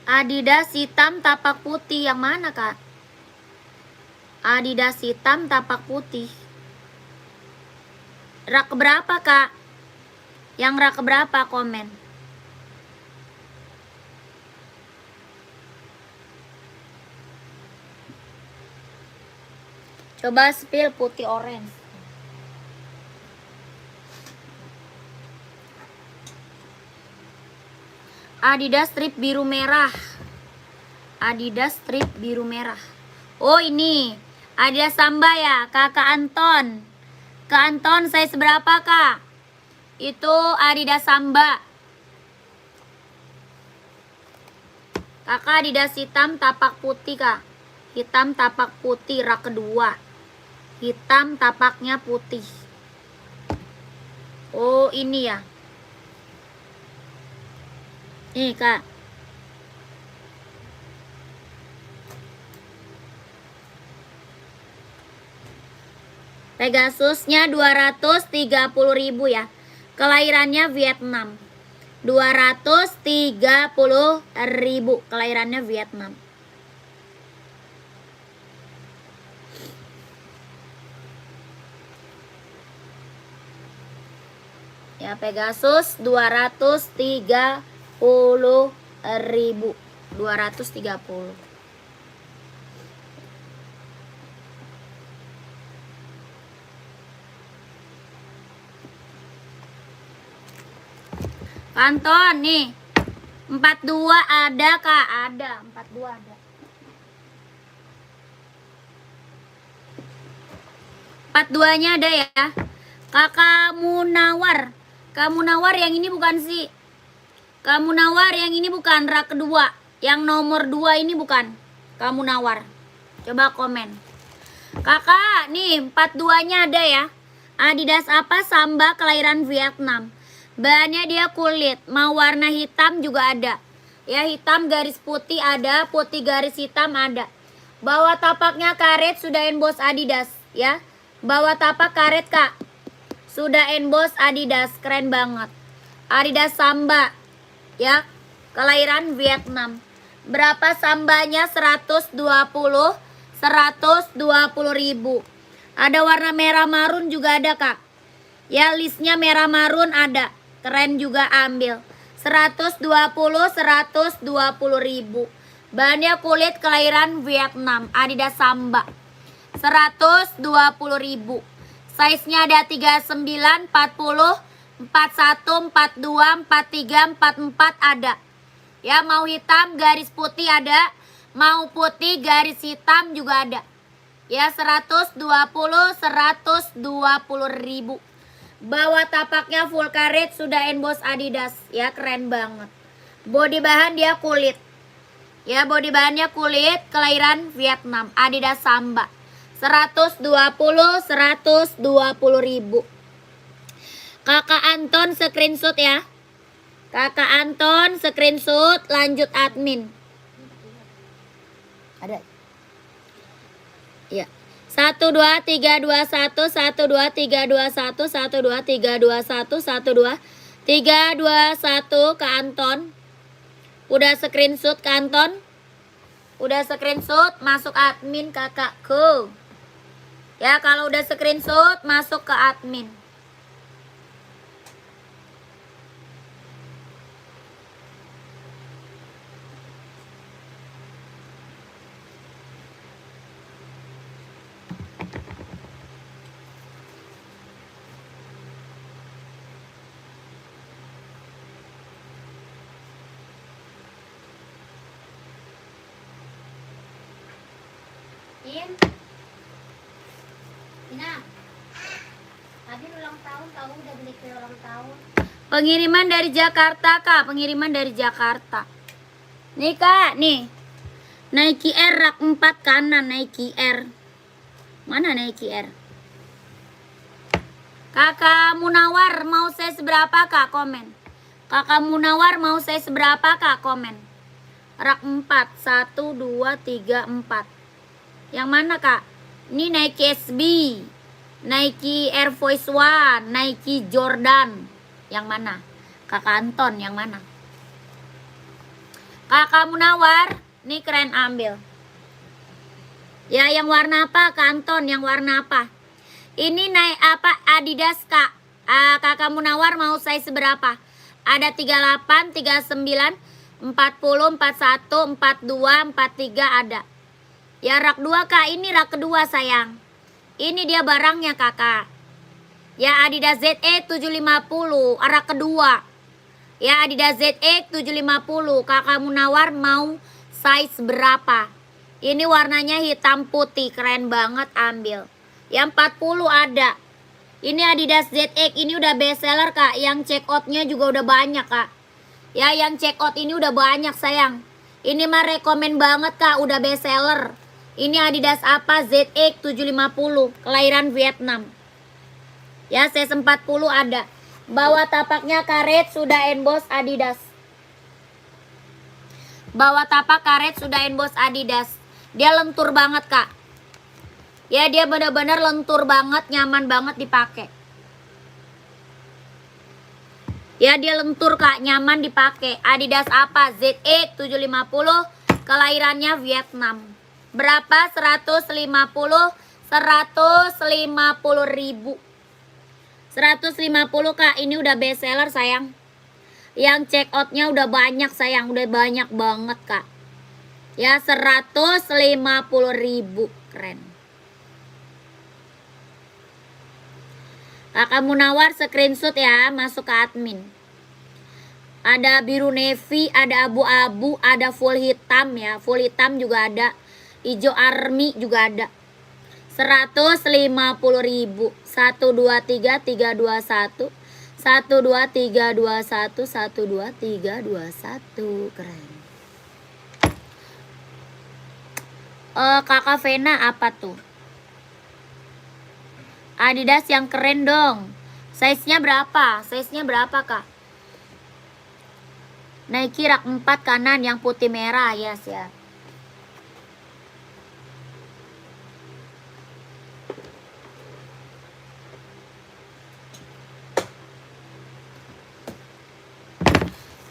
Speaker 1: Adidas hitam tapak putih yang mana kak? Adidas hitam tapak putih. Rak berapa kak? Yang rak berapa komen? Coba spill putih orange. Adidas strip biru merah. Adidas strip biru merah. Oh ini Adidas Samba ya, kakak Anton. Kak Anton size berapa kak? Itu Adidas Samba. Kakak Adidas hitam tapak putih kak. Hitam tapak putih rak kedua. Hitam tapaknya putih. Oh ini ya. Nih Kak. Pegasusnya 230.000 ya. Kelahirannya Vietnam. 230.000 kelahirannya Vietnam. Ya Pegasus 230.000. 230. Anton nih 42 ada Kak? Ada 42 ada. 42-nya ada ya. Kakak Munawar. Kak Munawar yang ini bukan sih. Kak Munawar yang ini bukan rak kedua. Yang nomor 2 ini bukan. Kak Munawar. Coba komen. Kakak nih 42-nya ada ya. Adidas apa? Samba kelahiran Vietnam. Bahannya dia kulit, mau warna hitam juga ada. Ya hitam garis putih ada, putih garis hitam ada. Bawah tapaknya karet sudah emboss Adidas ya. Bawah tapak karet Kak. Sudah emboss Adidas, keren banget. Adidas Samba ya. Kelahiran Vietnam. Berapa Sambanya? 120 ribu. Ada warna merah marun juga ada Kak. Ya listnya merah marun ada. Keren juga ambil. 120 ribu. Bahannya kulit kelahiran Vietnam. Adidas Samba. 120 ribu. Size-nya ada 39, 40, 41, 42, 43, 44 ada. Ya mau hitam garis putih ada. Mau putih garis hitam juga ada. Ya 120 ribu. Bawah tapaknya full karet sudah emboss Adidas. Ya keren banget. Body bahan dia kulit. Ya body bahannya kulit. Kelahiran Vietnam. Adidas Samba. 120 ribu. Kakak Anton screenshot ya. Kakak Anton screenshot. Lanjut admin. Ada. Ya. 1 2 3 2 1 1 2 3 2 1 1 2 3 2 1 1 2 3 2 1 ke Anton. Udah screenshot ke Anton? Udah screenshot masuk admin kakakku. Ya kalau udah screenshot masuk ke admin.
Speaker 2: Ina, tadi ulang tahun tahu udah beli kue ulang tahun.
Speaker 1: Pengiriman dari Jakarta Kak. Pengiriman dari Jakarta. Nih Kak, nih. Nike Air rak 4 kanan Nike Air. Mana Nike Air? Kakak Munawar mau saya seberapa Kak? Komen. Kakak Munawar mau saya seberapa Kak? Komen. Rak 4. 1, 2, 3, 4. Yang mana Kak? Ini Nike SB. Nike Air Force One. Nike Jordan. Yang mana? Kakak Anton yang mana? Kakak Munawar. Ini keren ambil. Ya yang warna apa Kak Anton? Yang warna apa? Ini naik apa? Adidas Kak. Kakak Munawar mau size seberapa? Ada 38, 39, 40, 41, 42, 43 ada. Ya rak 2 Kak. Ini rak kedua sayang. Ini dia barangnya kakak. Ya Adidas ZX 750 rak kedua. Ya Adidas ZX 750. Kakak Munawar mau size berapa? Ini warnanya hitam putih. Keren banget ambil. Yang 40 ada. Ini Adidas ZX. Ini udah best seller Kak. Yang check outnya juga udah banyak Kak. Ya yang check out ini udah banyak sayang. Ini mah rekomen banget Kak. Udah best seller. Ini Adidas apa? ZX 750, kelahiran Vietnam. Ya, size 40 ada. Bawah tapaknya karet sudah emboss Adidas. Bawah tapak karet sudah emboss Adidas. Dia lentur banget, Kak. Ya, dia benar-benar lentur banget, nyaman banget dipakai. Ya, dia lentur, Kak, nyaman dipakai. Adidas apa? ZX 750, kelahirannya Vietnam. Berapa? 150 ribu. 150, Kak. Ini udah best seller, sayang. Yang check outnya udah banyak, sayang. Udah banyak banget, Kak. Ya, 150 ribu. Keren. Kakak Munawar screenshot ya, masuk ke admin. Ada biru navy, ada abu-abu, ada full hitam ya. Full hitam juga ada. Hijau army juga ada. 150 ribu. 1 2 3 3 2 1. 1 2 3 2 1. 1 2 3 2 1. Keren. Kakak Vena apa tuh? Adidas yang keren dong. Size-nya berapa? Size-nya berapa, Kak? Nike rak 4 kanan yang putih merah, yes ya.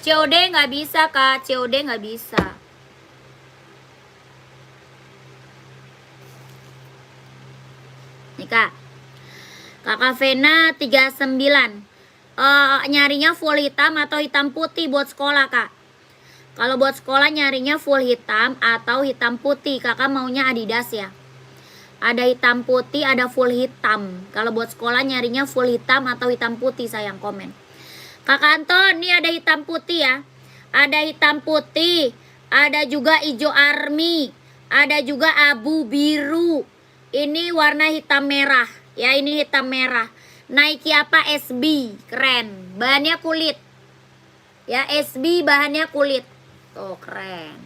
Speaker 1: COD nggak bisa, Kak. COD nggak bisa. Nih, Kak. Kakak Vena 39. Nyarinya full hitam atau hitam putih buat sekolah, Kak. Kalau buat sekolah nyarinya full hitam atau hitam putih. Kakak maunya Adidas ya. Ada hitam putih, ada full hitam. Kalau buat sekolah nyarinya full hitam atau hitam putih, sayang, komen. Kakak Anton, ini ada hitam putih ya. Ada hitam putih, ada juga hijau army, ada juga abu biru. Ini warna hitam merah. Ya, ini hitam merah. Nike apa? SB, keren. Bahannya kulit. Ya, SB bahannya kulit. Tuh, keren.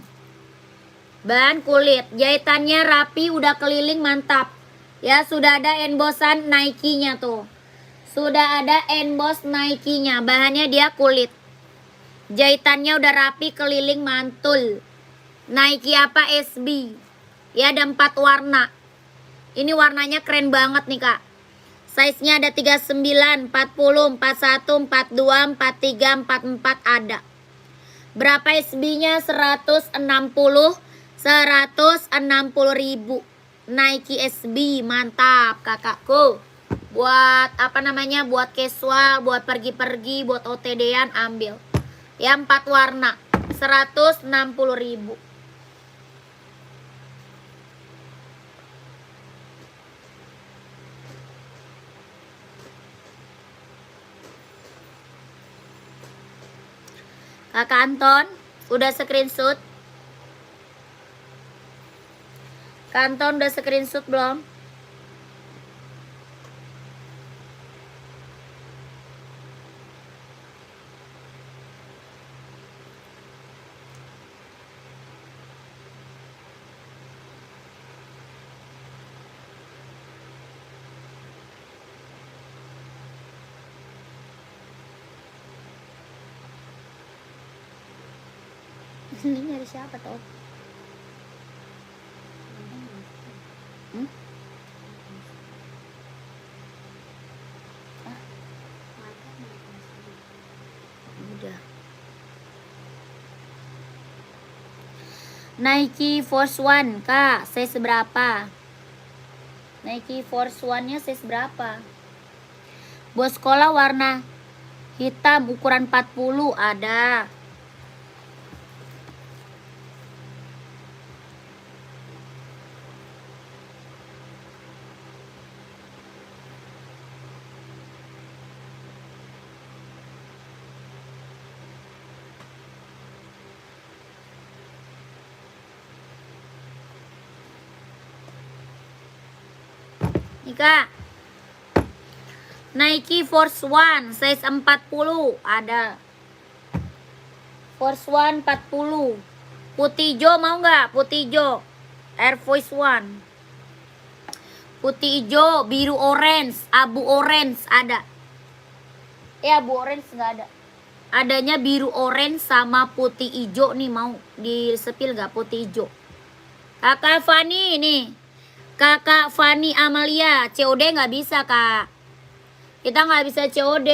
Speaker 1: Bahan kulit. Jahitannya rapi, udah keliling, mantap. Ya, sudah ada embossan Nike-nya tuh. Sudah ada emboss Nike-nya. Bahannya dia kulit. Jahitannya udah rapi, keliling, mantul. Nike apa? SB. Ya, ada 4 warna. Ini warnanya keren banget nih, Kak. Size-nya ada 39, 40, 41, 42, 43, 44 ada. Berapa SB-nya? 160 ribu. Nike SB, mantap, kakakku. Buat apa namanya? Buat casual, buat pergi-pergi, buat OTD-an ambil. Ya, 4 warna. 160 ribu. Kakak Anton, udah screenshot? Kak Anton udah screenshot belum? Ini nyari siapa tuh? Udah. Nike Force One, Kak, size berapa? Nike Force One-nya size berapa? Buat sekolah warna hitam ukuran 40 ada. Ika, Nike Force One size 40 ada. Force One 40. Putih hijau mau nggak? Putih hijau. Air Force One. Putih hijau, biru orange, abu orange ada. Abu orange nggak ada. Adanya biru orange sama putih hijau nih, mau di-spill nggak putih hijau? Kakak Fani nih. Kakak Fani Amalia, COD nggak bisa kak. Kita nggak bisa COD.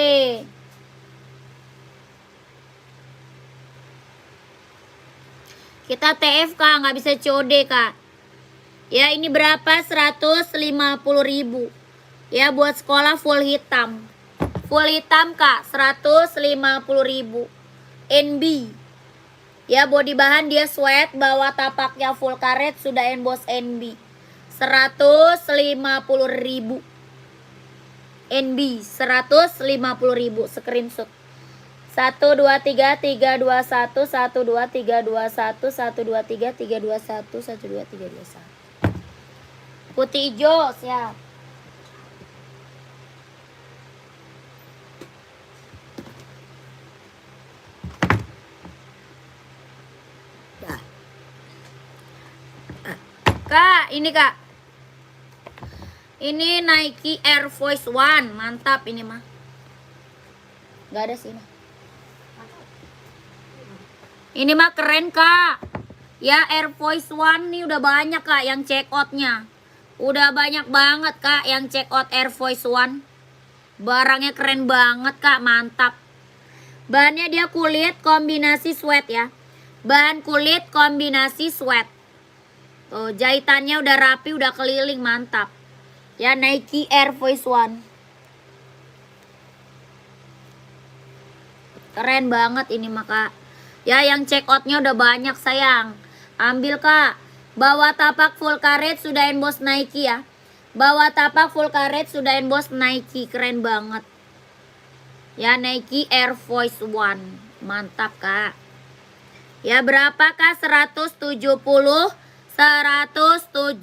Speaker 1: Kita TFK nggak bisa COD kak. Ya ini berapa? 150.000. Ya buat sekolah full hitam. Full hitam kak 150.000. NB. Ya body bahan dia sweat, bawah tapaknya full karet, sudah emboss NB. 150.000. NB 150.000 screenshot. 1 2 3 3 2 1 1 2 3 2 1 1 2 3 3 2 1 1 2 3 2 1. Putih hijau siap. Kak, ini kak. Ini Nike Air Force One, mantap ini mah. Gak ada sih. Ini mah keren kak. Ya Air Force One nih udah banyak kak yang check outnya. Udah banyak banget kak yang check out Air Force One. Barangnya keren banget kak, mantap. Bahannya dia kulit kombinasi sweat ya. Bahan kulit kombinasi sweat. Tuh jahitannya udah rapi, udah keliling, mantap. Ya Nike Air Force One. Keren banget ini mah kak. Ya yang check outnya udah banyak sayang. Ambil kak. Bawah tapak full karet sudah emboss Nike ya. Bawah tapak full karet sudah emboss Nike. Keren banget. Ya Nike Air Force One. Mantap kak. Ya berapa kak? 170. 170.000.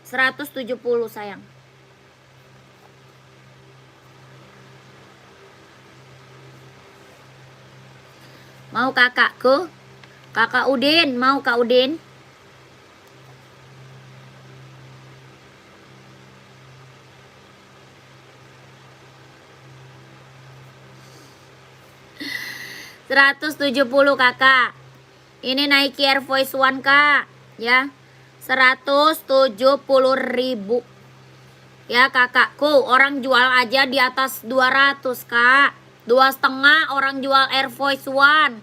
Speaker 1: 170 sayang. Mau kakakku? Kakak Udin, mau Kak Udin? $170 kakak. Ini Nike Air Force One kak. Ya 170.000. Ya kakakku, orang jual aja di atas 200 kak. 2,5 orang jual Air Force One.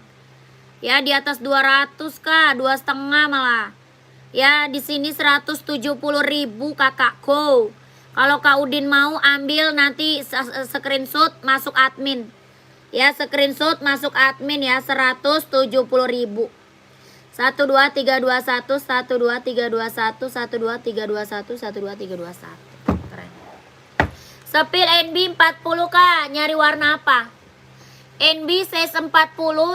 Speaker 1: Ya di atas 200 kak, 2,5 malah. Ya di sini 170.000 kakakku. Kalau Kak Udin mau ambil nanti screenshot masuk admin. Ya screenshot masuk admin ya 170.000. 1 2 3 2 1 1 2 3 2 1 1 2 3 2 1 1 2 3 2 1. Keren. Sepil NB 40 kak, nyari warna apa? NB size 40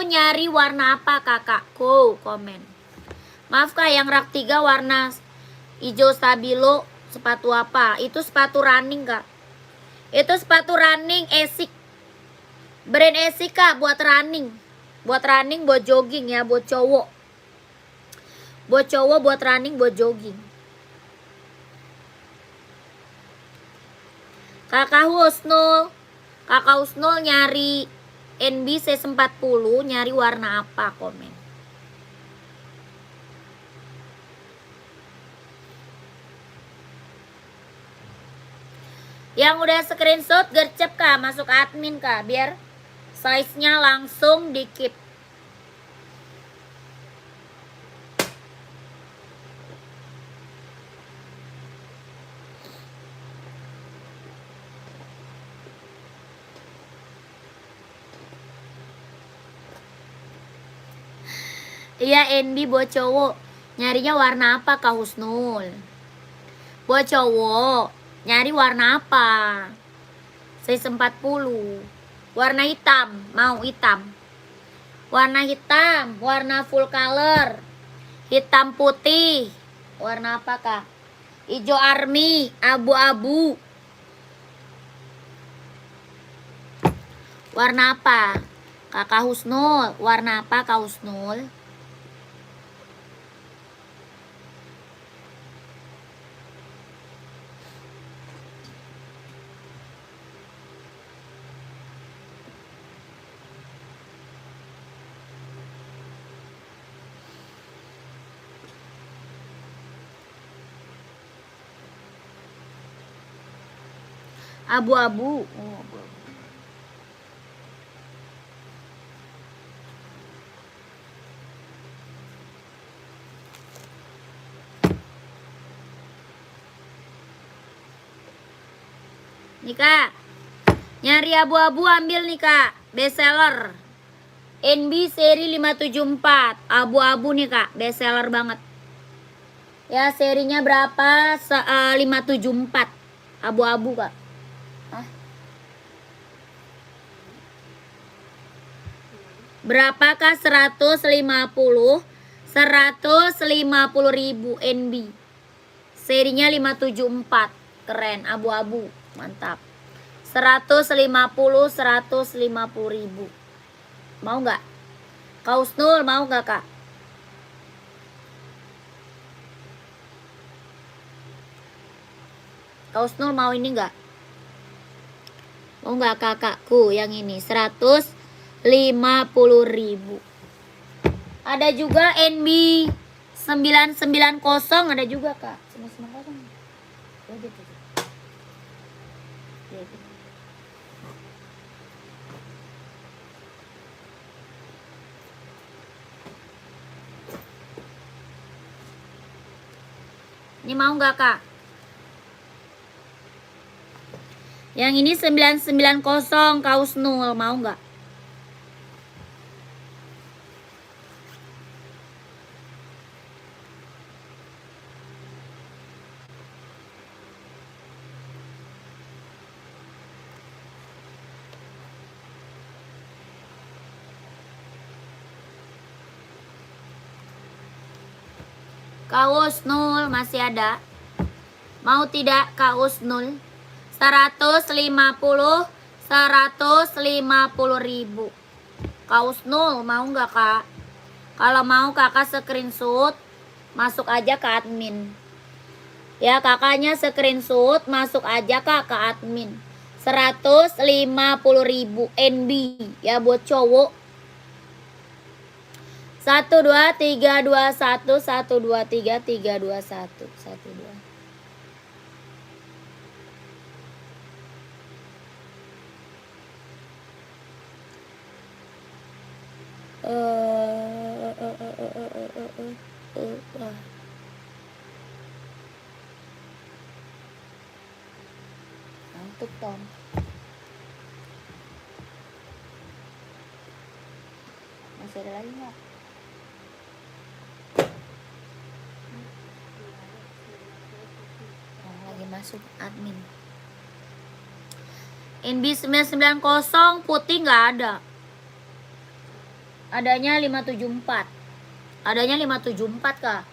Speaker 1: nyari warna apa kakakku? Komen. Maaf kak, yang rak 3 warna hijau stabilo sepatu apa? Itu sepatu running kak. Itu sepatu running Esik. Brand Esik kak, buat running. Buat running, buat jogging ya, buat cowok. Buat cowok, buat running, buat jogging. Kakak Husnul. Kakak Husnul nyari NB C40, nyari warna apa? Komen. Yang udah screenshot gercep kak, masuk admin kak, biar size-nya langsung dikit. Iya NB buat cowok. Nyarinya warna apa Kak Husnul? Buat cowok nyari warna apa? Size 40. Warna hitam, mau hitam. Warna hitam, warna full color. Hitam putih. Warna apa Kak? Hijau army, abu-abu. Warna apa? Kakak Husnul, warna apa Kak Husnul? Abu-abu. Oh, abu-abu. Nih Kak, nyari abu-abu ambil nih Kak, bestseller NB seri 574, abu-abu nih Kak, bestseller banget. Ya serinya berapa? 574, abu-abu Kak. Hah? Berapa Kak? 150 ribu NB, serinya 574, keren, abu-abu, mantap. 150 ribu. Mau nggak? Kaos Nul mau nggak Kak? Kaos Nul mau ini nggak? Mau nggak kakakku yang ini 150.000. Ada juga NB 990 ada juga Kak. 990. Oh, gitu. Ya, gitu. Ini mau nggak Kak? Yang ini 990 kaos Nul mau nggak? Kaos Nul masih ada. Mau tidak kaos Nul? 150 ribu. Kaos Nul mau nggak Kak? Kalau mau kakak screenshot, masuk aja ke admin. Ya kakaknya screenshot, masuk aja Kak ke admin. 150.000 NB ya buat cowok. 1 2 3 2 1 1 2 3 3 2 1 1 2. Ngantuk Tom. Masih ada lagi nggak? Lagi masuk admin. NB 990 putih nggak ada. Adanya 574. Adanya 574 Kak.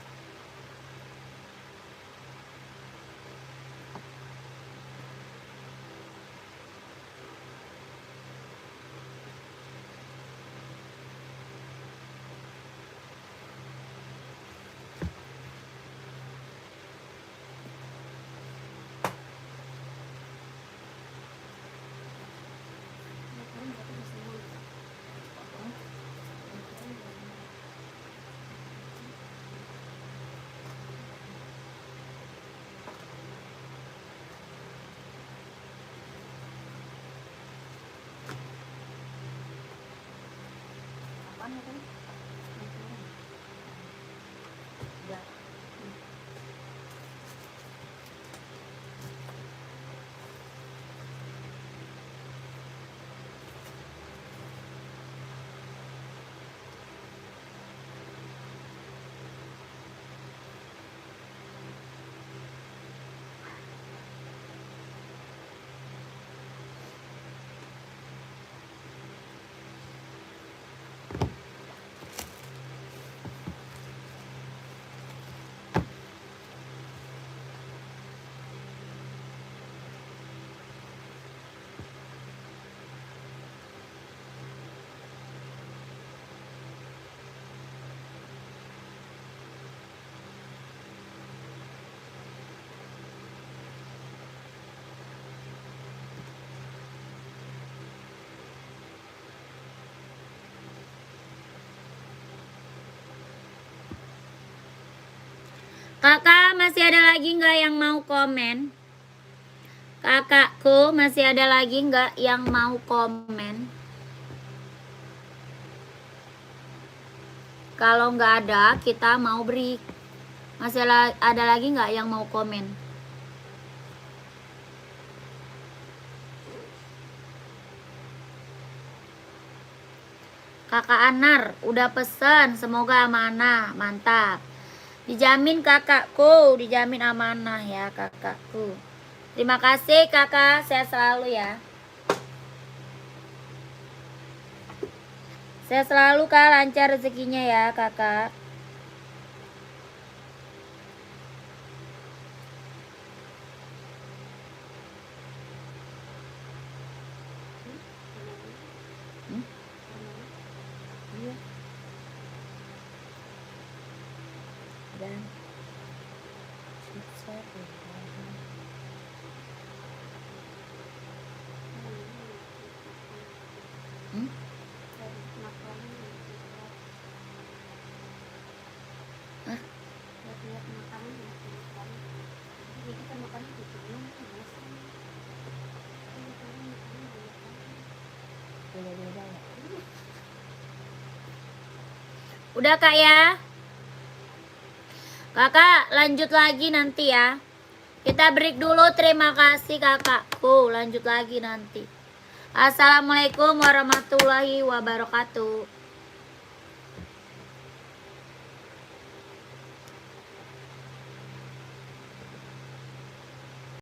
Speaker 1: Kakak masih ada lagi nggak yang mau komen? Kakakku, masih ada lagi nggak yang mau komen? Kalau nggak ada, kita mau break. Masih ada lagi nggak yang mau komen? Kakak Anar udah pesen, semoga amanah, mantap. Dijamin kakakku, dijamin amanah ya kakakku. Terima kasih kakak, sehat selalu ya. Sehat selalu kak, lancar rezekinya ya kakak. Dan udah kak ya. Kakak lanjut lagi nanti ya. Kita break dulu, terima kasih kakakku. Lanjut lagi nanti. Assalamualaikum warahmatullahi wabarakatuh.